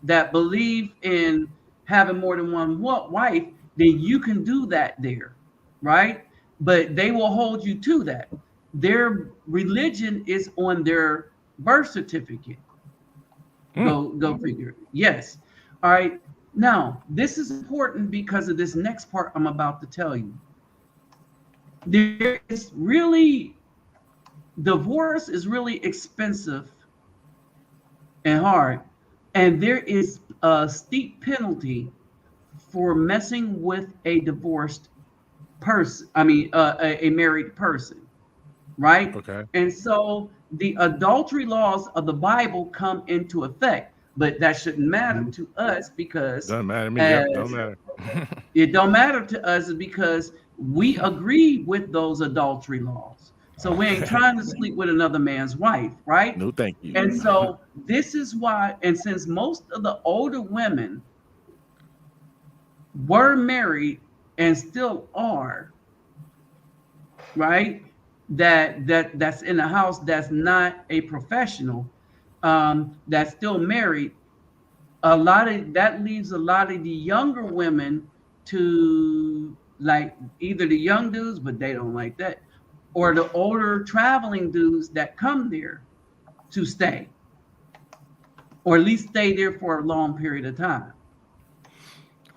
that believe in having more than one wife, then you can do that there, right? But they will hold you to that. Their religion is on their birth certificate. Go figure. Yes. All right. Now, this is important because of this next part I'm about to tell you. There is really, divorce is really expensive and hard. And there is a steep penalty for messing with a divorced person. I mean, a married person, right? Okay. And so the adultery laws of the Bible come into effect, but that shouldn't matter to us because doesn't matter to me. Yep, don't matter. It don't matter to us because we agree with those adultery laws. So we ain't trying to sleep with another man's wife, right? No, thank you. And so this is why, and since most of the older women were married and still are, right? That's in a house that's not a professional, that's still married. A lot of that leaves a lot of the younger women to like either the young dudes, but they don't like that, or the older traveling dudes that come there to stay, or at least stay there for a long period of time.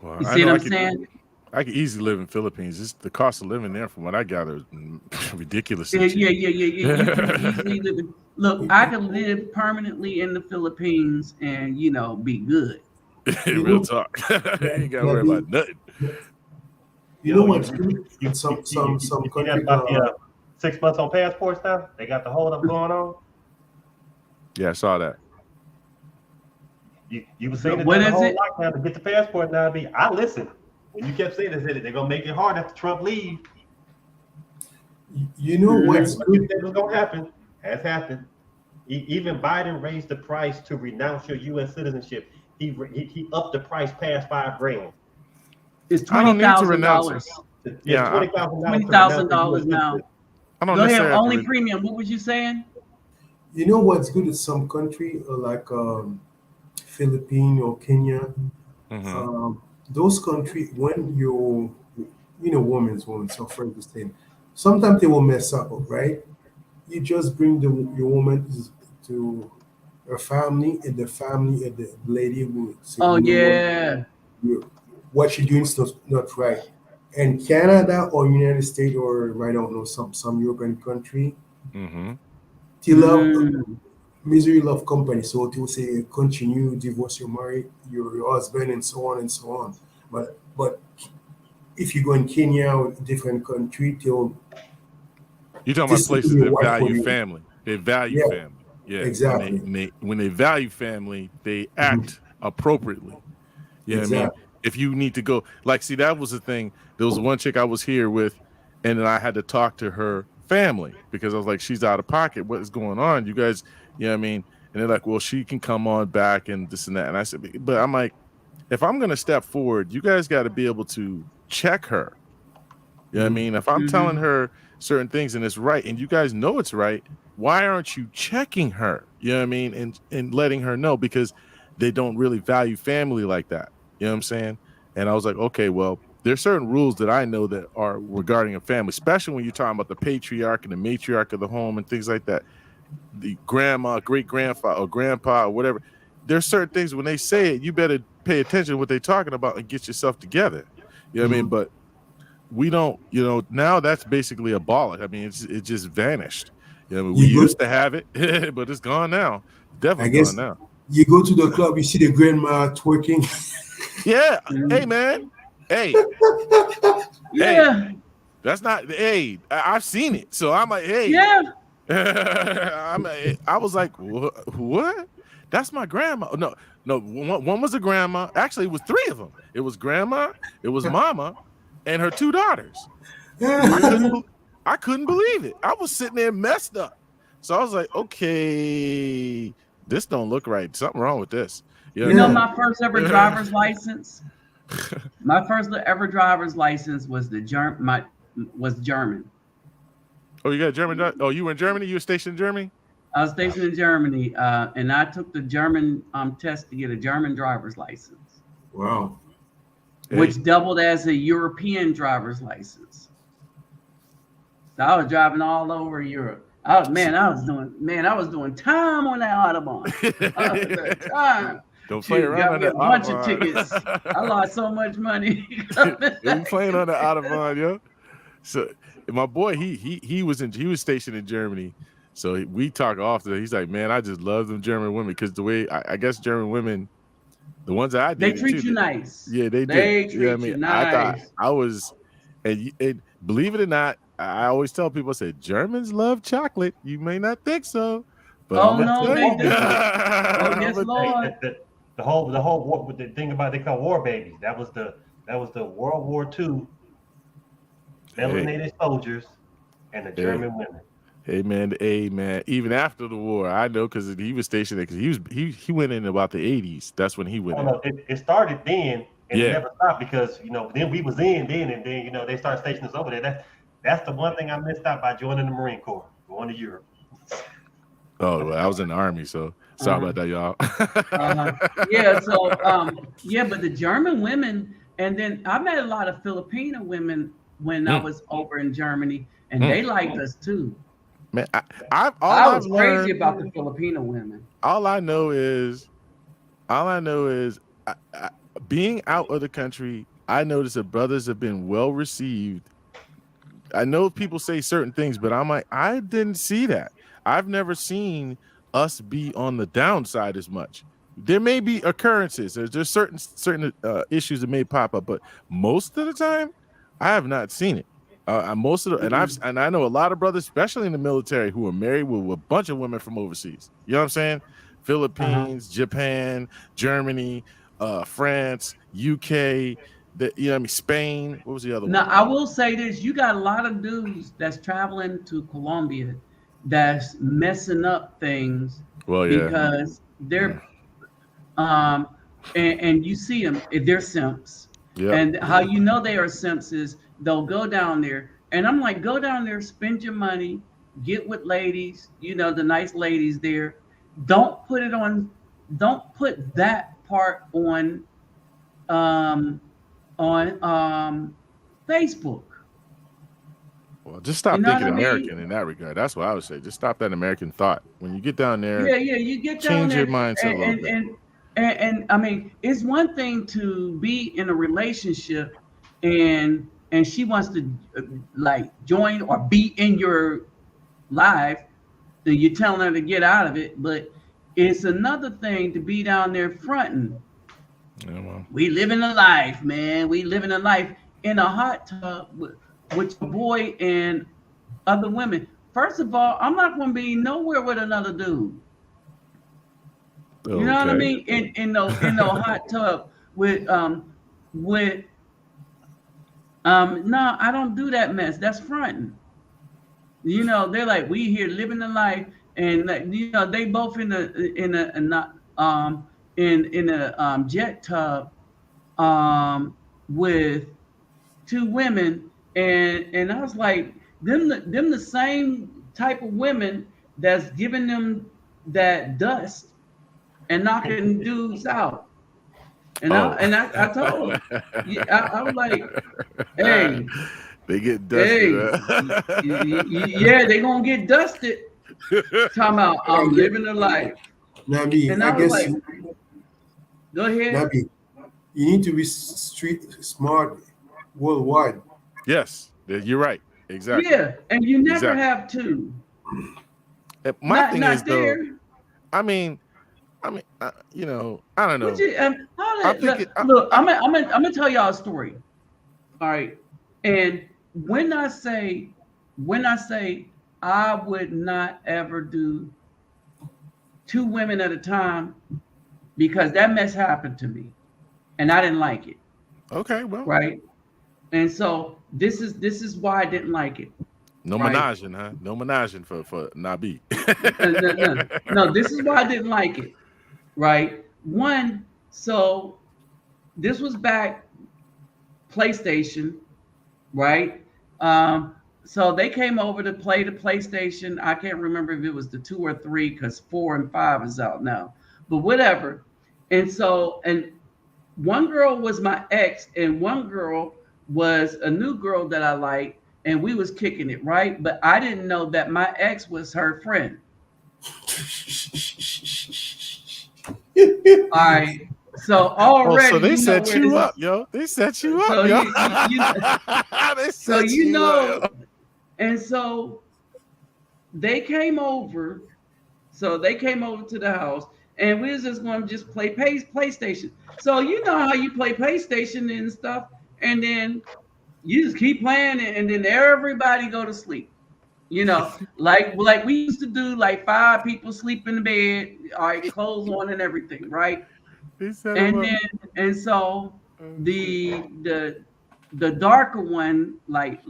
Well, You see what I'm saying? I could easily live in Philippines. Just the cost of living there, from what I gather, is ridiculous. Yeah. You can easily live. Look, I could live permanently in the Philippines and be good. Real talk. You ain't got to worry about nothing. You know what's good? Some countries. 6 months on passports now. They got the hold up going on. Yeah, I saw that. You were saying what the is whole it? lockdown to get the passport now. I listened when you kept saying this. They're gonna make it hard after Trump leave. You know what's what you said was gonna happen has happened. Even Biden raised the price to renounce your U.S. citizenship. He upped the price past $5,000. It's I don't need to renounce $20,000. it. Yeah, $20,000 now. I don't Go ahead. necessarily Only premium. What was you saying? You know what's good is some country like Philippines or Kenya. Those countries, when women's woman suffer the same, sometimes they will mess up, right? You just bring your woman to her family, and the lady will say, Oh yeah. What you're doing is not right. And Canada or United States or I don't know some European country, they love misery love company. So they will say continue divorce your husband and so on and so on. But if you go in Kenya or different country, You're talking about this places will be that white for value you. family. They value Yeah, family. Yeah. exactly. When they value family, they act appropriately. You know what I mean? Exactly. If you need to go, like, see, that was the thing. There was one chick I was here with, and then I had to talk to her family because I was like, she's out of pocket. What is going on? You guys, you know what I mean? And they're like, well, she can come on back and this and that. And I said, but I'm like, if I'm going to step forward, you guys got to be able to check her. You know what I mean? If I'm telling her certain things and it's right, and you guys know it's right, why aren't you checking her? You know what I mean? And letting her know, because they don't really value family like that. You know what I'm saying? And I was like, okay, well, there's certain rules that I know that are regarding a family, especially when you're talking about the patriarch and the matriarch of the home and things like that. The grandma, great grandfather, or grandpa, or whatever. There's certain things when they say it, you better pay attention to what they're talking about and get yourself together. You know what I mean? But we don't, now that's basically abolished. I mean, it just vanished. You know, we used to have it, but it's gone now. Definitely gone now. You go to the club, you see the grandma twerking. Yeah. Hey, man. Hey. Yeah. Hey. That's not, hey, I've seen it. So I'm like, hey. Yeah. I was like, what? That's my grandma. No, one was a grandma. Actually, it was three of them. It was grandma, it was mama, and her two daughters. I couldn't believe it. I was sitting there messed up. So I was like, okay, this don't look right. Something wrong with this. You know, my first ever driver's license. My first ever driver's license was German. Oh, you got a German? Oh, you were in Germany? You were stationed in Germany? I was stationed in Germany, and I took the German test to get a German driver's license. Wow. Which doubled as a European driver's license. So I was driving all over Europe. I was doing time on that Autobahn. Time. Don't play around on that Autobahn. A bunch of tickets. I lost so much money. You playing on the Autobahn, yo. So my boy, he was stationed in Germany. So we talk often. He's like, man, I just love them German women, because the way I guess German women, the ones that I dated, they treat you nice. Yeah, they do. They treat you nice. I thought I was, and believe it or not, I always tell people, I say, Germans love chocolate. You may not think so, but they do. Oh, yes, Lord. The whole war, with the thing about they call war babies. That was the World War II melanated soldiers and the German women. Hey man, even after the war, I know, because he was stationed there, because he went in about the 80s. That's when he went in. No, it started then, and it never stopped, because then we was in then, and then they started stationing us over there. That's the one thing I missed out by joining the Marine Corps, going to Europe. Oh, well, I was in the Army, so sorry about that, y'all. Yeah, so but the German women, and then I met a lot of Filipino women when I was over in Germany, and they liked us too. Man, I was crazy about the Filipino women. All I know is being out of the country, I noticed that brothers have been well received. I know people say certain things, but I'm like, I didn't see that. I've never seen us be on the downside as much. There may be occurrences. There's certain issues that may pop up, but most of the time, I have not seen it. Most of the, and I know a lot of brothers, especially in the military, who are married with a bunch of women from overseas. You know what I'm saying? Philippines, Japan, Germany, France, UK. Spain. What was the other one? Now, I will say this: you got a lot of dudes that's traveling to Colombia that's messing up things. Well, yeah, because they're and you see them, they're simps. Yeah. And how you know they are simps is they'll go down there, and I'm like, go down there, spend your money, get with ladies, the nice ladies there. Don't put that part on Facebook. Well, just stop thinking American in that regard. That's what I would say. Just stop that American thought. When you get down there, you get down there, change your mindset a little bit. And I mean, it's one thing to be in a relationship and she wants to join or be in your life, then you're telling her to get out of it. But it's another thing to be down there fronting. Yeah, well. We live in a life, man. We live in a life. in a hot tub with your boy and other women. First of all, I'm not going to be nowhere with another dude. You know what I mean? In no hot tub with no, I don't do that mess. That's fronting. You know, they're like, we here living the life, and you know, they both in a jet tub with two women, and I was like, them the same type of women that's giving them that dust and knocking dudes out. And I told him, I was like, hey, they get dusted. Yeah, they gonna get dusted. Talking about I'm living a life. Nabi, And I was guess like, go ahead. Nabi, you need to be street smart worldwide. Yes, you're right. Exactly. Yeah, and you never have to. My thing is though, I mean, you know, I don't know. Look, I'm gonna tell y'all a story. All right, and when I say I would not ever do two women at a time, because that mess happened to me, and I didn't like it. Okay, well, right, and so this is why I didn't like it. No menaging, huh? No menaging for Nabi. No, this is why I didn't like it. Right. One, so this was back PlayStation, right? So they came over to play the PlayStation. I can't remember if it was the 2 or 3, because 4 and 5 is out now, but whatever. And so, and one girl was my ex, and one girl was a new girl that I liked, and we was kicking it, right? But I didn't know that my ex was her friend. All right. So already, so they set you up, yo. They set you up, yo. They set you up. And so they came over. So they came over to the house, and we was just going to just play PlayStation. So you know how you play PlayStation and stuff, and then you just keep playing it, and then everybody go to sleep. You know, like we used to do, like 5 people sleep in the bed, all right, clothes on and everything, right? And so the darker one, like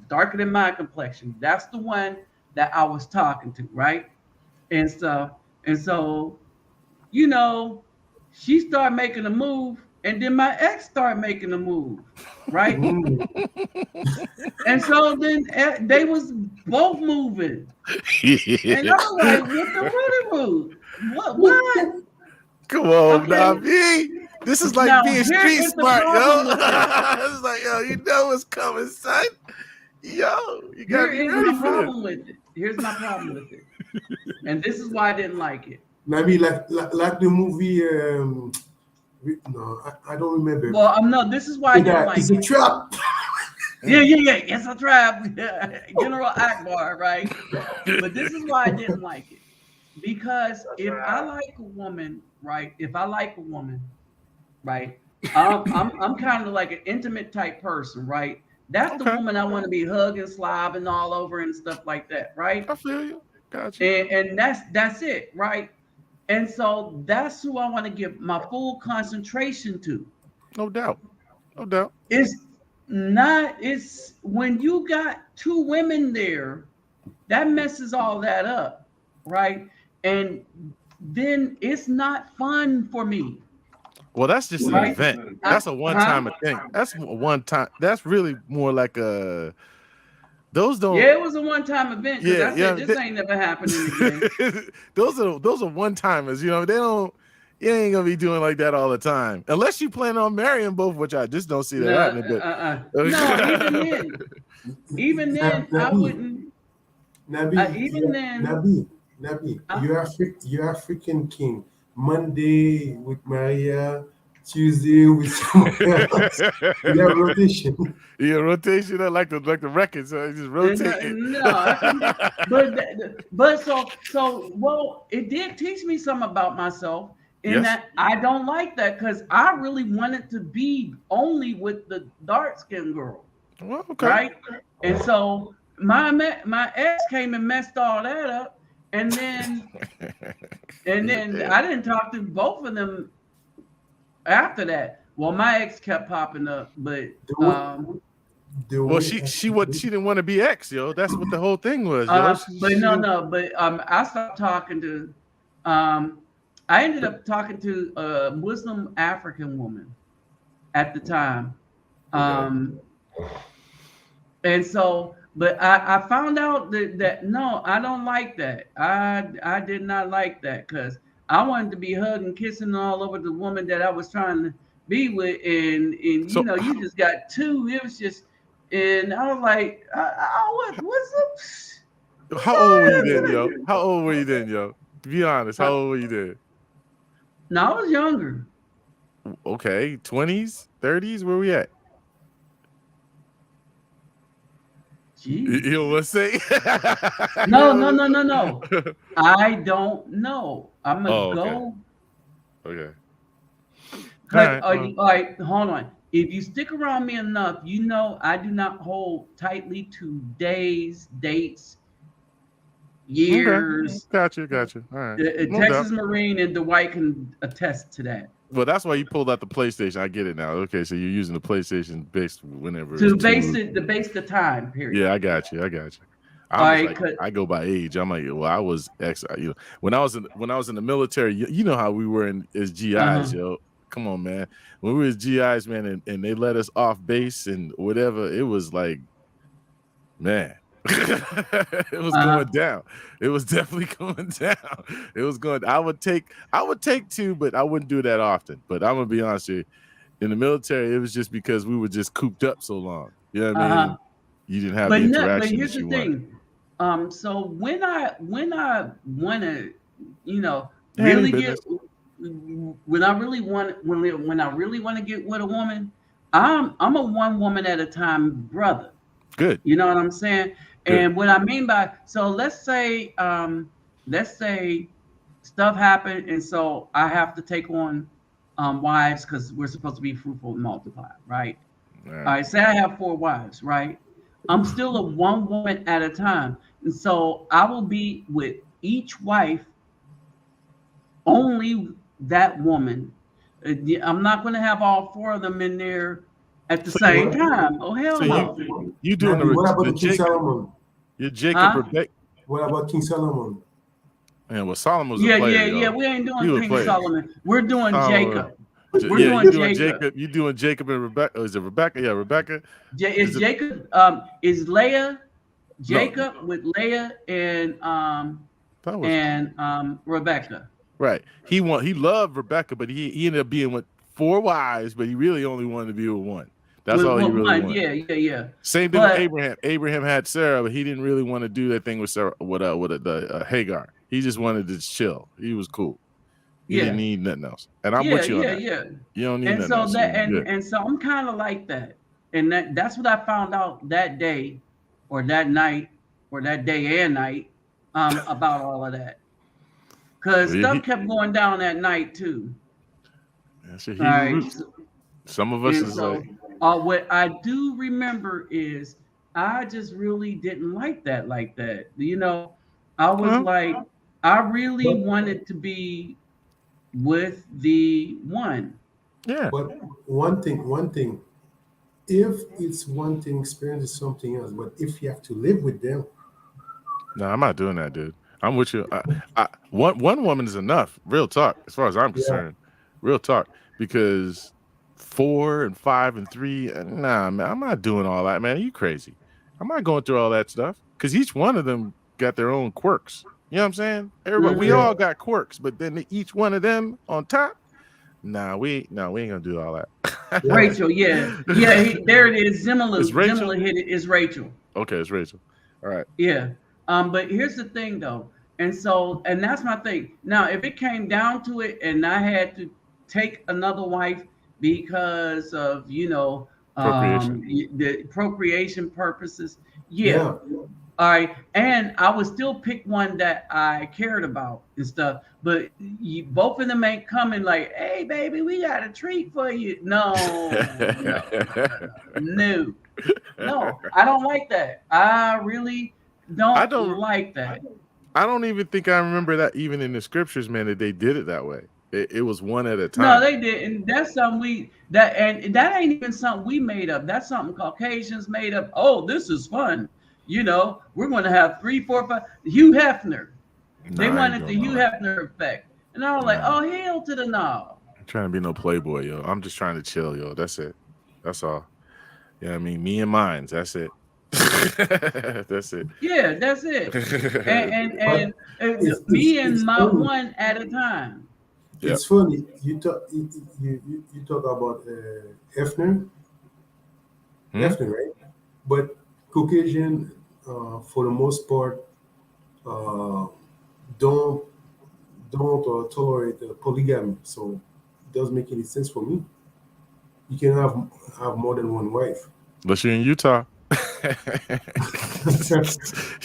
darker than my complexion, that's the one that I was talking to, right? And so, you know, she started making a move, and then my ex started making a move, right? And so then they was both moving. And I was like, what the move? What? Come on, Nabi. This is like now, being street smart, yo. It's like, yo, you know what's coming, son. Yo, you gotta be ready for it. Here's my problem with it. And this is why I didn't like it. Nabi, like the movie, no, I don't remember. Well, no, this is why I didn't like it. It's a trap. Yeah, it's a trap. General Akbar, right? But this is why I didn't like it. Because if I like a woman, right? I'm kind of like an intimate type person, right? That's the woman I want to be hugging, slobbing all over and stuff like that, right? I feel you. Gotcha. And that's it, right? And so that's who I want to give my full concentration to. No doubt. It's when you got 2 women there, that messes all that up, right? And then it's not fun for me. Well, that's just an event. That's a one-time thing. That's a one-time. That's really more like a. Those don't. Yeah, it was a one-time event. Yeah, this ain't never happening again. Those are one-timers. You know, they don't. You ain't gonna be doing like that all the time, unless you plan on marrying both, which I just don't see that happening. No, even then, I wouldn't. Nabi, you're African king. Monday with Maria, Tuesday with someone else. You have rotation. Yeah, rotation. Like the record, so it just rotate. But well, it did teach me something about myself, in Yes. that I don't like that because I really wanted to be only with the dark skinned girl, Well, okay. right? And so my ex came and messed all that up, and then I didn't talk to both of them after that. Well, my ex kept popping up, but Well, she didn't want to be ex, yo. That's what the whole thing was, yo. But I stopped talking to I ended up talking to a Muslim African woman at the time. And so, but I found out that no, I don't like that. I did not like that because I wanted to be hugging, kissing all over the woman that I was trying to be with, and you know, you just got two. It was just, and I was like, what's up? How old were you then, yo? How old were you then, yo? Be honest. How old were you then? No, I was younger. Okay, 20s, 30s. Where we at? Jeez. You know what I'm saying? No. I don't know. I'm gonna go. Okay. All right, hold on. If you stick around me enough, you know I do not hold tightly to days, dates, years. Okay. Got you. All right. Texas Marine and Dwight can attest to that. Well, that's why you pulled out the PlayStation. I get it now. Okay, so you're using the PlayStation based whenever to base the time period. Yeah, I got you. I go by age. I'm like, well, I was when I was in the military. You know how we were as GIs, yo. Come on, man. When we was GIs, man, and they let us off base and whatever, it was like, man. It was going down. It was definitely going down. It was going. I would take two, but I wouldn't do that often. But I'm gonna be honest with you, in the military, it was just because we were just cooped up so long. You know what I mean? You didn't have the interaction. But here's the thing. So when I want to, you know, really get when I really want to get with a woman, I'm a one woman at a time brother. Good. You know what I'm saying? Good. And what I mean by, so let's say stuff happened, and so I have to take on wives because we're supposed to be fruitful and multiply, right? All right. Say I have 4 wives, right? I'm still a one woman at a time, and so I will be with each wife, only that woman. I'm not going to have all 4 of them in there at the same time. Oh hell no! You doing what about King Solomon? You're Jacob Rebecca. What about King Solomon? Man, well, Solomon was a player. Yeah. We ain't doing King Solomon. We're doing Jacob. We're doing Jacob. You doing Jacob and Rebecca? Is it Rebecca? Yeah, Rebecca. Is Jacob? Is Leah? Jacob with Leah and Rebecca. Right. He loved Rebecca, but he ended up being with 4 wives, but he really only wanted to be with one. That's all he really wanted. Yeah. Same thing with Abraham. Abraham had Sarah, but he didn't really want to do that thing with Sarah, with Hagar. He just wanted to chill. He was cool. He didn't need nothing else. And I'm with you on that. Yeah. You don't need nothing else. And so I'm kind of like that. And that's what I found out that day or that night or that day and night about all of that. Because stuff kept going down that night too. All right. Some of us is like... what I do remember is I just really didn't like that. You know, I was like, I really wanted to be with the one. Yeah. But one thing, if it's one thing, experience is something else. But if you have to live with them. No, I'm not doing that, dude. I'm with you. One woman is enough. Real talk, as far as I'm concerned. Real talk. Because 4 and 5 and 3, nah, man, I'm not doing all that, man. Are you crazy? I'm not going through all that stuff because each one of them got their own quirks. You know what I'm saying? Everybody, we all got quirks, but then each one of them on top, we ain't gonna do all that. Rachel, there it is. Zimmerla hit it. Is Rachel? Okay, it's Rachel. All right. Yeah. But here's the thing, though, and that's my thing. Now, if it came down to it, and I had to take another wife because of the procreation purposes, All right, and I would still pick one that I cared about and stuff. But both of them ain't coming like, "Hey, baby, we got a treat for you." No. I don't like that. I really I don't don't. like that. I don't even think I remember that even in the scriptures, man, that they did it that way. It was one at a No, time. they didn't. That's something that ain't even something we made up. That's something Caucasians made up. Oh, this is fun. We're going to have 3, 4, 5. Hugh Hefner. They Nah, I ain't wanted the doing Hugh all that. Hefner effect, and I was like, Nah. oh, hell to the no. I'm trying to be no playboy, yo. I'm just trying to chill, yo. That's it. That's all. Yeah, I mean, me and mines. That's it. That's it. Yeah, that's it. And me It's and my funny. one at a time. Yep. It's funny. You talk about Hefner, Hefner, right? But Caucasian, for the most part, don't tolerate polygamy. So it doesn't make any sense for me. You can have more than one wife. Unless you're in Utah.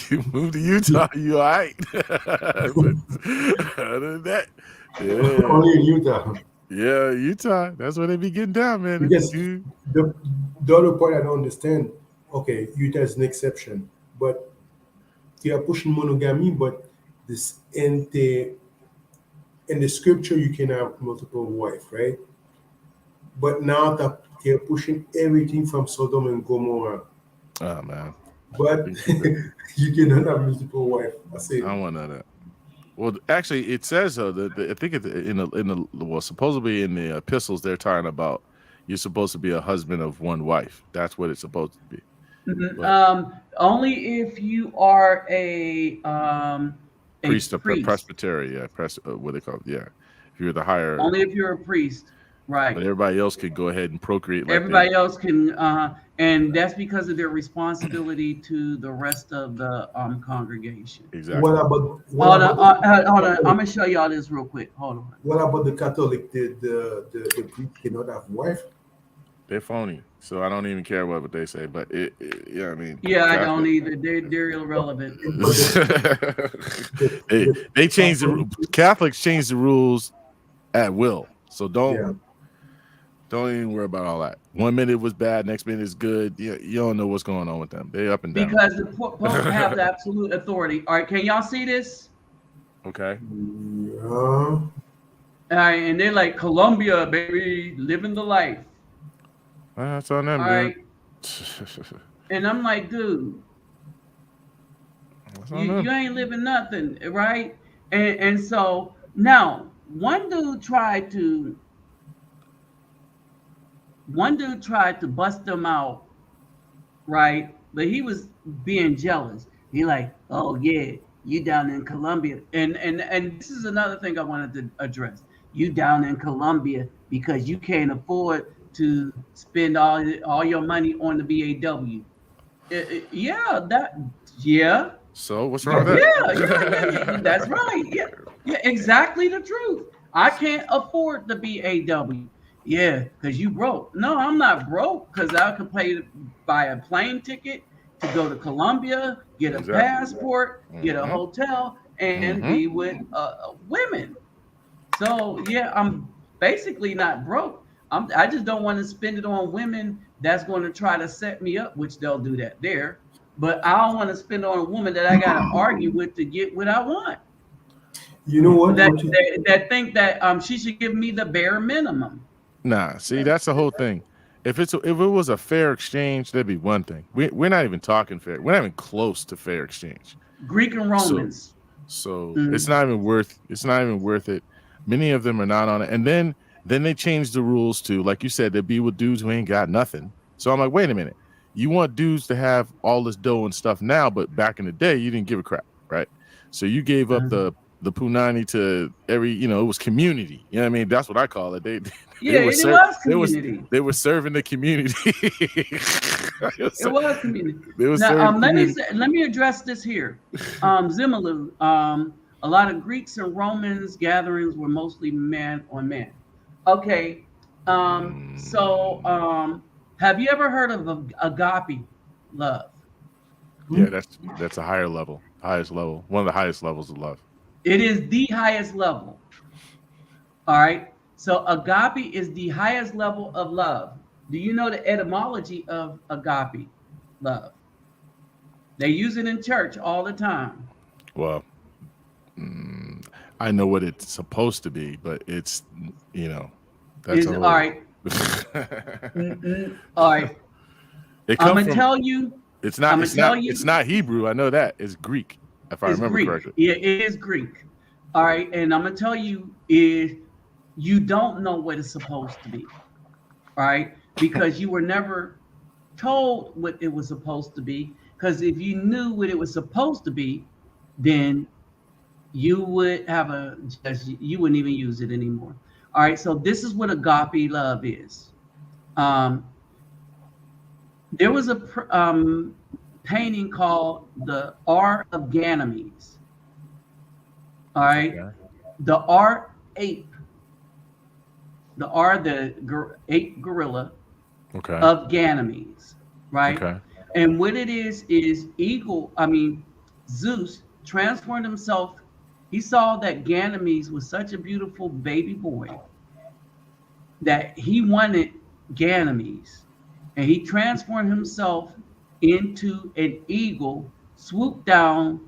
You moved to Utah, you all right. But other than that, yeah. Only in Utah. Yeah, Utah. That's where they be getting down, man. Because the other part I don't understand, okay, Utah is an exception, but they are pushing monogamy, but this in the scripture you can have multiple wives, right? But now that they're pushing everything from Sodom and Gomorrah, Oh man. but you cannot have multiple wives. I say I don't want none of that. Well, actually, it says that I think in the supposedly in the epistles they're talking about you're supposed to be a husband of one wife. That's what it's supposed to be. Mm-hmm. Only if you are a priest. Presbytery, yeah, what they call it, yeah. If you're the higher, only if you're a priest, right? But everybody else could go ahead and procreate. Everybody else can, and that's because of their responsibility to the rest of the congregation. Exactly. What about hold on. I'm gonna show y'all this real quick. Hold on. What about the Catholic? The priest cannot have wife. They're phony, so I don't even care what they say. But yeah, I mean, yeah, Catholic. I don't either. They're irrelevant. they changed the Catholics changed the rules at will, so don't even worry about all that. 1 minute it was bad, next minute it's good. You don't know what's going on with them. They up and down because the Pope have the absolute authority. All right, can y'all see this? Okay. Yeah. All right, and they're like Colombia, baby, living the life. That's on them, all right. And I'm like, dude, you ain't living nothing, right? And so now one dude tried to bust them out, right? But he was being jealous. He like, oh yeah, you down in Colombia, and this is another thing I wanted to address. You down in Colombia because you can't afford to spend all your money on the BAW. Yeah. So what's wrong with that? Yeah, that's right. Yeah, exactly the truth. I can't afford the BAW. Yeah, because you broke. No, I'm not broke because I could buy a plane ticket to go to Colombia, get a passport, get a hotel, and be with women. So yeah, I'm basically not broke. I just don't want to spend it on women that's going to try to set me up, which they'll do that there. But I don't want to spend it on a woman that I got to argue with to get what I want. You know what? That think that she should give me the bare minimum. Nah, see, that's the whole thing. If it was a fair exchange, that'd be one thing. We're not even talking fair. We're not even close to fair exchange. Greek and Romans. So it's not even worth. It's not even worth it. Many of them are not on it, and then they changed the rules to, like you said, they'd be with dudes who ain't got nothing. So I'm like, wait a minute. You want dudes to have all this dough and stuff now, but back in the day, you didn't give a crap, right? So you gave up the punani to every, it was community. You know what I mean? That's what I call it. It was community. They were serving the community. It was community. Now, let me address this here. Zimmerlu, a lot of Greeks and Romans gatherings were mostly man on man. Okay. So have you ever heard of agape love? Yeah, that's a higher level, highest level, one of the highest levels of love. It is the highest level. All right. So agape is the highest level of love. Do you know the etymology of agape love? They use it in church all the time. Well, I know what it's supposed to be, but it's that's All right. All right. It I'm comes gonna from. tell you. It's I'm not. gonna It's tell not. you. It's not Hebrew. I know that. It's Greek, if I It's remember Greek. correctly. Yeah, it is Greek. All right, and I'm gonna tell you is you don't know what it's supposed to be. All right, because you were never told what it was supposed to be. Because if you knew what it was supposed to be, then you would have you wouldn't even use it anymore. All right, so this is what agape love is. There was a painting called the Art of Ganymedes. All right, Okay. the art ape, the ape gorilla Okay. of Ganymedes, right? Okay. And what it is Zeus transformed himself. He saw that Ganymedes was such a beautiful baby boy that he wanted Ganymedes, and he transformed himself into an eagle, swooped down,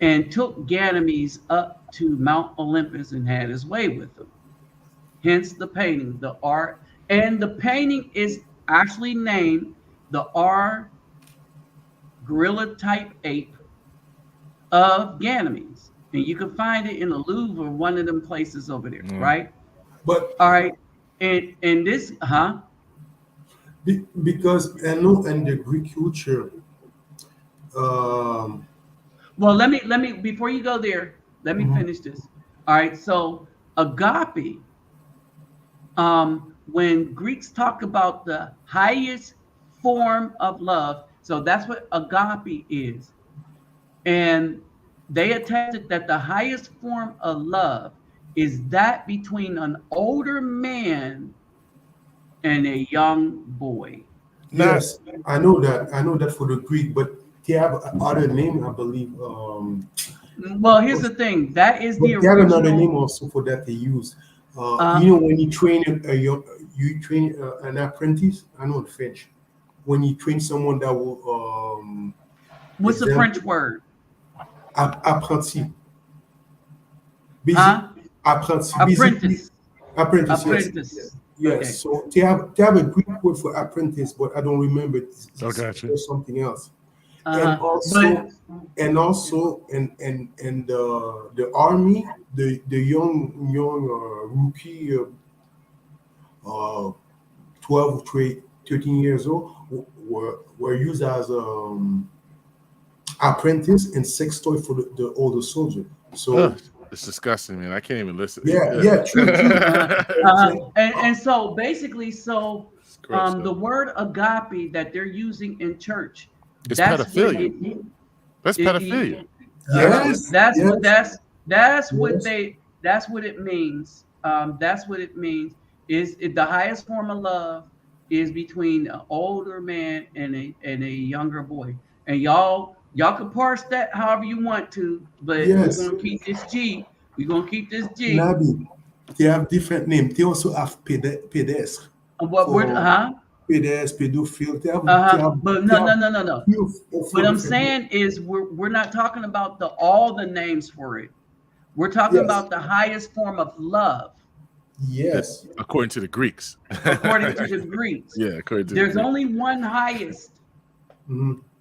and took Ganymedes up to Mount Olympus and had his way with him. Hence the painting, the art. And the painting is actually named the R gorilla type ape of Ganymedes. And you can find it in the Louvre, one of them places over there, right? But all right. And this, because I know in the Greek culture, well, let me before you go there, let me finish this. All right, so agape, when Greeks talk about the highest form of love, so that's what agape is. And they attested that the highest form of love is that between an older man and a young boy. yes, I know that. I know that for the Greek, but they have other name, I believe. Well, here's the thing. That is the But they have another original. name also for that they use. When you train you train an apprentice. I know in French. When you train someone that will What's the French word? Apprenti. Apprentice. Apprentice. Apprentice. Yes. Okay. So they have a Greek word for apprentice, but I don't remember. It's something else. And also in the army, the young rookie, 12, 13 years old, were used as apprentice and sex toy for the older soldier. So it's disgusting, man. I can't even listen. Yeah, true. And so basically, the word agape that they're using in church, it's pedophilia. That's pedophilia. Yes, that's what it means. That's what it means. The highest form of love is between an older man and a younger boy. And y'all can parse that however you want to, but we're gonna keep this G. We're gonna keep this G. Nabi, they have different names. They also have pedestre. What word? Pedestre, pedophile. They have, but no. What I'm saying is we're not talking about all the names for it. We're talking about the highest form of love. Yes. According to the Greeks. According to the Greeks. Yeah, according to there's only one highest.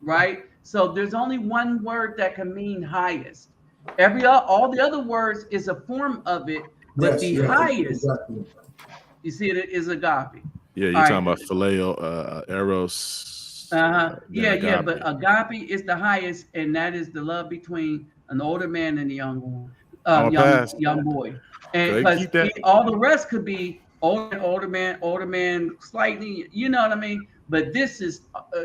Right? So there's only one word that can mean highest. All the other words is a form of it, but the highest, you see, it is agape. Yeah, you're talking about phileo, eros. But agape is the highest, and that is the love between an older man and a young boy. And because all the rest could be older man, slightly, you know what I mean. But this is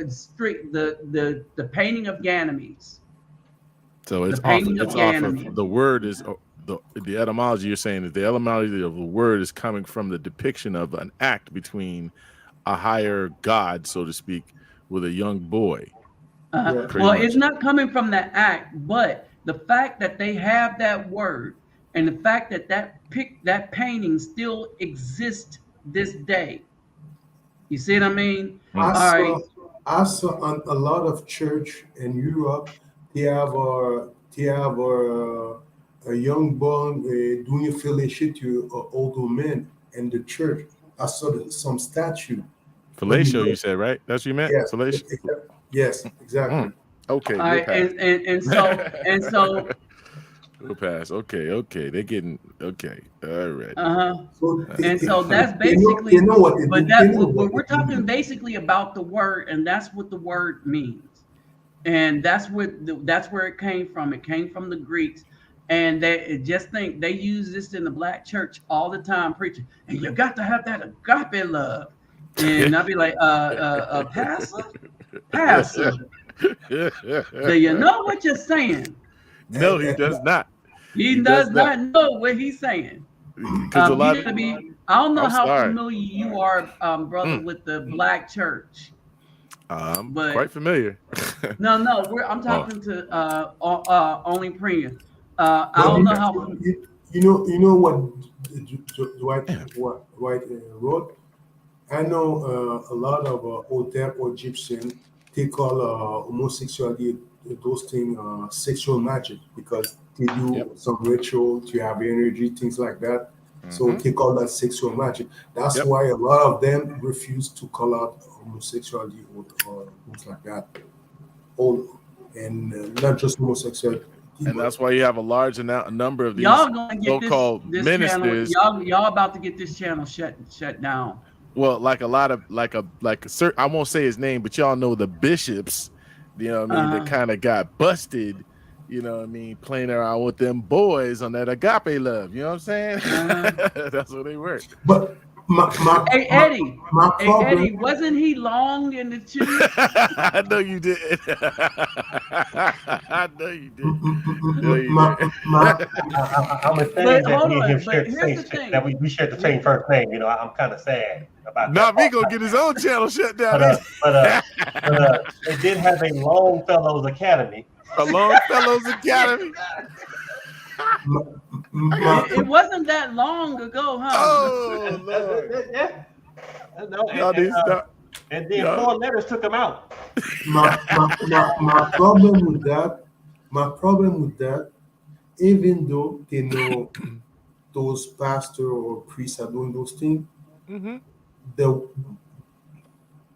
strict the painting of Ganymedes. So it's off of the word is the etymology you're saying is the etymology of the word is coming from the depiction of an act between a higher god, so to speak, with a young boy. Well, it's not coming from the act, but the fact that they have that word and the fact that that painting still exists this day. You see what I mean? I saw a lot of church in Europe. They have a young boy doing a fellowship to older men in the church. I saw some statue. Fellatio, you said, right? That's what you meant? Yes, Fellatio? yes, exactly. Okay, All right, and so we'll pass. Okay. They're getting okay. All right. And so that's basically you know what they but do. that They know what we're they do. talking basically about the word, and that's what the word means. And that's where it came from. It came from the Greeks. And they just think they use this in the black church all the time, preaching. And you got to have that agape love. And I'll be like, pastor, do you know what you're saying? No, he does not. He does not know what he's saying. Because a lot of I don't know I'm how sorry. familiar you are, brother, with the black church. But quite familiar. Oh. I'm talking to only Premier. I don't know how. You know what Dwight wrote. I know a lot of Otep or Egyptian, they call homosexuality those things sexual magic because they do some ritual to have energy, things like that. So they call that sexual magic. That's why a lot of them refuse to call out homosexuality or things like that. And not just homosexuality. And that's why you have a large number of these so-called ministers. Y'all about to get this channel shut down. Well, like a lot of I won't say his name, but y'all know the bishops. You know what I mean? That kind of got busted. You know what I mean? Playing around with them boys on that agape love. You know what I'm saying? That's what they were. But Eddie, wasn't he long in the tooth? I know you did. I know you did. I'm ashamed that me and him shared that we shared the same first name. You know, I'm kind of sad about that. Now me gonna get his own channel shut down. But they did have a Longfellows Academy. A Longfellows Academy. It wasn't that long ago, huh? Oh Lord. And then 4 letters took him out. My problem with that, even though they know those pastors or priests are doing those things,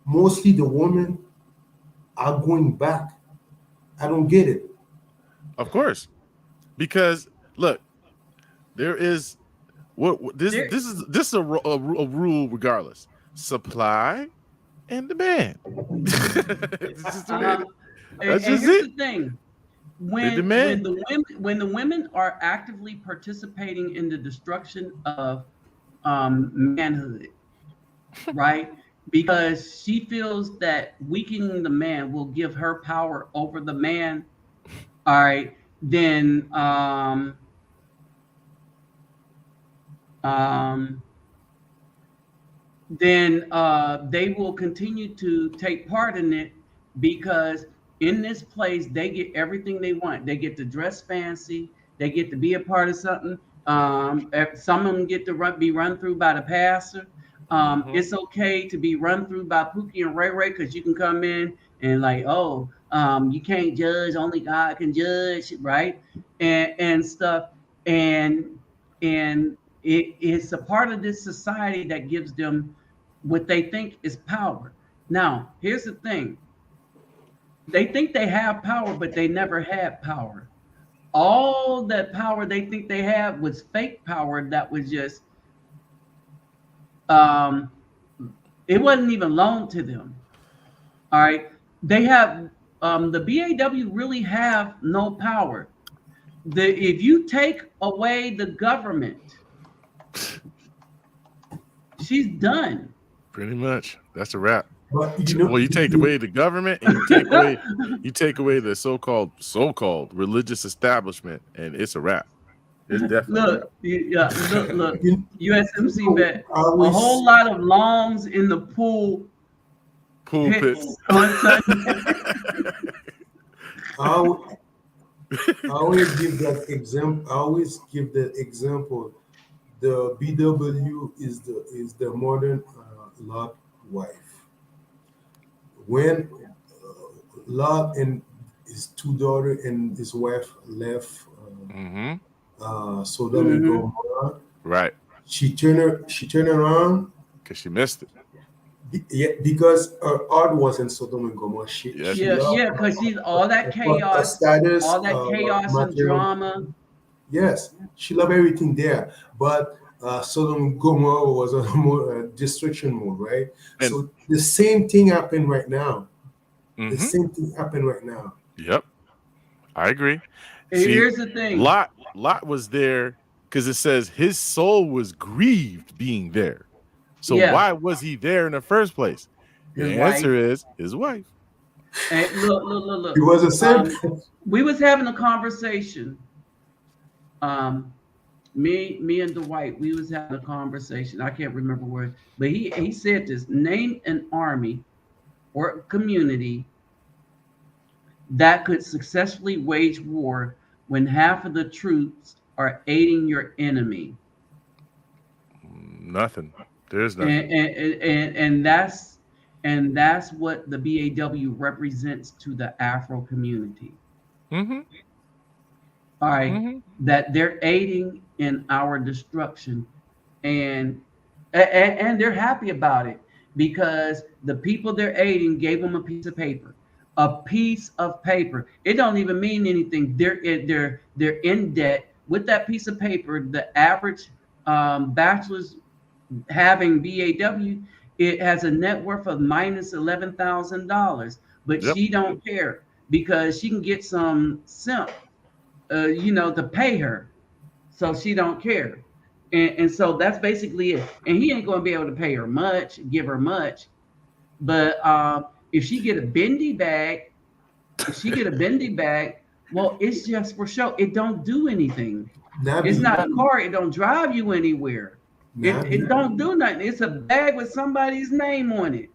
mostly the women are going back. I don't get it. Of course, because look, there is this is a rule regardless. Supply and demand. That's just the thing. When the women are actively participating in the destruction of manhood, right? Because she feels that weakening the man will give her power over the man. All right, then they will continue to take part in it because in this place they get everything they want. They get to dress fancy. They get to be a part of something. Some of them get to be run through by the pastor. It's okay to be run through by Pookie and Ray Ray because you can come in and like, you can't judge, only God can judge, right? And stuff. And it's a part of this society that gives them what they think is power. Now, here's the thing. They think they have power, but they never had power. All that power they think they had was fake power that was just it wasn't even loaned to them. All right. They have the BAW really have no power. If you take away the government, she's done. Pretty much. That's a wrap. Well, you take away the government and you take away the so-called religious establishment, and it's a wrap. It's definitely look. USMC bet a whole lot of longs in the pool Pool pits. on Sunday. I always give that example. I always give that example. The BW is the modern Lot wife. When Lot and his two daughters and his wife left Sodom and Gomorrah, Right. she turned around. Because she missed it. Yeah, because her heart was in Sodom and Gomorrah. She Yeah, because she's all that chaos, status, all that chaos and material. drama. Yes, she loved everything there, but Sodom and Gomorrah was on more destruction mode, right? And- so the same thing happened right now. Mhm. The same thing happened right now. Yep. I agree. And See, here's the thing. Lot was there because it says his soul was grieved being there. So Yeah. why was he there in the first place? The His answer wife. is his wife. And look. It was the same. We was having a conversation. Me and Dwight, we was having a conversation. I can't remember where, but he said this: name an army or community that could successfully wage war when half of the troops are aiding your enemy. Nothing. There's nothing. And that's what the BAW represents to the Afro community. Mm-hmm. All right, that they're aiding in our destruction, and they're happy about it because the people they're aiding gave them a piece of paper. A piece of paper. It don't even mean anything. They're in debt with that piece of paper. The average bachelor's having BAW, it has a net worth of minus $11,000, but Yep. she don't care because she can get some simp, to pay her, so she don't care, and so that's basically it. And he ain't going to be able to pay her much, give her much, but if she get a bendy bag, well, it's just for show. It don't do anything. It's not a car. It don't drive you anywhere. It don't do nothing. It's a bag with somebody's name on it.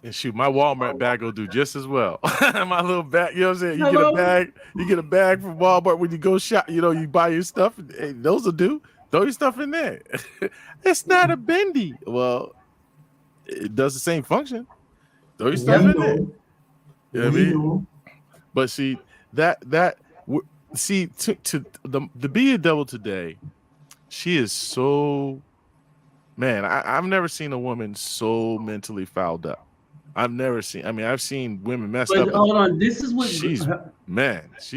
And shoot, my Walmart bag will do just as well. My little bag, you know what I'm saying? You Hello? get a bag from Walmart when you go shop, you buy your stuff. Hey, those will do. Throw your stuff in there. It's not a bendy. Well, it does the same function. Throw your stuff in there. You know what I mean? But see, to the Be a Devil today, she is so, man, I've never seen a woman so mentally fouled up. I've seen women messed up. But hold on, this is what she's in. This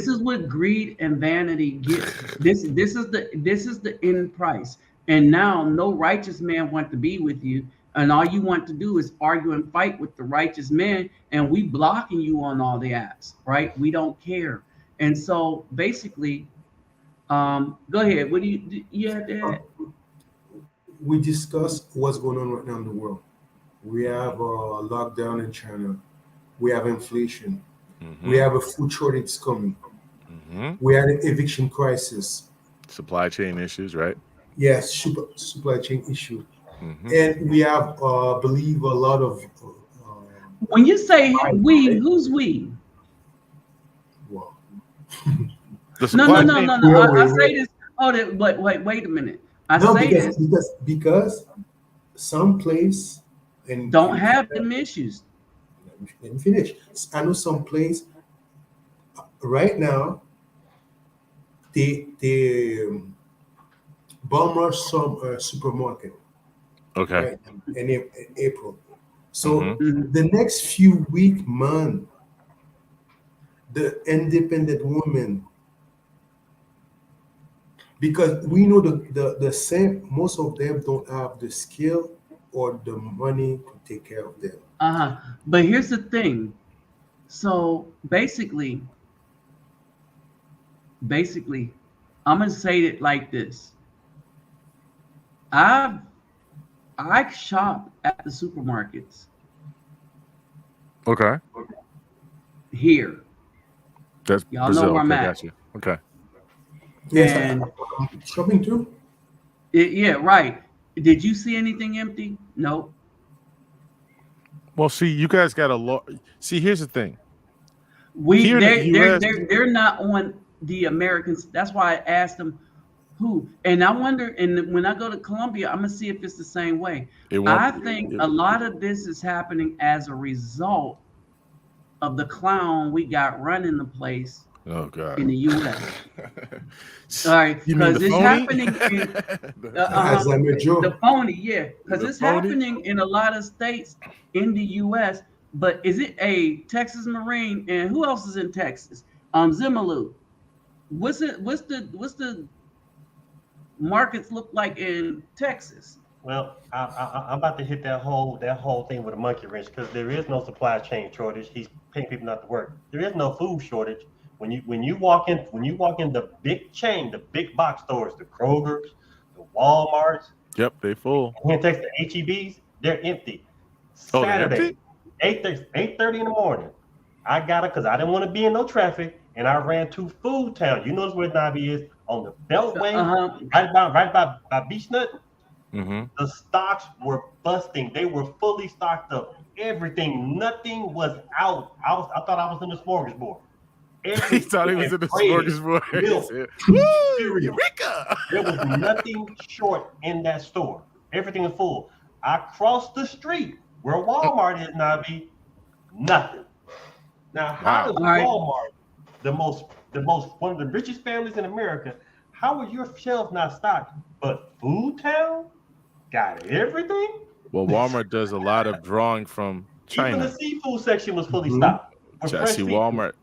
is what greed and vanity gets. This is the end price. And now no righteous man want to be with you, and all you want to do is argue and fight with the righteous man, and we blocking you on all the apps, right? We don't care. And so basically, go ahead. What do you have to add? We discussed what's going on right now in the world. We have a lockdown in China. We have inflation. Mm-hmm. We have a food shortage coming. Mm-hmm. We had an eviction crisis. Supply chain issues, right? Yes, supply chain issue. Mm-hmm. And we have, believe, a lot of. When you say we, who's we? Well, No. I say this. Wait a minute. Because some place and don't have them issues. Let me finish. I know some place right now. They bomb rush some supermarket. Okay. Right, in April. So the next few months, the independent women, because we know the same, most of them don't have the skill or the money to take care of them. But here's the thing. So basically, I'm gonna say it like this. I shop at the supermarkets. Okay. Here. That's y'all Brazil. know where I'm Okay, at. got you. Okay. Yes, And shopping too. Yeah, right. Did you see anything empty? Nope. Well, see, you guys got a lot. See, here's the thing. They're not on the Americans. That's why I asked them who. And I wonder. And when I go to Colombia, I'm gonna see if it's the same way. I think a lot of this is happening as a result of the clown we got running the place. Oh God! In the U.S. All right, because it's happening in the phony, yeah, because it's happening in a lot of states in the U.S. But is it a Texas Marine and who else is in Texas? Zimmerlu. What's the markets look like in Texas? Well, I'm about to hit that whole thing with a monkey wrench because there is no supply chain shortage. He's paying people not to work. There is no food shortage. When you walk in the big chain, the big box stores, the Krogers, the Walmarts. Yep, they full. Here in Texas, the HEBs, they're empty. Saturday, 8:30 in the morning. I got it because I didn't want to be in no traffic, and I ran to Food Town. You know where Nabi is on the Beltway, right by Beach Nut. Mm-hmm. The stocks were busting. They were fully stocked up. Everything, nothing was out. I thought I was in the smorgasbord. He thought he was in the smorgasbord. Eureka! There was nothing short in that store. Everything is full. I crossed the street where Walmart is, Nabi. Nothing. Now, how does Walmart, the most one of the richest families in America, how are your shelves not stocked? But Food Town got everything. Well, Walmart does a lot of drawing from China. Even the seafood section was fully stocked. See, Walmart.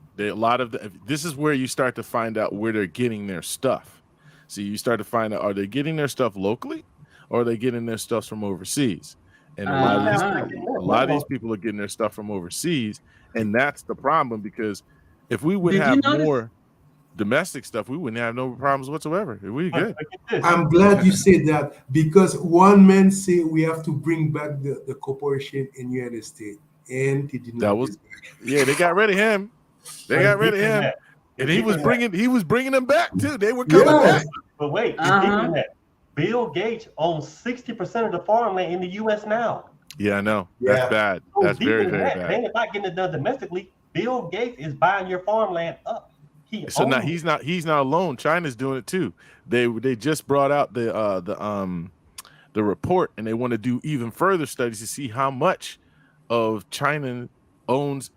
This is where you start to find out where they're getting their stuff. So you start to find out, are they getting their stuff locally or are they getting their stuff from overseas? And a lot of these people are getting their stuff from overseas. And that's the problem, because if we would have more domestic stuff, we wouldn't have no problems whatsoever. We're good. I'm glad you said that, because one man said we have to bring back the corporation in the United States. And he did not. They got rid of him. They got rid of him, and he was bringing them back too. They were coming back. But wait, that Bill Gates owns 60% of the farmland in the U.S. now. Yeah, I know. That's bad. That's very, very bad. They're not getting it done domestically. Bill Gates is buying your farmland up. Now he's not alone. China's doing it too. They just brought out the report, and they want to do even further studies to see how much of China owns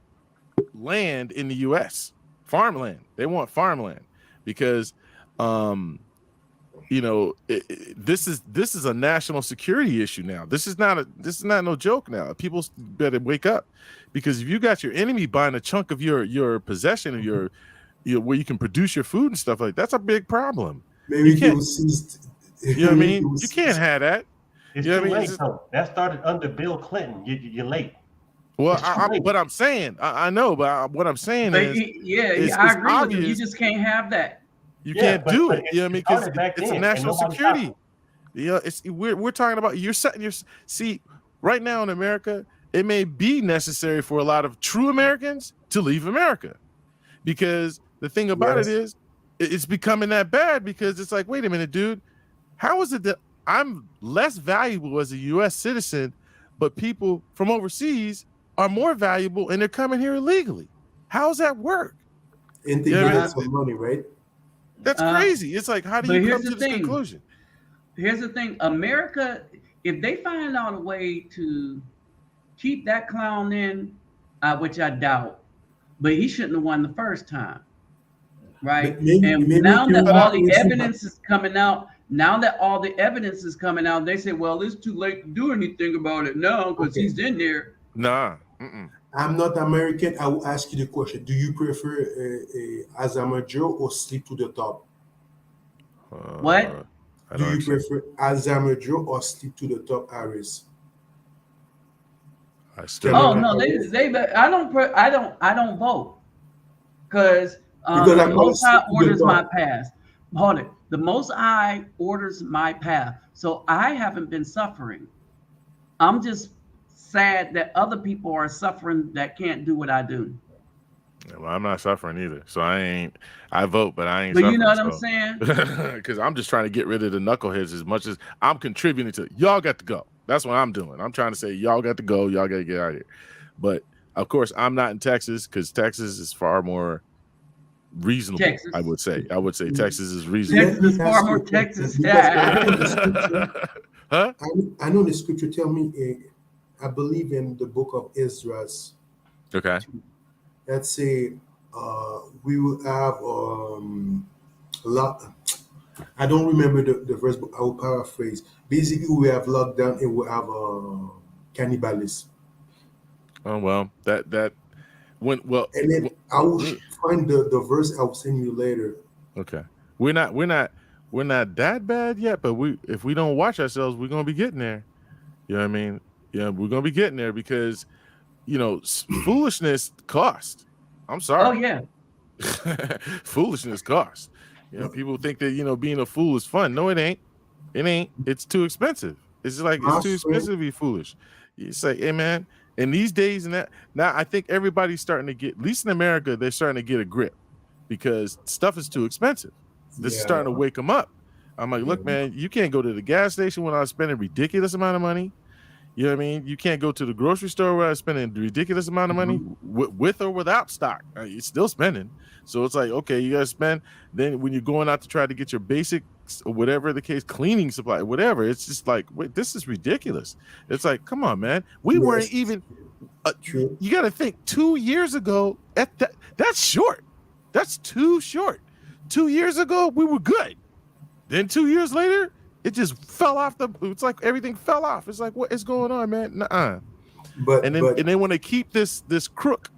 land in the U.S. farmland. They want farmland because this is a national security issue now. This is not no joke now. People better wake up, because if you got your enemy buying a chunk of your possession of your where you can produce your food and stuff like that, that's a big problem. Maybe you know what I mean? You can't have that. It's too late. That started under Bill Clinton. You're late. Well, what I'm saying, I know, but what I'm saying I agree with you. You just can't have that. You can't do it. You know what I mean? Because it's a national security. We're talking about see, right now in America, it may be necessary for a lot of true Americans to leave America, because the thing about it is, it's becoming that bad, because it's like, wait a minute, dude, how is it that I'm less valuable as a U.S. citizen, but people from overseas are more valuable and they're coming here illegally? How does that work? And they get some money, right? That's crazy. It's like, how do you come to this conclusion? Here's the thing. America, if they find out a way to keep that clown in, which I doubt, but he shouldn't have won the first time, right? Now that all the evidence is coming out, they say, well, it's too late to do anything about it now because he's in there. Nah. I'm not American. I will ask you the question: do you prefer Azama Joe or Sleep to the Top? What? Do you prefer Azama Joe or Sleep to the Top, Aris? I don't vote, because the Most High orders my path. Hold it. The Most High orders my path, so I haven't been suffering. I'm just sad that other people are suffering that can't do what I do. Well, I'm not suffering either, so I vote, but I ain't. But you know what I'm saying? Because I'm just trying to get rid of the knuckleheads as much as I'm contributing to. Y'all got to go. That's what I'm doing. I'm trying to say y'all got to go. Y'all got to get out of here. But of course, I'm not in Texas because Texas is far more reasonable. Texas. I would say Texas is reasonable. Texas is far more Texas. Huh? I know the scripture tell me, I believe in the book of Ezra. Okay. That say we will have a lot. I don't remember the verse, but I will paraphrase. Basically, we have lockdown and we have cannibalism. Oh well, that when well. And then I will find the verse. I will send you later. Okay, we're not that bad yet, but if we don't watch ourselves, we're gonna be getting there. You know what I mean? Yeah, we're gonna be getting there because foolishness costs. I'm sorry. Oh yeah. Foolishness costs. People think that being a fool is fun. No, it ain't. It ain't. It's too expensive. It's like it's too expensive to be foolish. It's like, hey man. In these days and that now, I think everybody's starting to get, at least in America, they're starting to get a grip because stuff is too expensive. This is starting to wake them up. I'm like, look, man, you can't go to the gas station without spending a ridiculous amount of money. You know what I mean? You can't go to the grocery store without spending a ridiculous amount of money with or without stock. You're still spending. So it's like, okay, you got to spend. Then when you're going out to try to get your basics or whatever the case, cleaning supply, whatever, it's just like, wait, this is ridiculous. It's like, come on, man. We weren't even, you got to think 2 years ago, that's short. That's too short. 2 years ago, we were good. Then 2 years later, it just fell off it's like everything fell off. It's like, what is going on, man? Nuh-uh. And then when they keep this crook,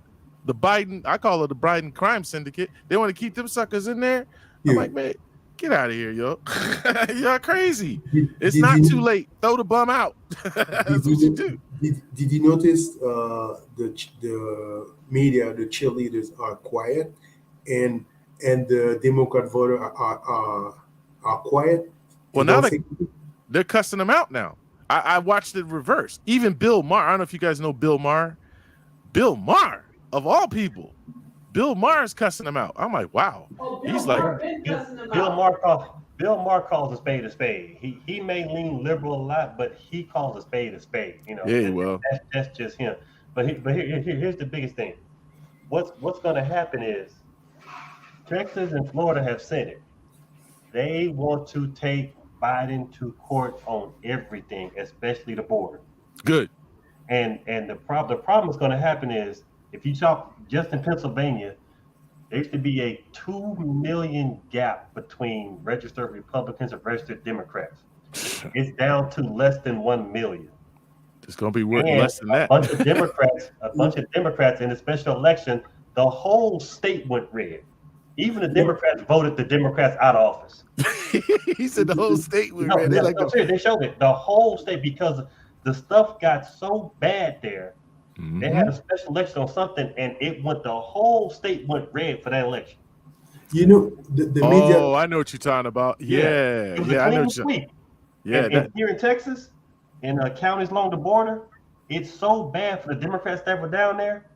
the Biden, I call it the Biden crime syndicate, they want to keep them suckers in there. I'm like, man, get out of here, yo. You're crazy. It's not too late. Throw the bum out. That's what you do. Did you notice the media, the cheerleaders are quiet and the Democrat voter are quiet? Well, now they're cussing them out now. I watched it reverse. Even Bill Maher. I don't know if you guys know Bill Maher. Bill Maher, of all people. Bill Maher is cussing them out. I'm like, wow. He's like, Bill Maher calls a spade a spade. He may lean liberal a lot, but he calls a spade a spade. Yeah, well, that's just him. But here's the biggest thing. What's going to happen is Texas and Florida have said it. They want to take Biden to court on everything, especially the border. Good. And the problem that's going to happen is, if you talk just in Pennsylvania, there used to be a 2 million gap between registered Republicans and registered Democrats. It's down to less than 1 million. It's going to be worth less than that. A bunch of Democrats in the special election, the whole state went red. Even the Democrats voted the Democrats out of office. He said the whole state went red. They showed it. The whole state, because the stuff got so bad there. Mm-hmm. They had a special election on something, and the whole state went red for that election. The media. Oh, I know what you're talking about. Yeah, it was a clean sweep. Yeah, and here in Texas, in counties along the border, it's so bad for the Democrats that were down there.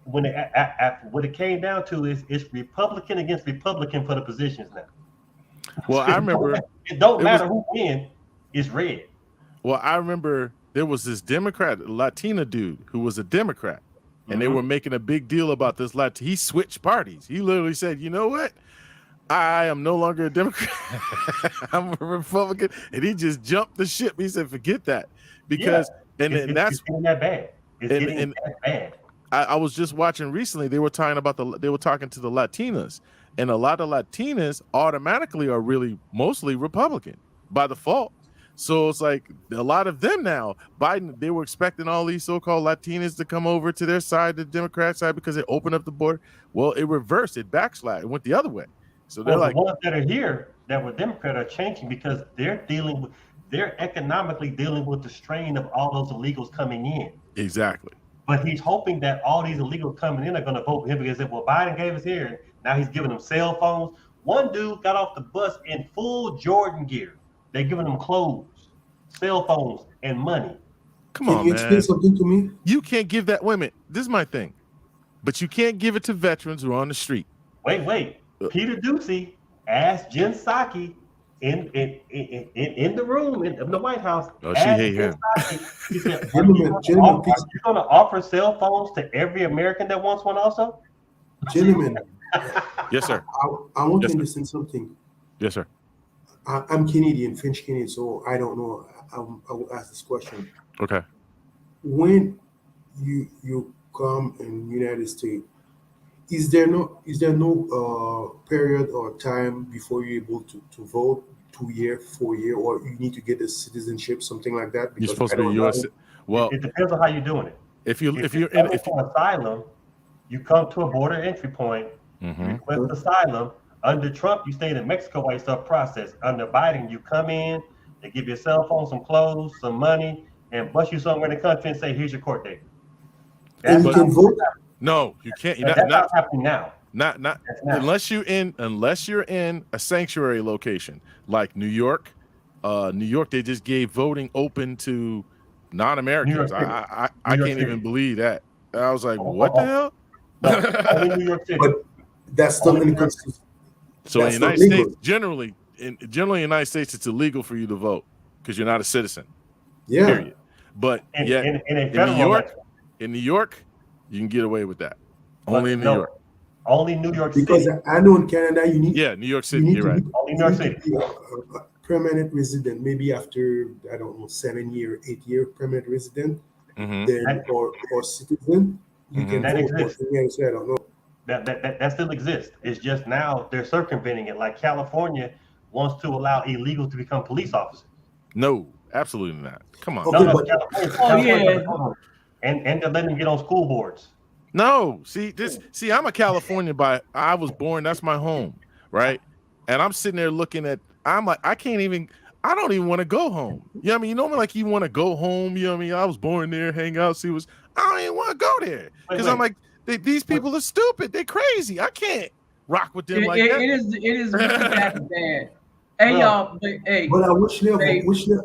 When what it came down to is it's Republican against Republican for the positions now. Well, I remember it don't matter who wins, it's red. Well, I remember there was this Democrat, Latina dude who was a Democrat, and they were making a big deal about this. He switched parties. He literally said, "You know what? I am no longer a Democrat. I'm a Republican," and he just jumped the ship. He said, "Forget that," because that's getting that bad. It's getting that bad. I was just watching recently. They were talking to the Latinas, and a lot of Latinas automatically are really mostly Republican by default. So it's like a lot of them now. Biden, they were expecting all these so-called Latinas to come over to their side, the Democrat side, because they opened up the border. Well, it reversed, it backslid, it went the other way. So they're the ones that are here that were Democrat are changing because they're economically dealing with the strain of all those illegals coming in. Exactly. But he's hoping that all these illegals coming in are going to vote for him because Biden gave us here, and now he's giving them cell phones. One dude got off the bus in full Jordan gear. They're giving them clothes, cell phones, and money. Come on, man. Can you explain something to me? You can't give that women. This is my thing. But you can't give it to veterans who are on the street. Wait. Peter Ducey asked Jen Psaki in the room in the White House. Oh, she hate him. He said, Gentlemen, are you going to offer cell phones to every American that wants one also? Gentlemen, Yes, sir. I want Yes, to sir. understand something. Yes, sir. I'm Canadian, French Canadian, so I don't know. I will ask this question. Okay. When you come in United States, is there no period or time before you're able to vote? 2 year, 4 year, or you need to get a citizenship, something like that? You're supposed to be U.S. Well, it depends on how you're doing it. if you're asylum, you come to a border entry point, request asylum. Under Trump, you stayed in Mexico while you still process. Under Biden, you come in, they give you a cell phone, some clothes, some money, and bust you somewhere in the country and say, "Here's your court date." And you can vote. No, you can't. That's not happening now. Not unless you're in a sanctuary location like New York. New York, they just gave voting open to non-Americans. I can't even believe that. I was like, what the hell? Only New York City. But that's still in the Constitution. So in the United States, generally in the United States, it's illegal for you to vote because you're not a citizen. Yeah. Period. But in New York, you can get away with that. Only in New York. Only New York City. Because I know in Canada you need. Yeah, New York City. You're right. Only New York City. A permanent resident, maybe after 7 year, 8 year permanent resident, then or citizen, you can that vote. exists. I don't know. That still exists. It's just now they're circumventing it. Like California wants to allow illegals to become police officers. No, absolutely not. Come on. No, and they're letting them get on school boards. No, see, I'm a Californian I was born, that's my home, right? And I'm sitting there looking at, I'm like, I don't even want to go home. You know what I mean? You know me, like you want to go home, you know what I mean? I was born there, hang out, I don't even want to go there. Because I'm like, these people are stupid, they're crazy. I can't rock with them that. It is really that bad. Hey y'all, but at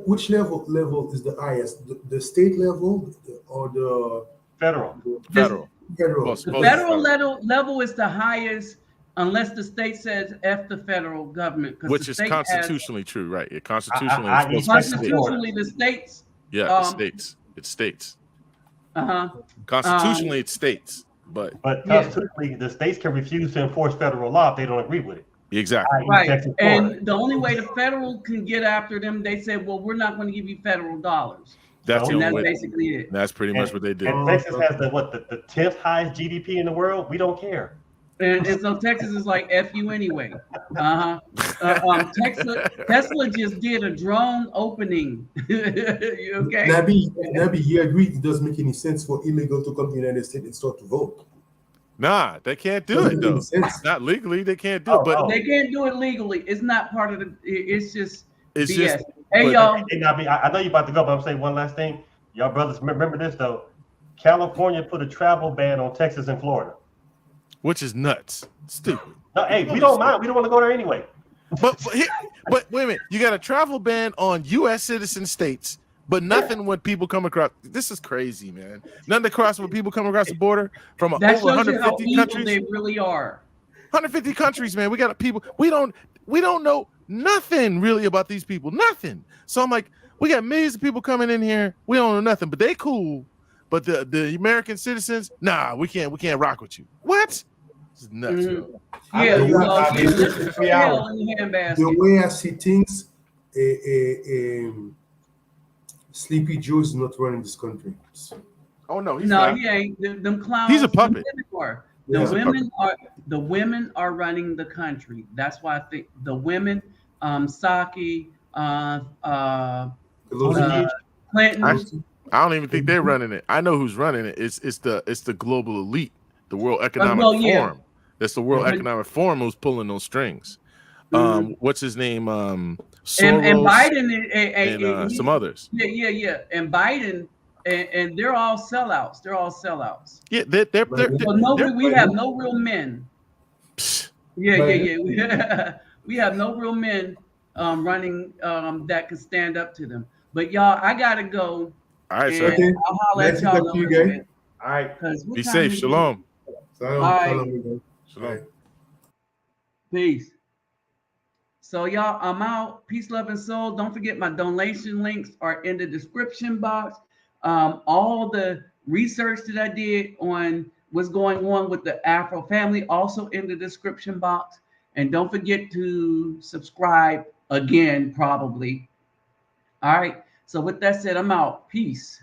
which level is the highest? The state level or the federal? Federal. The federal level is the highest, unless the state says F the federal government, which is constitutionally true, right? Constitutionally, the states. Yeah, it's states. Constitutionally, it's states, but constitutionally, the states can refuse to enforce federal law if they don't agree with it. Exactly. Right. And the only way the federal can get after them, they said, well, we're not going to give you federal dollars. That's basically it. That's pretty much what they did. And Texas has the 10th highest GDP in the world. We don't care. And so Texas is like F you anyway. Tesla just did a drone opening. You okay? Nabi, you agree it doesn't make any sense for illegal to come to the United States and start to vote? Nah, they can't do it though. Not legally, they can't do it. But they can't do it legally. It's not part of the. It's just BS. Just. Hey y'all. I know you're about to go, but I'm saying one last thing. Y'all brothers, remember this though. California put a travel ban on Texas and Florida, which is nuts. Stupid. No, hey, we don't mind. We don't want to go there anyway. But wait a minute. You got a travel ban on U.S. citizen states, but nothing when people come across. This is crazy, man. Nothing across when people come across the border from over 150 countries. They really are. 150 countries, man. We got people. We don't know nothing really about these people. Nothing. So I'm like, we got millions of people coming in here. We don't know nothing, but they cool. But the American citizens, nah, we can't rock with you. What? This is nuts. The way I see things, Sleepy Joe is not running this country. Oh no, he's not. He ain't. Them clowns. He's a puppet. The women are running the country. That's why I think the women, Psaki, Clinton. I don't even think they're running it. I know who's running it. It's the global elite, the World Economic Forum. That's the World Economic Forum who's pulling those strings. What's his name? Soros, and Biden and some others. Yeah. And Biden and they're all sellouts. They're all sellouts. Yeah, we have no real men. Yeah. We have no real men running that can stand up to them. But y'all, I gotta go. All right, sir. I'll holler at y'all. All right. Be safe. Shalom. Shalom. Peace. So y'all, I'm out. Peace, love, and soul. Don't forget my donation links are in the description box. All the research that I did on what's going on with the Afro family also in the description box. And don't forget to subscribe again, probably. All right. So with that said, I'm out. Peace.